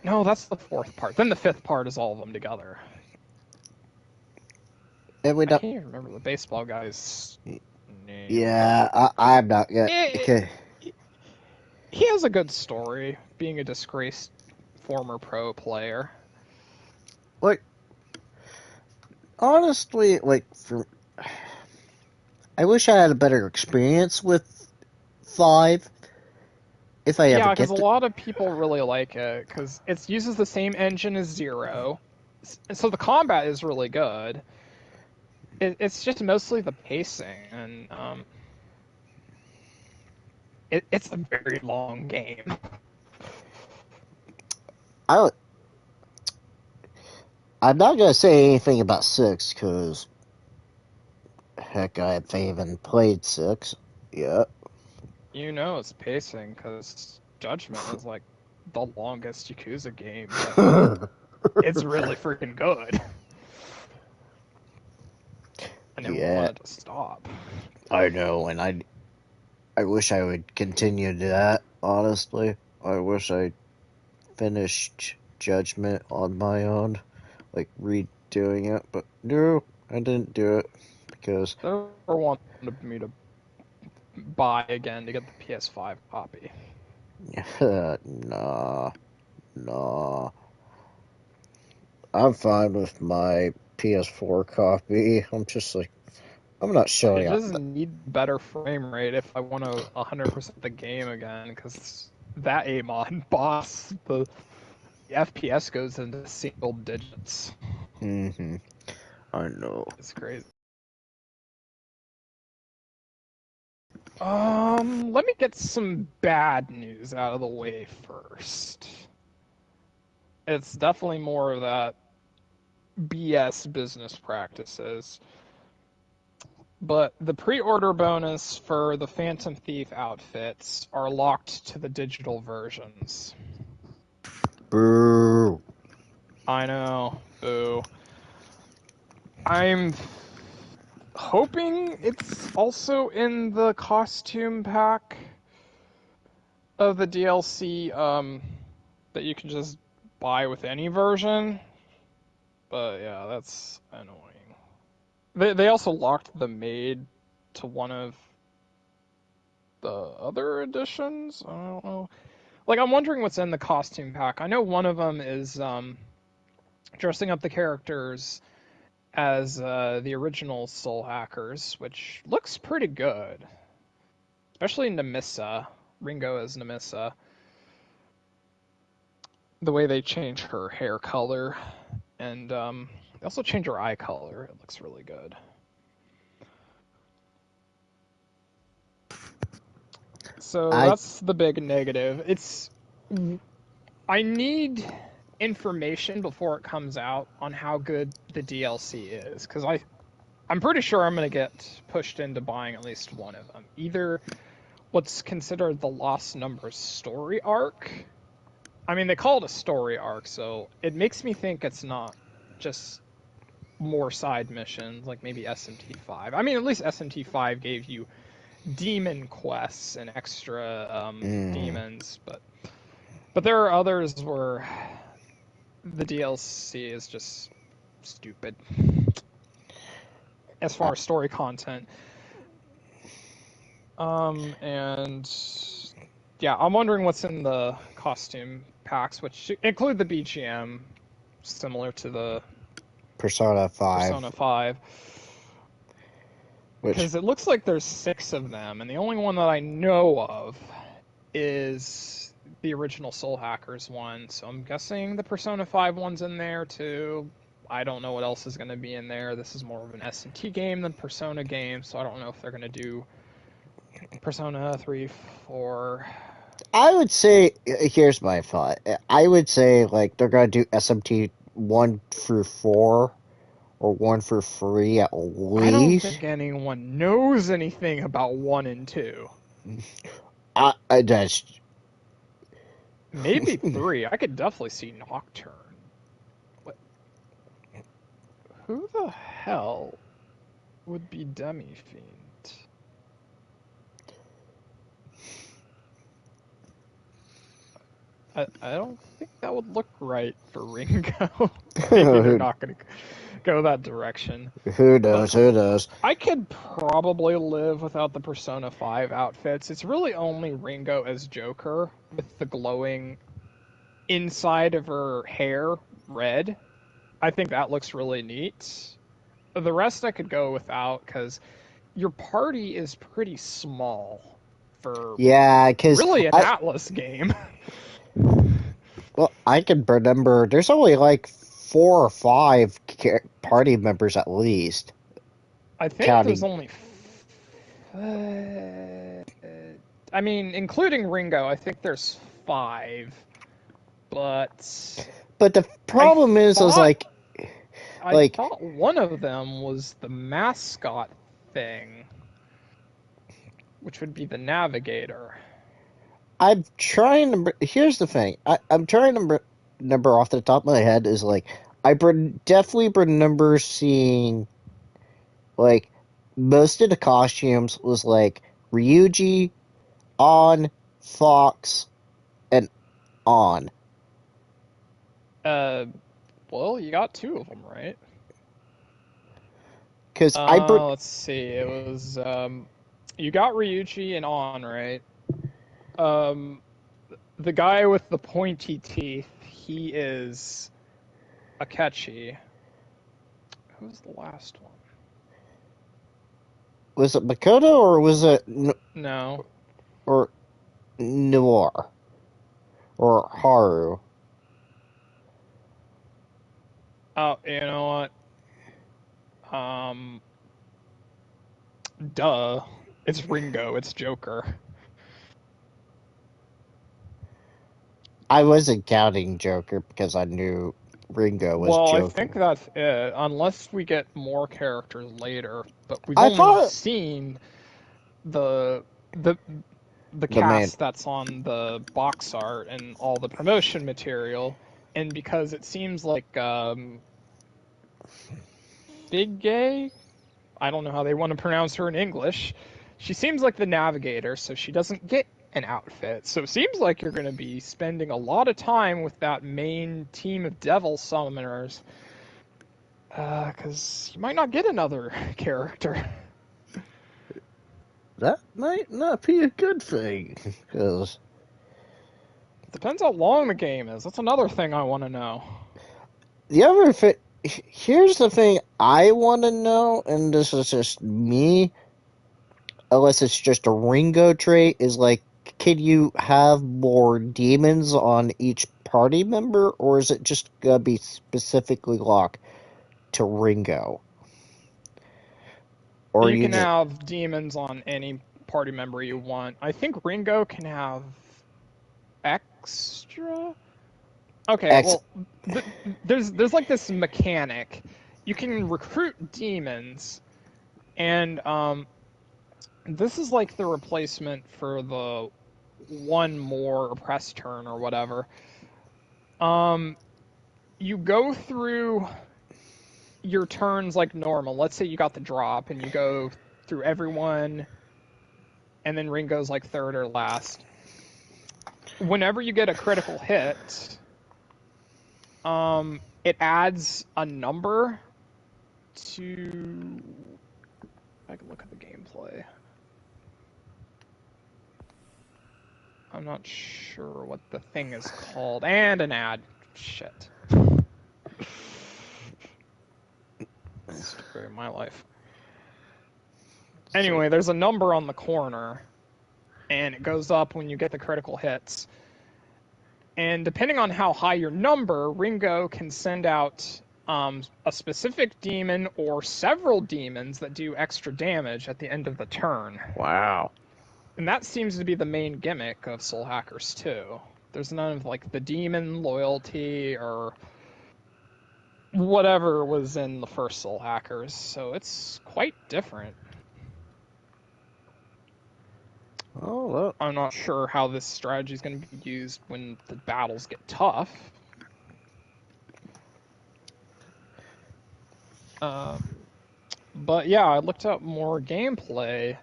S2: No, that's the fourth part. Then the fifth part is all of them together.
S1: And we
S2: I
S1: don't.
S2: can't even remember the baseball guy's name.
S1: Yeah, I'm not yet.
S2: Eh,
S1: Okay.
S2: he has a good story, being a disgraced former pro player.
S1: Like, honestly, I wish I had a better experience with 5. If I ever
S2: Yeah, because a
S1: get to.
S2: lot of people really like it, because it uses the same engine as Zero. So the combat is really good. It's just mostly the pacing, and it's a very long game.
S1: I, I'm not gonna say anything about 6, because. Heck, I haven't even played 6 yet.
S2: You know it's pacing, because Judgment is like the longest Yakuza game, but it's really freaking good. I never
S1: Yeah,
S2: wanted to stop.
S1: I know, and I wish I would continue that, honestly. I wish I finished Judgment on my own, like redoing it, but no, I didn't do it because
S2: Never wanted me to buy again to get the PS5 copy.
S1: nah, nah. I'm fine with my PS4 copy. I'm just like, I'm not
S2: I
S1: showing up.
S2: just need better frame rate if I want to 100% the game again, because that Amon boss, the FPS goes into single digits.
S1: Mm-hmm. I know.
S2: It's crazy. Let me get some bad news out of the way first. It's definitely more of that BS business practices. But the pre-order bonus for the Phantom Thief outfits are locked to the digital versions.
S1: Boo.
S2: I know. Boo. I'm hoping it's also in the costume pack of the DLC that you can just buy with any version. But yeah, that's annoying. They also locked the maid to one of the other editions. I don't know. Like, I'm wondering what's in the costume pack. I know one of them is dressing up the characters as the original Soul Hackers, which looks pretty good. Especially Nemissa. Ringo as Nemissa. The way they change her hair color. And they also change her eye color. It looks really good. So
S1: I
S2: that's the big negative. I need information before it comes out on how good the DLC is, because I'm pretty sure I'm going to get pushed into buying at least one of them. Either what's considered the Lost Numbers story arc. I mean, they call it a story arc, so it makes me think it's not just more side missions, like maybe SMT5. I mean, at least SMT5 gave you demon quests and extra demons, but there are others where the DLC is just stupid as far as story content. And yeah, I'm wondering what's in the costume packs, which include the BGM, similar to the
S1: Persona 5,
S2: Persona 5.
S1: which
S2: Because it looks like there's 6 of them, and the only one that I know of is the original Soul Hackers one. So I'm guessing the Persona 5 one's in there too. I don't know what else is going to be in there. This is more of an S&T game than Persona game, so I don't know if they're going to do Persona 3, 4.
S1: I would say, here's my thought. I would say like they're gonna do SMT 1 through 4 or 1 through 3 at
S2: I don't
S1: least.
S2: think anyone knows anything about 1 and 2.
S1: That's
S2: Maybe 3. I could definitely see Nocturne. What? Who the hell would be Demi-Fiend? I don't think that would look right for Ringo. Maybe they're not going to go that direction.
S1: who knows?
S2: But
S1: Who knows?
S2: I could probably live without the Persona 5 outfits. It's really only Ringo as Joker with the glowing inside of her hair red. I think that looks really neat. The rest I could go without because your party is pretty small for
S1: Yeah, because
S2: really an Atlas game.
S1: well, I can remember there's only like 4 or 5 party members at least.
S2: I think there's
S1: Counting,
S2: only. I mean, including Ringo, I think there's 5. But
S1: but the
S2: I
S1: problem is
S2: thought
S1: like
S2: one of them was the mascot thing, which would be the navigator.
S1: I'm trying to. Here's the thing. I'm trying to remember off the top of my head is like definitely remember seeing like most of the costumes was like Ryuji, On, Fox, and On.
S2: Well, you got 2 of them, right?
S1: Because
S2: Let's see. It was you got Ryuichi and On, right? The guy with the pointy teeth, he is Akechi. Who was the last one?
S1: Was it Makoto or was it
S2: No.
S1: or Noir or Haru?
S2: Oh, you know what? Duh. It's Ringo. It's Joker.
S1: I wasn't counting Joker because I knew Ringo was
S2: Well, I
S1: Joker.
S2: think that's it, unless we get more characters later. But we've
S1: I
S2: only
S1: thought
S2: seen the the the
S1: the main.
S2: cast that's on the box art and all the promotion material, and because it seems like Big Gay, I don't know how they want to pronounce her in English. She seems like the navigator, so she doesn't get an outfit. So it seems like you're going to be spending a lot of time with that main team of devil summoners. Because you might not get another character.
S1: That might not be a good thing because
S2: Depends how long the game is. That's another thing I want to know.
S1: the other thing. Here's the thing I want to know, and this is just me, unless it's just a Ringo trait, is like, can you have more demons on each party member, or is it just gonna be specifically locked to Ringo? Or
S2: You
S1: you
S2: can
S1: just
S2: have demons on any party member you want. I think Ringo can have extra. Okay,
S1: X?
S2: well, there's like this mechanic. You can recruit demons, and this is like the replacement for the one more press turn or whatever. You go through your turns like normal. Let's say you got the drop and you go through everyone, and then Ringo's like third or last. Whenever you get a critical hit, it adds a number to. I can look at the gameplay. I'm not sure what the thing is called. And an ad. Shit. Story of my life. Anyway, there's a number on the corner, and it goes up when you get the critical hits. And depending on how high your number, Ringo can send out a specific demon or several demons that do extra damage at the end of the turn.
S1: Wow.
S2: And that seems to be the main gimmick of Soul Hackers 2. There's none of like the demon loyalty or whatever was in the first Soul Hackers, so it's quite different.
S1: Oh, well.
S2: I'm not sure how this strategy is going to be used when the battles get tough. But yeah, I looked up more gameplay,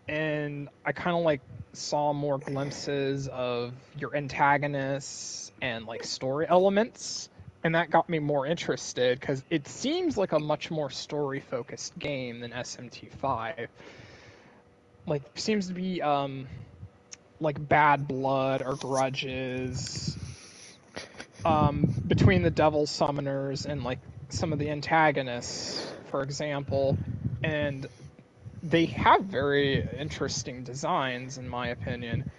S2: and I kind of like saw more glimpses of your antagonists and like story elements, and that got me more interested because it seems like a much more story focused game than SMT5. Like seems to be like bad blood or grudges between the devil summoners and like some of the antagonists, for example, and they have very interesting designs, in my opinion.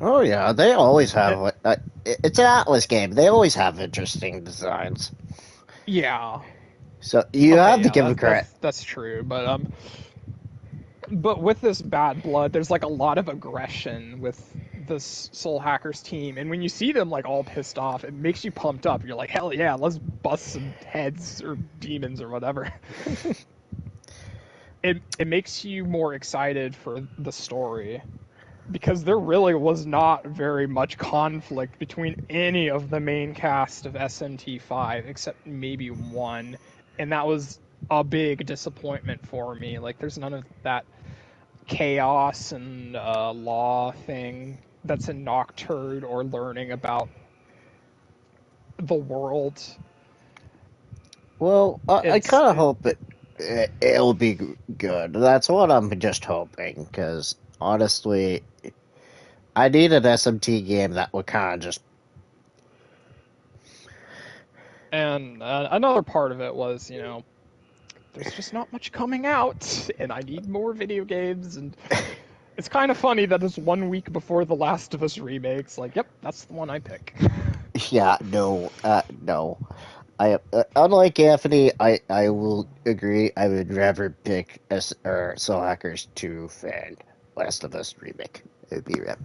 S1: Oh yeah, they always have. It's an Atlas game. They always have interesting designs.
S2: Yeah.
S1: So you
S2: Okay,
S1: have to
S2: yeah,
S1: give them credit.
S2: that's true, but with this bad blood, there's like a lot of aggression with this Soul Hackers team, and when you see them like all pissed off, it makes you pumped up. You're like, hell yeah, let's bust some heads or demons or whatever. It makes you more excited for the story, because there really was not very much conflict between any of the main cast of SMT5 except maybe one, and that was a big disappointment for me. Like there's none of that chaos and law thing that's in Nocturne or learning about the world.
S1: Well, I
S2: It's
S1: kind of hope it'll be good. That's what I'm just hoping, because honestly, I need an SMT game that would kind of just
S2: And another part of it was, there's just not much coming out, and I need more video games, and it's kind of funny that it's 1 week before The Last of Us remakes. Like, yep, that's the one I pick.
S1: Yeah, no, no. I unlike Anthony, I will agree. I would rather pick Soul Hackers 2 fan Last of Us remake. It would be rep.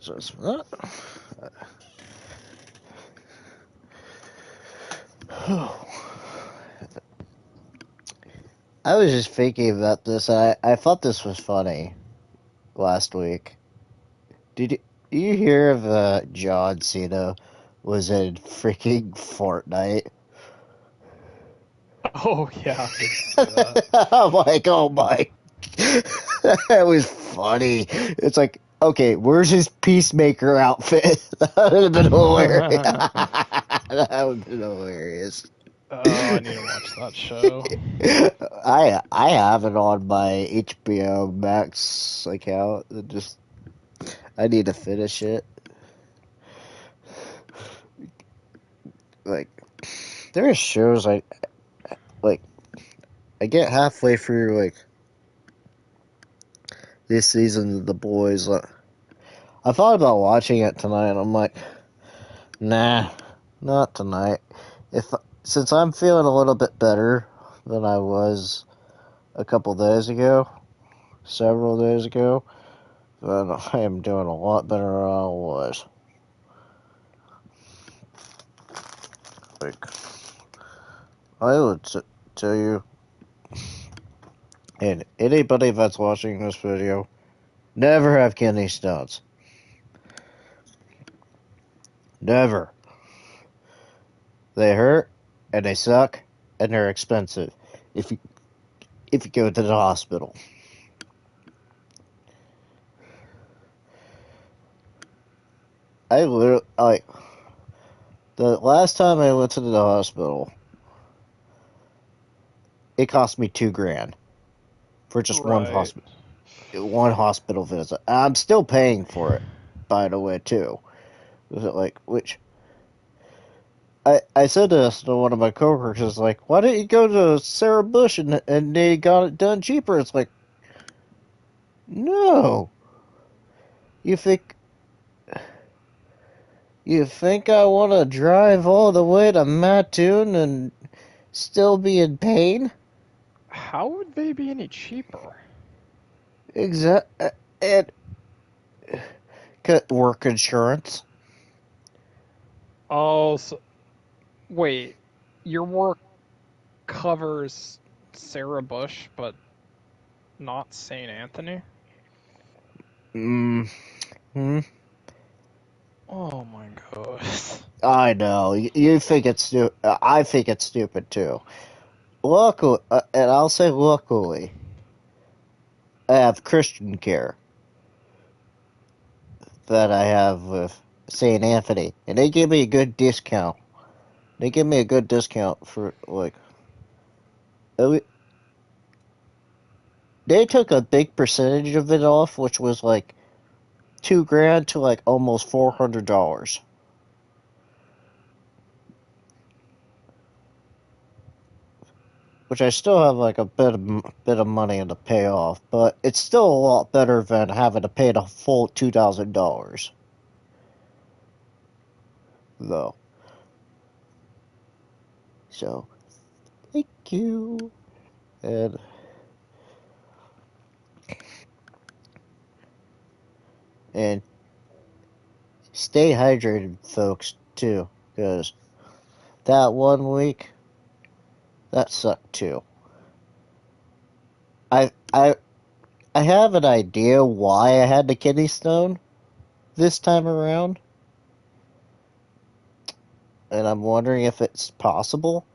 S1: apologize for that. I was just thinking about this. I thought this was funny last week. Did you hear of John Cena was in freaking Fortnite?
S2: Oh yeah, I did see that.
S1: I'm like, oh my. That was funny. It's like, okay, where's his Peacemaker outfit? That would have been hilarious. That would have been hilarious.
S2: Oh, I need to watch that show.
S1: I have it on my HBO Max account. I need to finish it. Like, there are shows like I get halfway through like this season of The Boys. I thought about watching it tonight, and I'm like, nah, not tonight. Since I'm feeling a little bit better than I was a couple days ago, several days ago, then I am doing a lot better than I was. Like, I would tell you, and anybody that's watching this video, never have kidney stones. Never. They hurt, and they suck, and they're expensive. If you go to the hospital. I literally, like, the last time I went to the hospital, it cost me $2,000 for just one
S2: Right.
S1: hospital visit. I'm still paying for it, by the way, too. Was it like, which I said this to one of my coworkers, like, why didn't you go to Sarah Bush and they got it done cheaper? It's like, no. You think I want to drive all the way to Mattoon and still be in pain?
S2: How would they be any cheaper?
S1: And cut work insurance.
S2: Oh, so, wait. Your work covers Sarah Bush, but not St. Anthony?
S1: Hmm.
S2: Oh my god.
S1: I know. You think it's stupid. I think it's stupid too. Luckily, and I'll say luckily, I have Christian care that I have with St. Anthony, and they give me a good discount. They give me a good discount for like. They took a big percentage of it off, which was like $2,000 to like almost $400. Which I still have like a bit of money to pay off, but it's still a lot better than having to pay the full $2,000. Though. So, thank you. And stay hydrated, folks, too, because that 1 week, that sucked too. I I I have an idea why I had the kidney stone this time around, and I'm wondering if it's possible.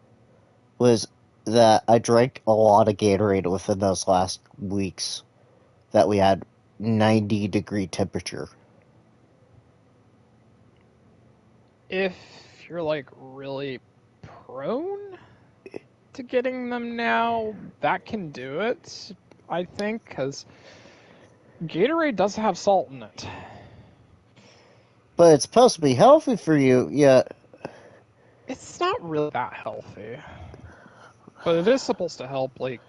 S1: Was that I drank a lot of Gatorade within those last weeks that we had 90-degree temperature.
S2: If you're like really prone to getting them now, that can do it, I think, because Gatorade does have salt in it.
S1: But it's supposed to be healthy for you, yet
S2: It's not really that healthy. But it is supposed to help, like,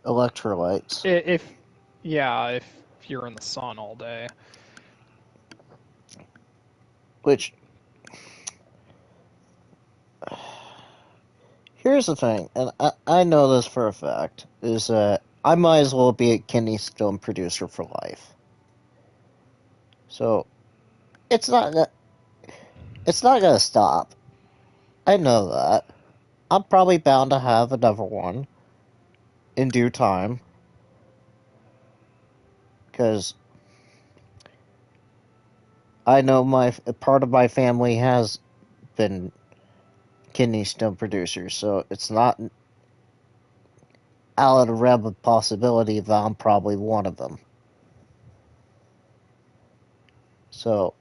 S1: electrolytes.
S2: if you're in the sun all day.
S1: Which, here's the thing, and I know this for a fact, is that I might as well be a kidney stone producer for life. So, it's not. It's not gonna stop. I know that. I'm probably bound to have another one in due time, because I know my part of my family has been kidney stone producers, so it's not out of the realm of possibility that I'm probably one of them. So,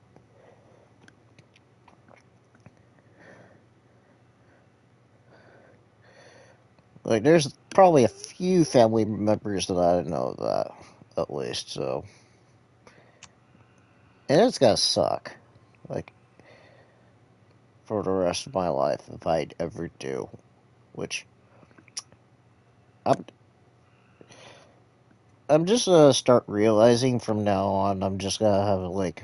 S1: like, there's probably a few family members that I know that, at least, so. And it's gonna suck, like, for the rest of my life if I ever do, which I'm I'm just gonna start realizing from now on. I'm just gonna have like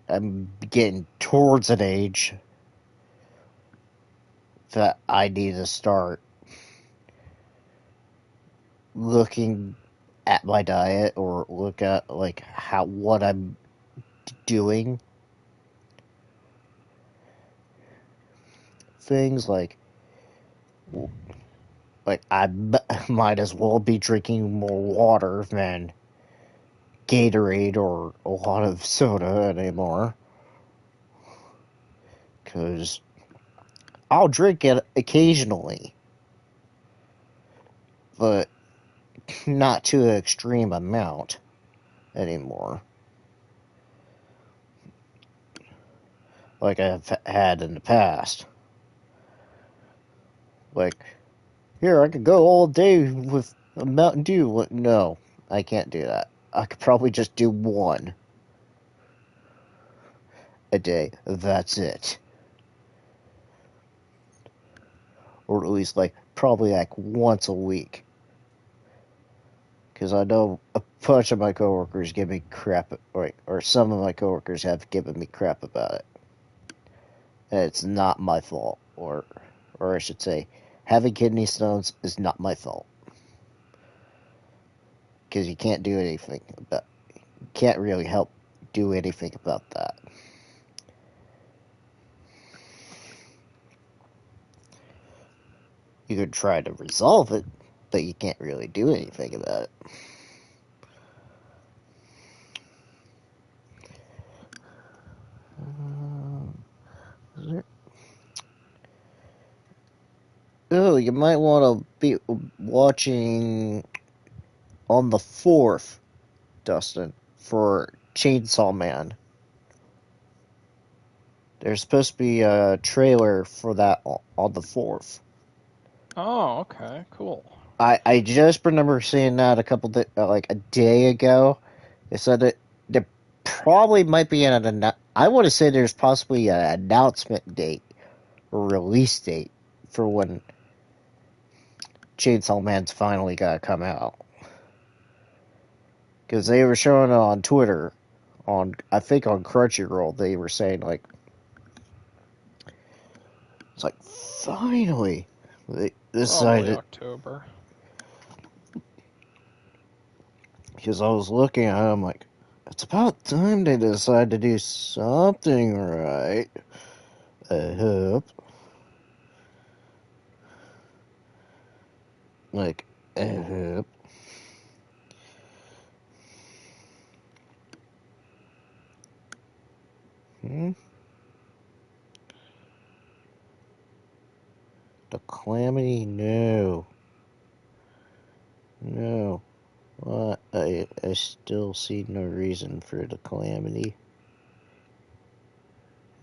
S1: I'm getting towards an age that I need to start looking at my diet or look at like what I'm doing. Things like I might as well be drinking more water than Gatorade or a lot of soda anymore. Because I'll drink it occasionally, but not to an extreme amount anymore. Like I've had in the past. Like, here, I could go all day with a Mountain Dew. No, I can't do that. I could probably just do one a day. That's it. Or at least, like, probably like once a week. Because I know a bunch of my coworkers give me crap, or some of my coworkers have given me crap about it. And it's not my fault. Or I should say, having kidney stones is not my fault. Because you can't do anything about can't really help do anything about that. You could try to resolve it, but you can't really do anything about it. Oh, you might want to be watching on the 4th, Dustin, for Chainsaw Man. There's supposed to be a trailer for that on the 4th.
S2: Oh, okay, cool.
S1: I just remember seeing that like a day ago. They said that there probably might be I want to say there's possibly an announcement date or release date for when Chainsaw Man's finally got to come out. Because they were showing it on Twitter, I think on Crunchyroll, they were saying like, it's like finally they
S2: Probably
S1: decided.
S2: October.
S1: Because I was looking at it, I'm like, it's about time they decide to do something right. I hope. Like, I hope. The Calamity? No. No. Well, I still see no reason for the Calamity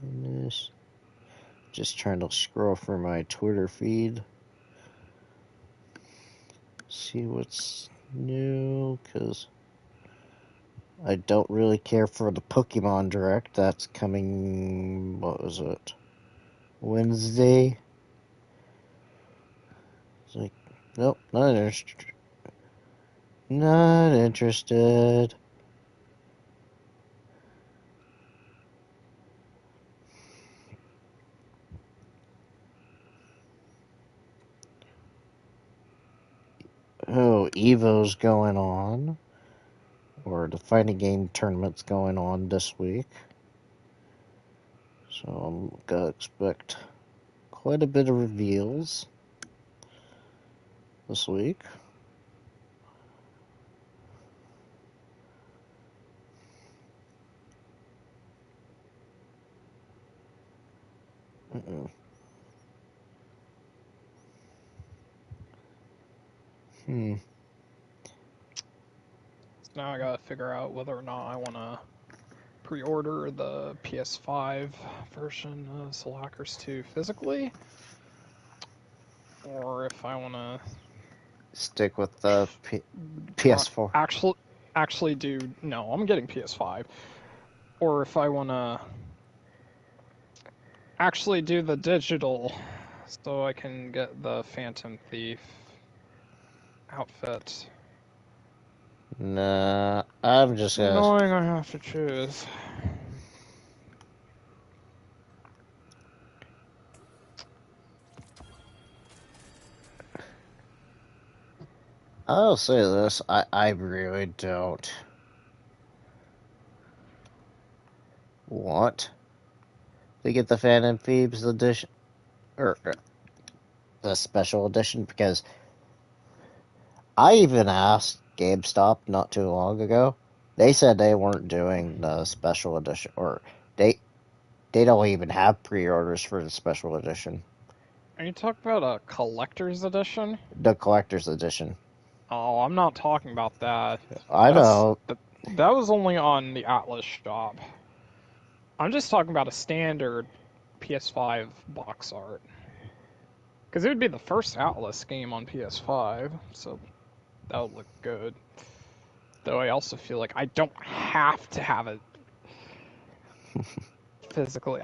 S1: in this. Just trying to scroll through my Twitter feed. See what's new, because I don't really care for the Pokemon Direct. That's coming, what was it? Wednesday? It's like, nope, not interested. Not interested. Oh, Evo's going on. or the fighting game tournaments going on this week. So I'm gonna expect quite a bit of reveals this week. Mm-mm.
S2: Now I gotta figure out whether or not I want to pre-order the PS5 version of Soul Hackers 2 physically, or if I want to
S1: Stick with the PS4.
S2: actually do. No, I'm getting PS5, or if I want to actually do the digital, so I can get the Phantom Thief outfit.
S1: Nah, I'm just gonna.
S2: Knowing I have to choose.
S1: I'll say this: I really don't want to get the Phantom Thieves edition or the special edition because I even asked GameStop not too long ago. They said they weren't doing the special edition, or they don't even have pre-orders for the special edition.
S2: Are you talking about a collector's edition?
S1: The collector's edition.
S2: Oh, I'm not talking about that.
S1: I know.
S2: That was only on the Atlas shop. I'm just talking about a standard PS5 box art. Because it would be the first Atlas game on PS5, so that would look good. Though I also feel like I don't have to have it physically.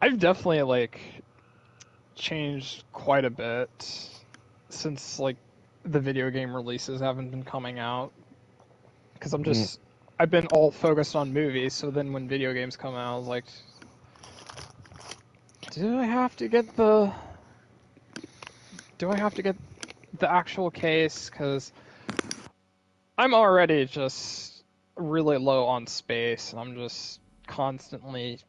S2: I've definitely changed quite a bit since the video game releases haven't been coming out. Because I've been all focused on movies, so then when video games come out, I was like, do I have to get the actual case? Because I'm already just really low on space, and I'm just constantly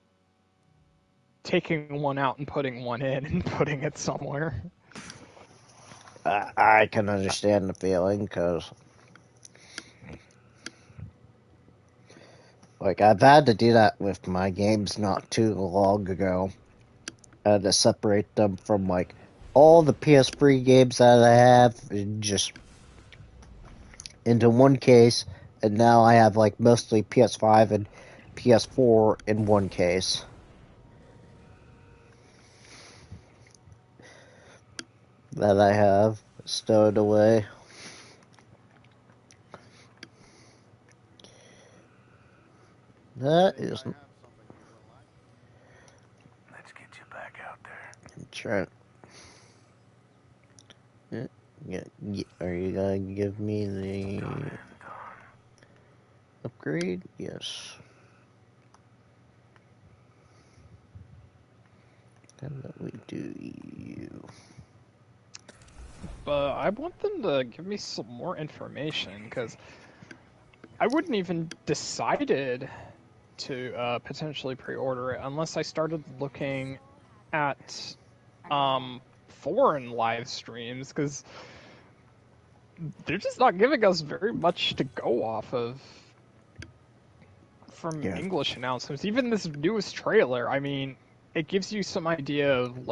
S2: taking one out and putting one in and putting it somewhere.
S1: I can understand the feeling because, I've had to do that with my games not too long ago. I had to separate them from all the PS3 games that I have and just into one case, and now I have mostly PS5 and PS4 in one case. That I have stowed away. That is.
S7: Let's get you back out there.
S1: I'm trying. Yeah, are you gonna give me the upgrade? Yes. And let me do you.
S2: But I want them to give me some more information, because I wouldn't even decided to potentially pre-order it unless I started looking at foreign live streams, because they're just not giving us very much to go off of from English announcements. Even this newest trailer, I mean, it gives you some idea of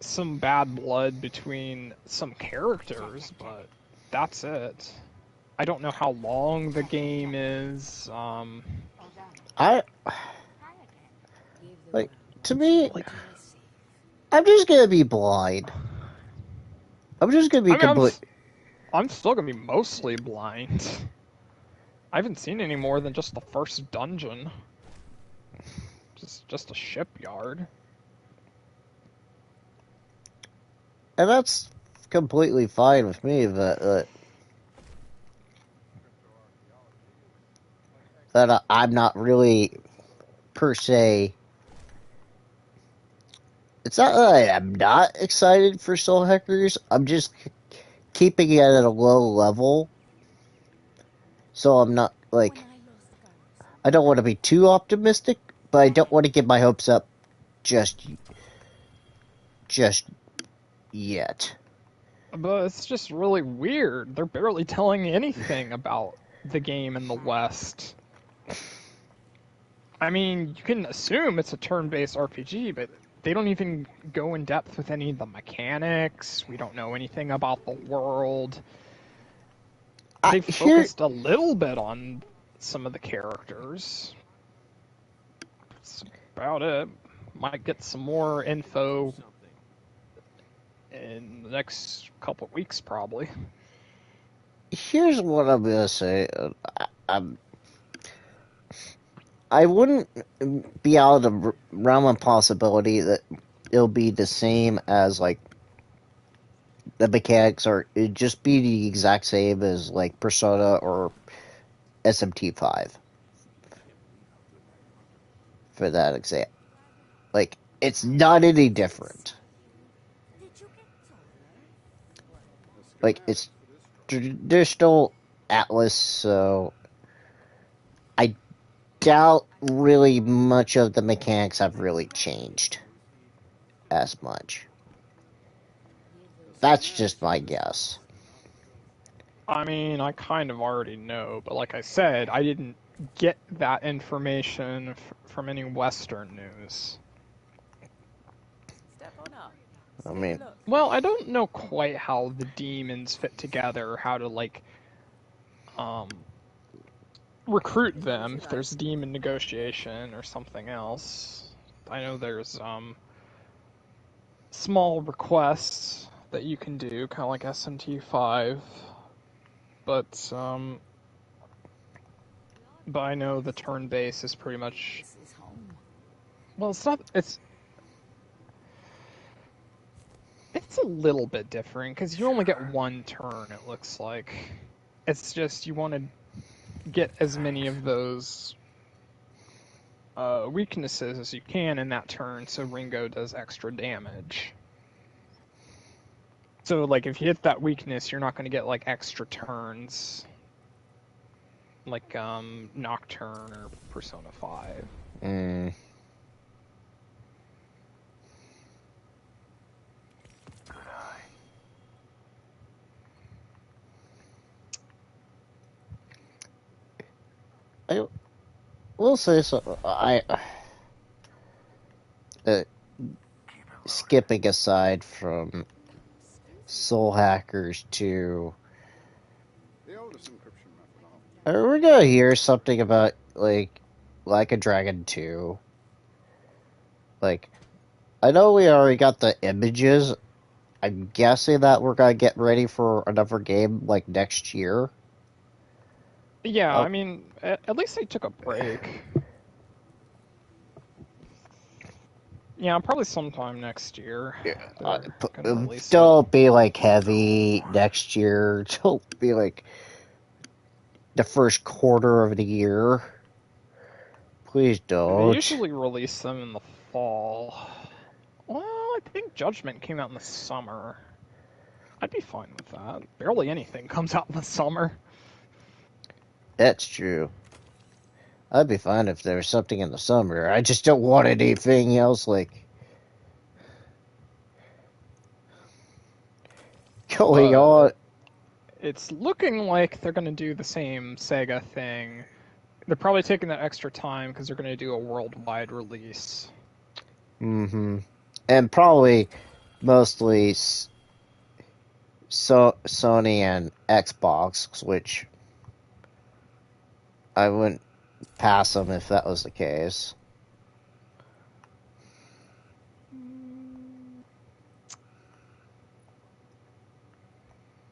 S2: some bad blood between some characters, but that's it. I don't know how long the game is.
S1: To me, I'm just gonna be blind. I'm just gonna be complete.
S2: I'm still gonna be mostly blind. I haven't seen any more than just the first dungeon. Just a shipyard.
S1: And that's completely fine with me, that I'm not really, per se. It's not that I am not excited for Soul Hackers. I'm just keeping it at a low level. So I'm not, like, I don't want to be too optimistic, but I don't want to get my hopes up just yet.
S2: But it's just really weird. They're barely telling anything about the game in the West. I mean, you can assume it's a turn-based RPG, but they don't even go in depth with any of the mechanics. We don't know anything about the world. They've focused a little bit on some of the characters. That's about it. Might get some more info in the next couple of weeks, probably.
S1: Here's what I'm gonna say. I wouldn't be out of the realm of possibility that it'll be the same as, like, the mechanics are. It'd just be the exact same as, like, Persona or SMT5. For that example. Like, it's not any different. Like, it's traditional Atlas, so I doubt really much of the mechanics have really changed as much. That's just my guess.
S2: I mean, I kind of already know, but like I said, I didn't get that information from any Western news.
S1: I mean,
S2: well, I don't know quite how the demons fit together, how to, like, recruit them, if there's demon negotiation or something else. I know there's, small requests that you can do, kind of like SMT5, but I know the turn base is pretty much, well, it's a little bit different, because you only get one turn, it looks like. It's just you want to get as many of those weaknesses as you can in that turn, so Ringo does extra damage. So, like, if you hit that weakness, you're not going to get, like, extra turns, like Nocturne or Persona 5.
S1: Mm. I will say so. Skipping aside from soul hackers to, we're gonna hear something about, like a Dragon 2. Like, I know we already got the images. I'm guessing that we're gonna get ready for another game, like, next year.
S2: Yeah, I mean, at least they took a break. Yeah, probably sometime next year.
S1: Don't be, like, heavy next year. Don't be, like, the first quarter of the year. Please don't.
S2: They usually release them in the fall. Well, I think Judgment came out in the summer. I'd be fine with that. Barely anything comes out in the summer.
S1: That's true. I'd be fine if there was something in the summer. I just don't want anything else, like, going on.
S2: It's looking like they're going to do the same Sega thing. They're probably taking that extra time because they're going to do a worldwide release.
S1: Mm-hmm. And probably mostly Sony and Xbox, which I wouldn't pass them if that was the case.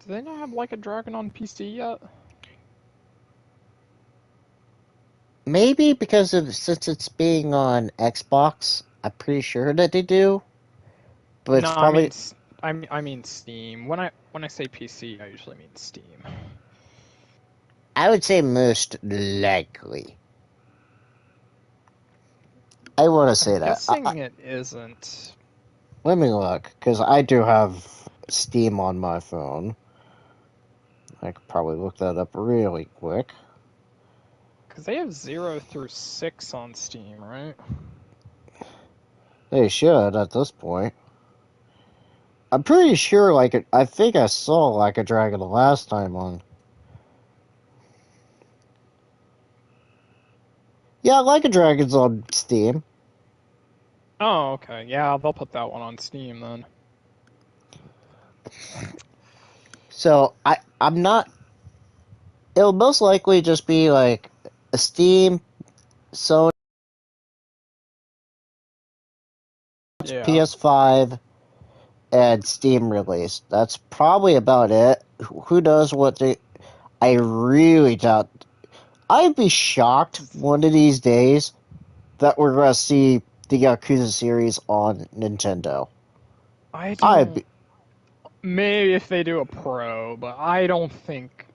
S2: Do they not have Like a Dragon on PC yet?
S1: Maybe because since it's being on Xbox, I'm pretty sure that they do. But
S2: no,
S1: it's probably.
S2: I mean Steam. When I say PC, I usually mean Steam.
S1: I would say most likely. I want to say
S2: I'm
S1: that.
S2: guessing it isn't.
S1: Let me look, because I do have Steam on my phone. I could probably look that up really quick.
S2: Because they have 0 through 6 on Steam, right?
S1: They should at this point. I'm pretty sure, I think I saw Like a Dragon the last time on. Yeah, Like a Dragon's on Steam.
S2: Oh, okay. Yeah, they'll put that one on Steam then.
S1: So I'm not. It'll most likely just be like a Steam, Sony,
S2: Yeah.
S1: PS5, and Steam release. That's probably about it. Who knows what they. I really doubt. I'd be shocked one of these days that we're going to see the Yakuza series on Nintendo.
S2: I
S1: I'd
S2: don't.
S1: be.
S2: Maybe if they do a Pro, but I don't think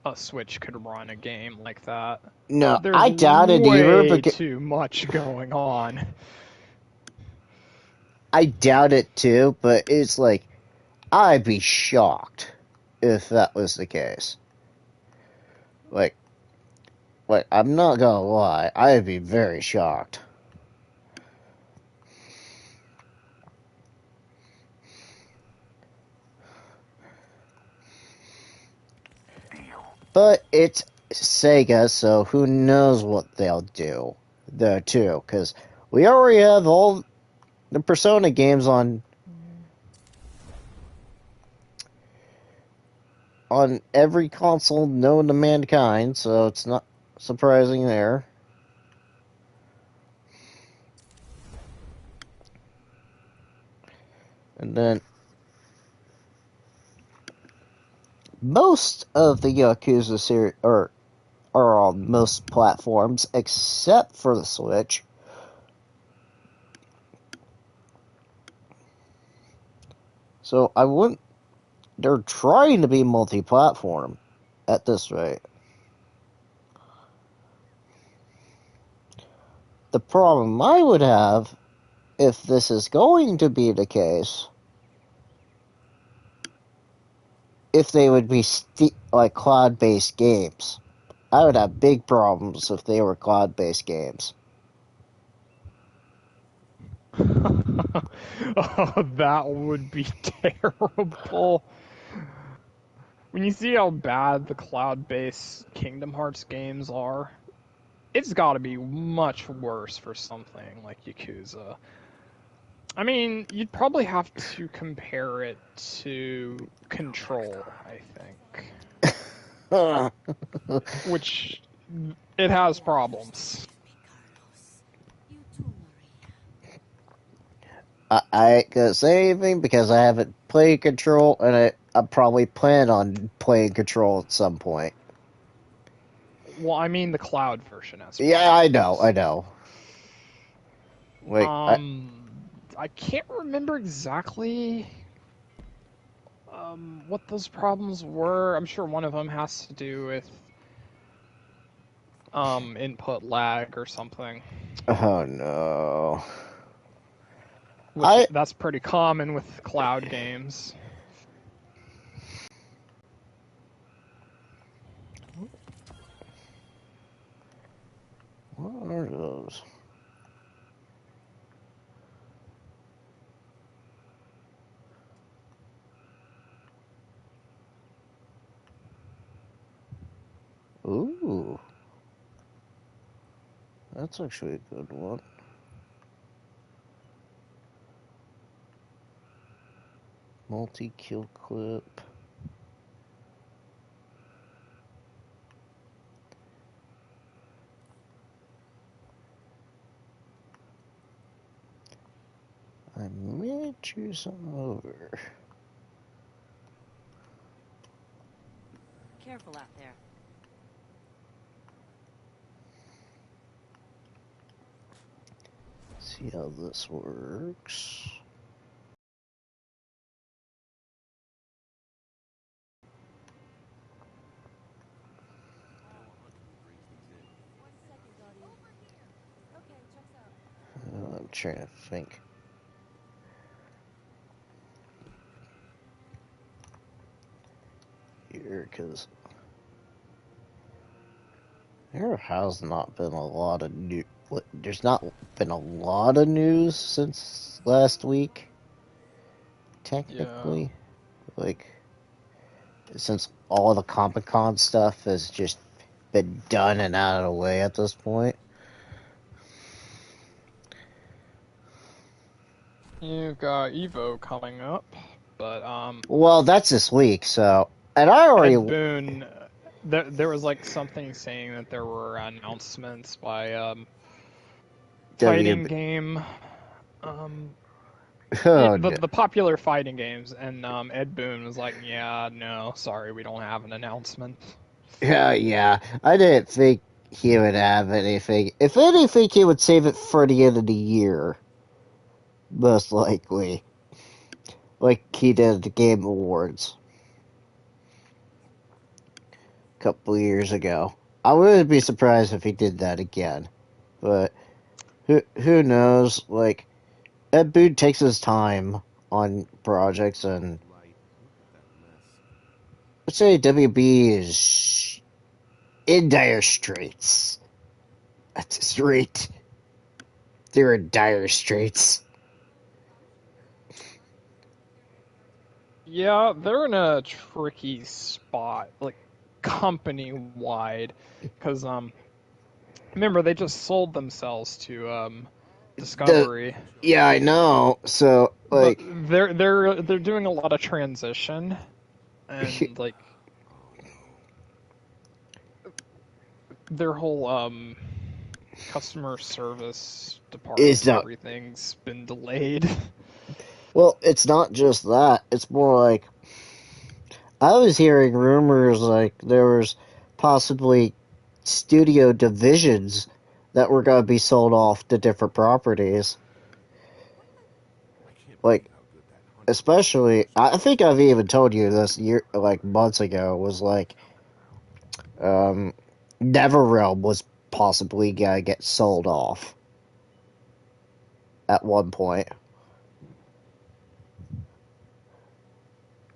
S2: a Switch could run a game like that.
S1: No,
S2: There's
S1: I doubt it either,
S2: way
S1: but
S2: too much going on.
S1: I doubt it too, but it's like, I'd be shocked if that was the case. Like, I'm not gonna lie, I'd be very shocked. But it's Sega, so who knows what they'll do there too, because we already have all the Persona games on every console known to mankind, so it's not surprising there. And then most of the Yakuza series are on most platforms except for the Switch. So I wouldn't. They're trying to be multi-platform at this rate. The problem I would have, if this is going to be the case, if they would be like cloud-based games. I would have big problems if they were cloud-based games.
S2: Oh, that would be terrible. When you see how bad the cloud-based Kingdom Hearts games are, it's got to be much worse for something like Yakuza. I mean, you'd probably have to compare it to Control, I think. Which, it has problems.
S1: I ain't gonna say anything because I haven't played Control, and I probably plan on playing Control at some point.
S2: Well, I mean the cloud version has
S1: Yeah, I
S2: problems.
S1: know. Wait,
S2: I can't remember exactly what those problems were. I'm sure one of them has to do with input lag or something.
S1: oh no.
S2: Which that's pretty common with cloud games.
S1: What are those? Ooh. That's actually a good one. Multi-kill clip. I may choose some over.
S8: Careful out there.
S1: See how this works. I'm trying to think. Here. here, because there has not been a lot of new. There's not been a lot of news since last week, technically. Like, since all the Comic-Con stuff has just been done and out of the way at this point.
S2: You've got Evo coming up, but
S1: Well, that's this week, so, and I already
S2: Ed Boon, there was like something saying that there were announcements by fighting game, the popular fighting games, and Ed Boon was like, yeah, no, sorry, we don't have an announcement.
S1: Yeah, I didn't think he would have anything. If anything, he would save it for the end of the year, most likely, like he did at the Game Awards a couple of years ago. I wouldn't be surprised if he did that again, but who knows? Like, Ed Boon takes his time on projects, and let's say WB is in dire straits. That's straight. They're in dire straits.
S2: Yeah, they're in a tricky spot, like company-wide, because remember they just sold themselves to Discovery.
S1: Yeah, I know. So,
S2: But
S1: like,
S2: they're doing a lot of transition, and like their whole customer service department and everything's been delayed.
S1: Well, it's not just that. It's more like I was hearing rumors like there was possibly studio divisions that were going to be sold off to different properties. Like, especially, I think I've even told you this like months ago, was like, NetherRealm was possibly gonna get sold off at one point.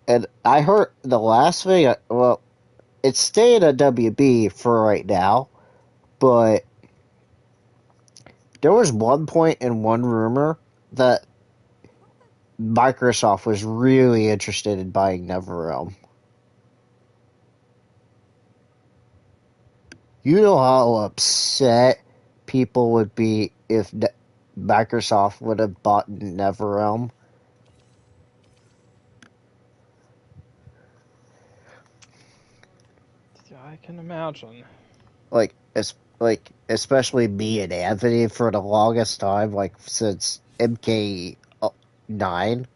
S1: And I heard the last thing, well, it's staying at WB for right now, but there was one point in one rumor that Microsoft was really interested in buying NetherRealm. You know how upset people would be if Microsoft would have bought NetherRealm?
S2: Yeah, I can imagine.
S1: Like, especially me and Anthony for the longest time, like since MK9.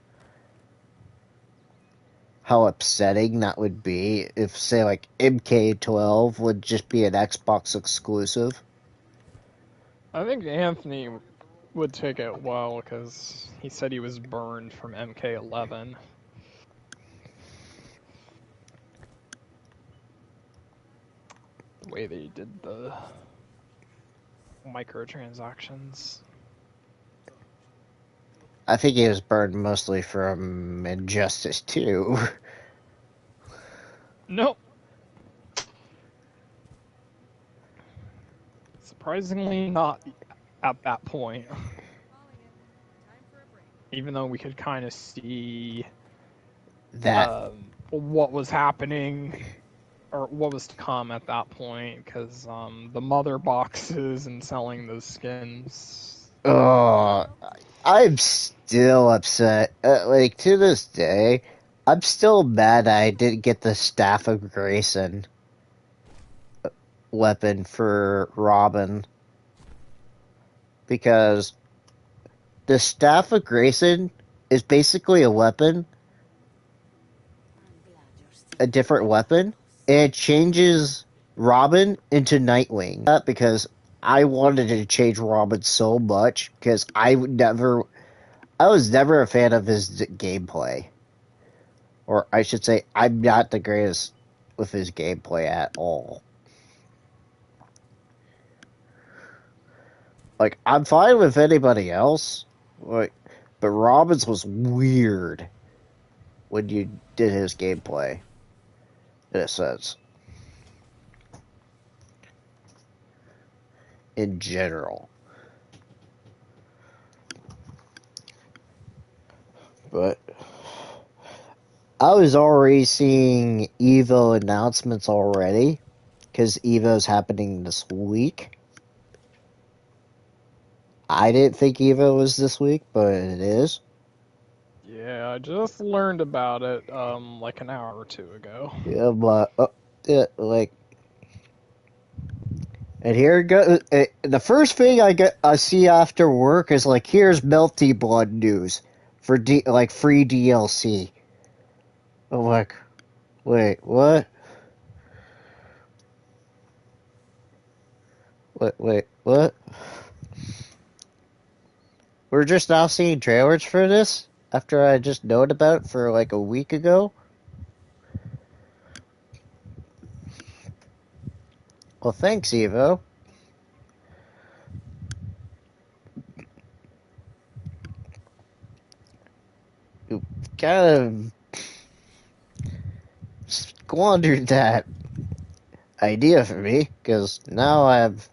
S1: How upsetting that would be if, say, like MK12 would just be an Xbox exclusive.
S2: I think Anthony would take it well because he said he was burned from MK11. The way they did the microtransactions.
S1: I think he was burned mostly from Injustice 2.
S2: Nope. Surprisingly not at that point. Even though we could kind of see
S1: that
S2: what was happening or what was to come at that point, because the mother boxes and selling those skins.
S1: Oh, I'm still upset. Like, to this day, I'm still mad I didn't get the Staff of Grayson weapon for Robin. Because the Staff of Grayson is basically a weapon, a different weapon, and it changes Robin into Nightwing. Because I wanted to change Robin so much, because I was never a fan of his gameplay. Or I should say, I'm not the greatest with his gameplay at all. Like, I'm fine with anybody else, like, but Robin's was weird when you did his gameplay. in a sense. In general. But I was already seeing Evo announcements already, because Evo's happening this week. I didn't think Evo was this week, but it is.
S2: Yeah, I just learned about it like an hour or two ago.
S1: Yeah, but like, and here it goes. The first thing I see after work is like, here's Melty Blood news for like free DLC. I'm like, wait, what? Wait, what? We're just now seeing trailers for this after I just known about it for like a week ago. Well, thanks, Evo. You kind of squandered that idea for me, because now I've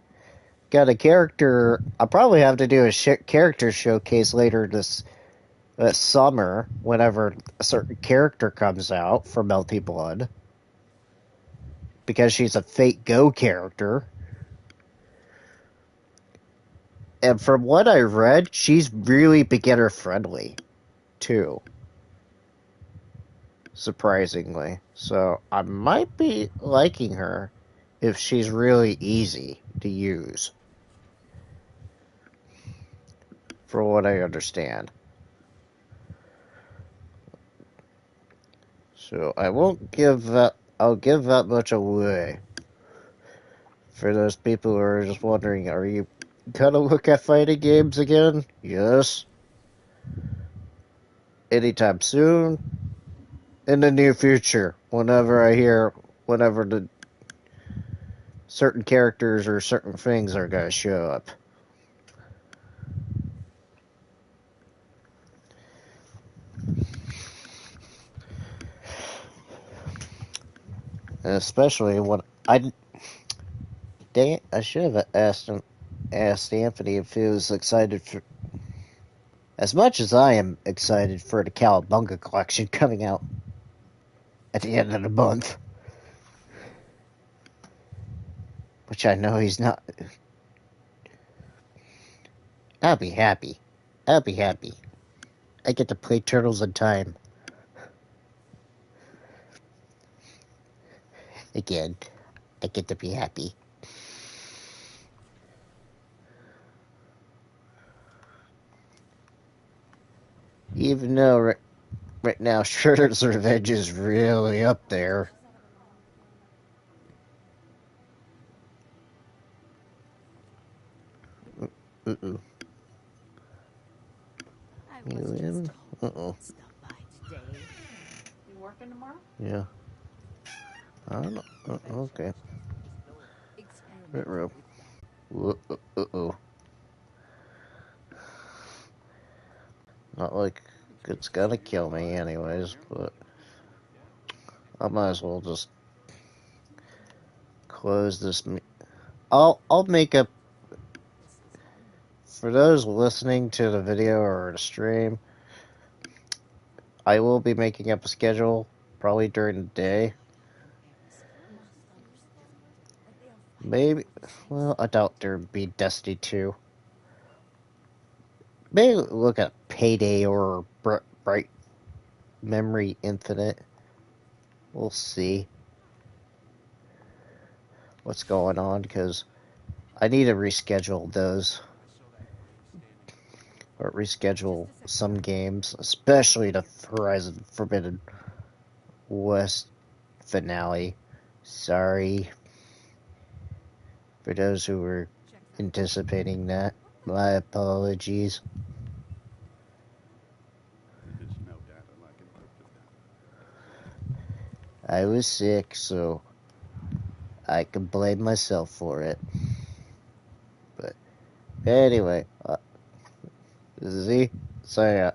S1: got a character. I'll probably have to do a character showcase later this summer, whenever a certain character comes out for Melty Blood, because she's a Fate Go character. And from what I read, she's really beginner friendly, too. Surprisingly. So I might be liking her if she's really easy to use. For what I understand. So I won't give that, I'll give that much away. For those people who are just wondering, are you gonna look at fighting games again? Yes. Anytime soon. In the near future. Whenever the certain characters or certain things are gonna show up. And especially when dang it, I should have asked Anthony if he was excited for, as much as I am excited for the Cowabunga collection coming out at the end of the month. Which I know he's not. I'll be happy. I'll be happy. I get to play Turtles in Time. Again, I get to be happy. Even though right now Shredder's Revenge is really up there. Uh-oh. Uh-oh.
S8: You working tomorrow?
S1: Yeah. I don't know. Okay. Uh-oh. Uh-oh. Not like it's gonna kill me anyways, but I might as well just close this. I'll make up for those listening to the video or the stream. I will be making up a schedule probably during the day. Maybe, well, I doubt there'd be Destiny 2. Maybe look at Payday or Bright Memory Infinite. We'll see what's going on, because I need to reschedule those. Or reschedule some games, especially the Horizon Forbidden West finale. Sorry for those who were anticipating that. My apologies. I was sick, so I can blame myself for it. But anyway, see ya.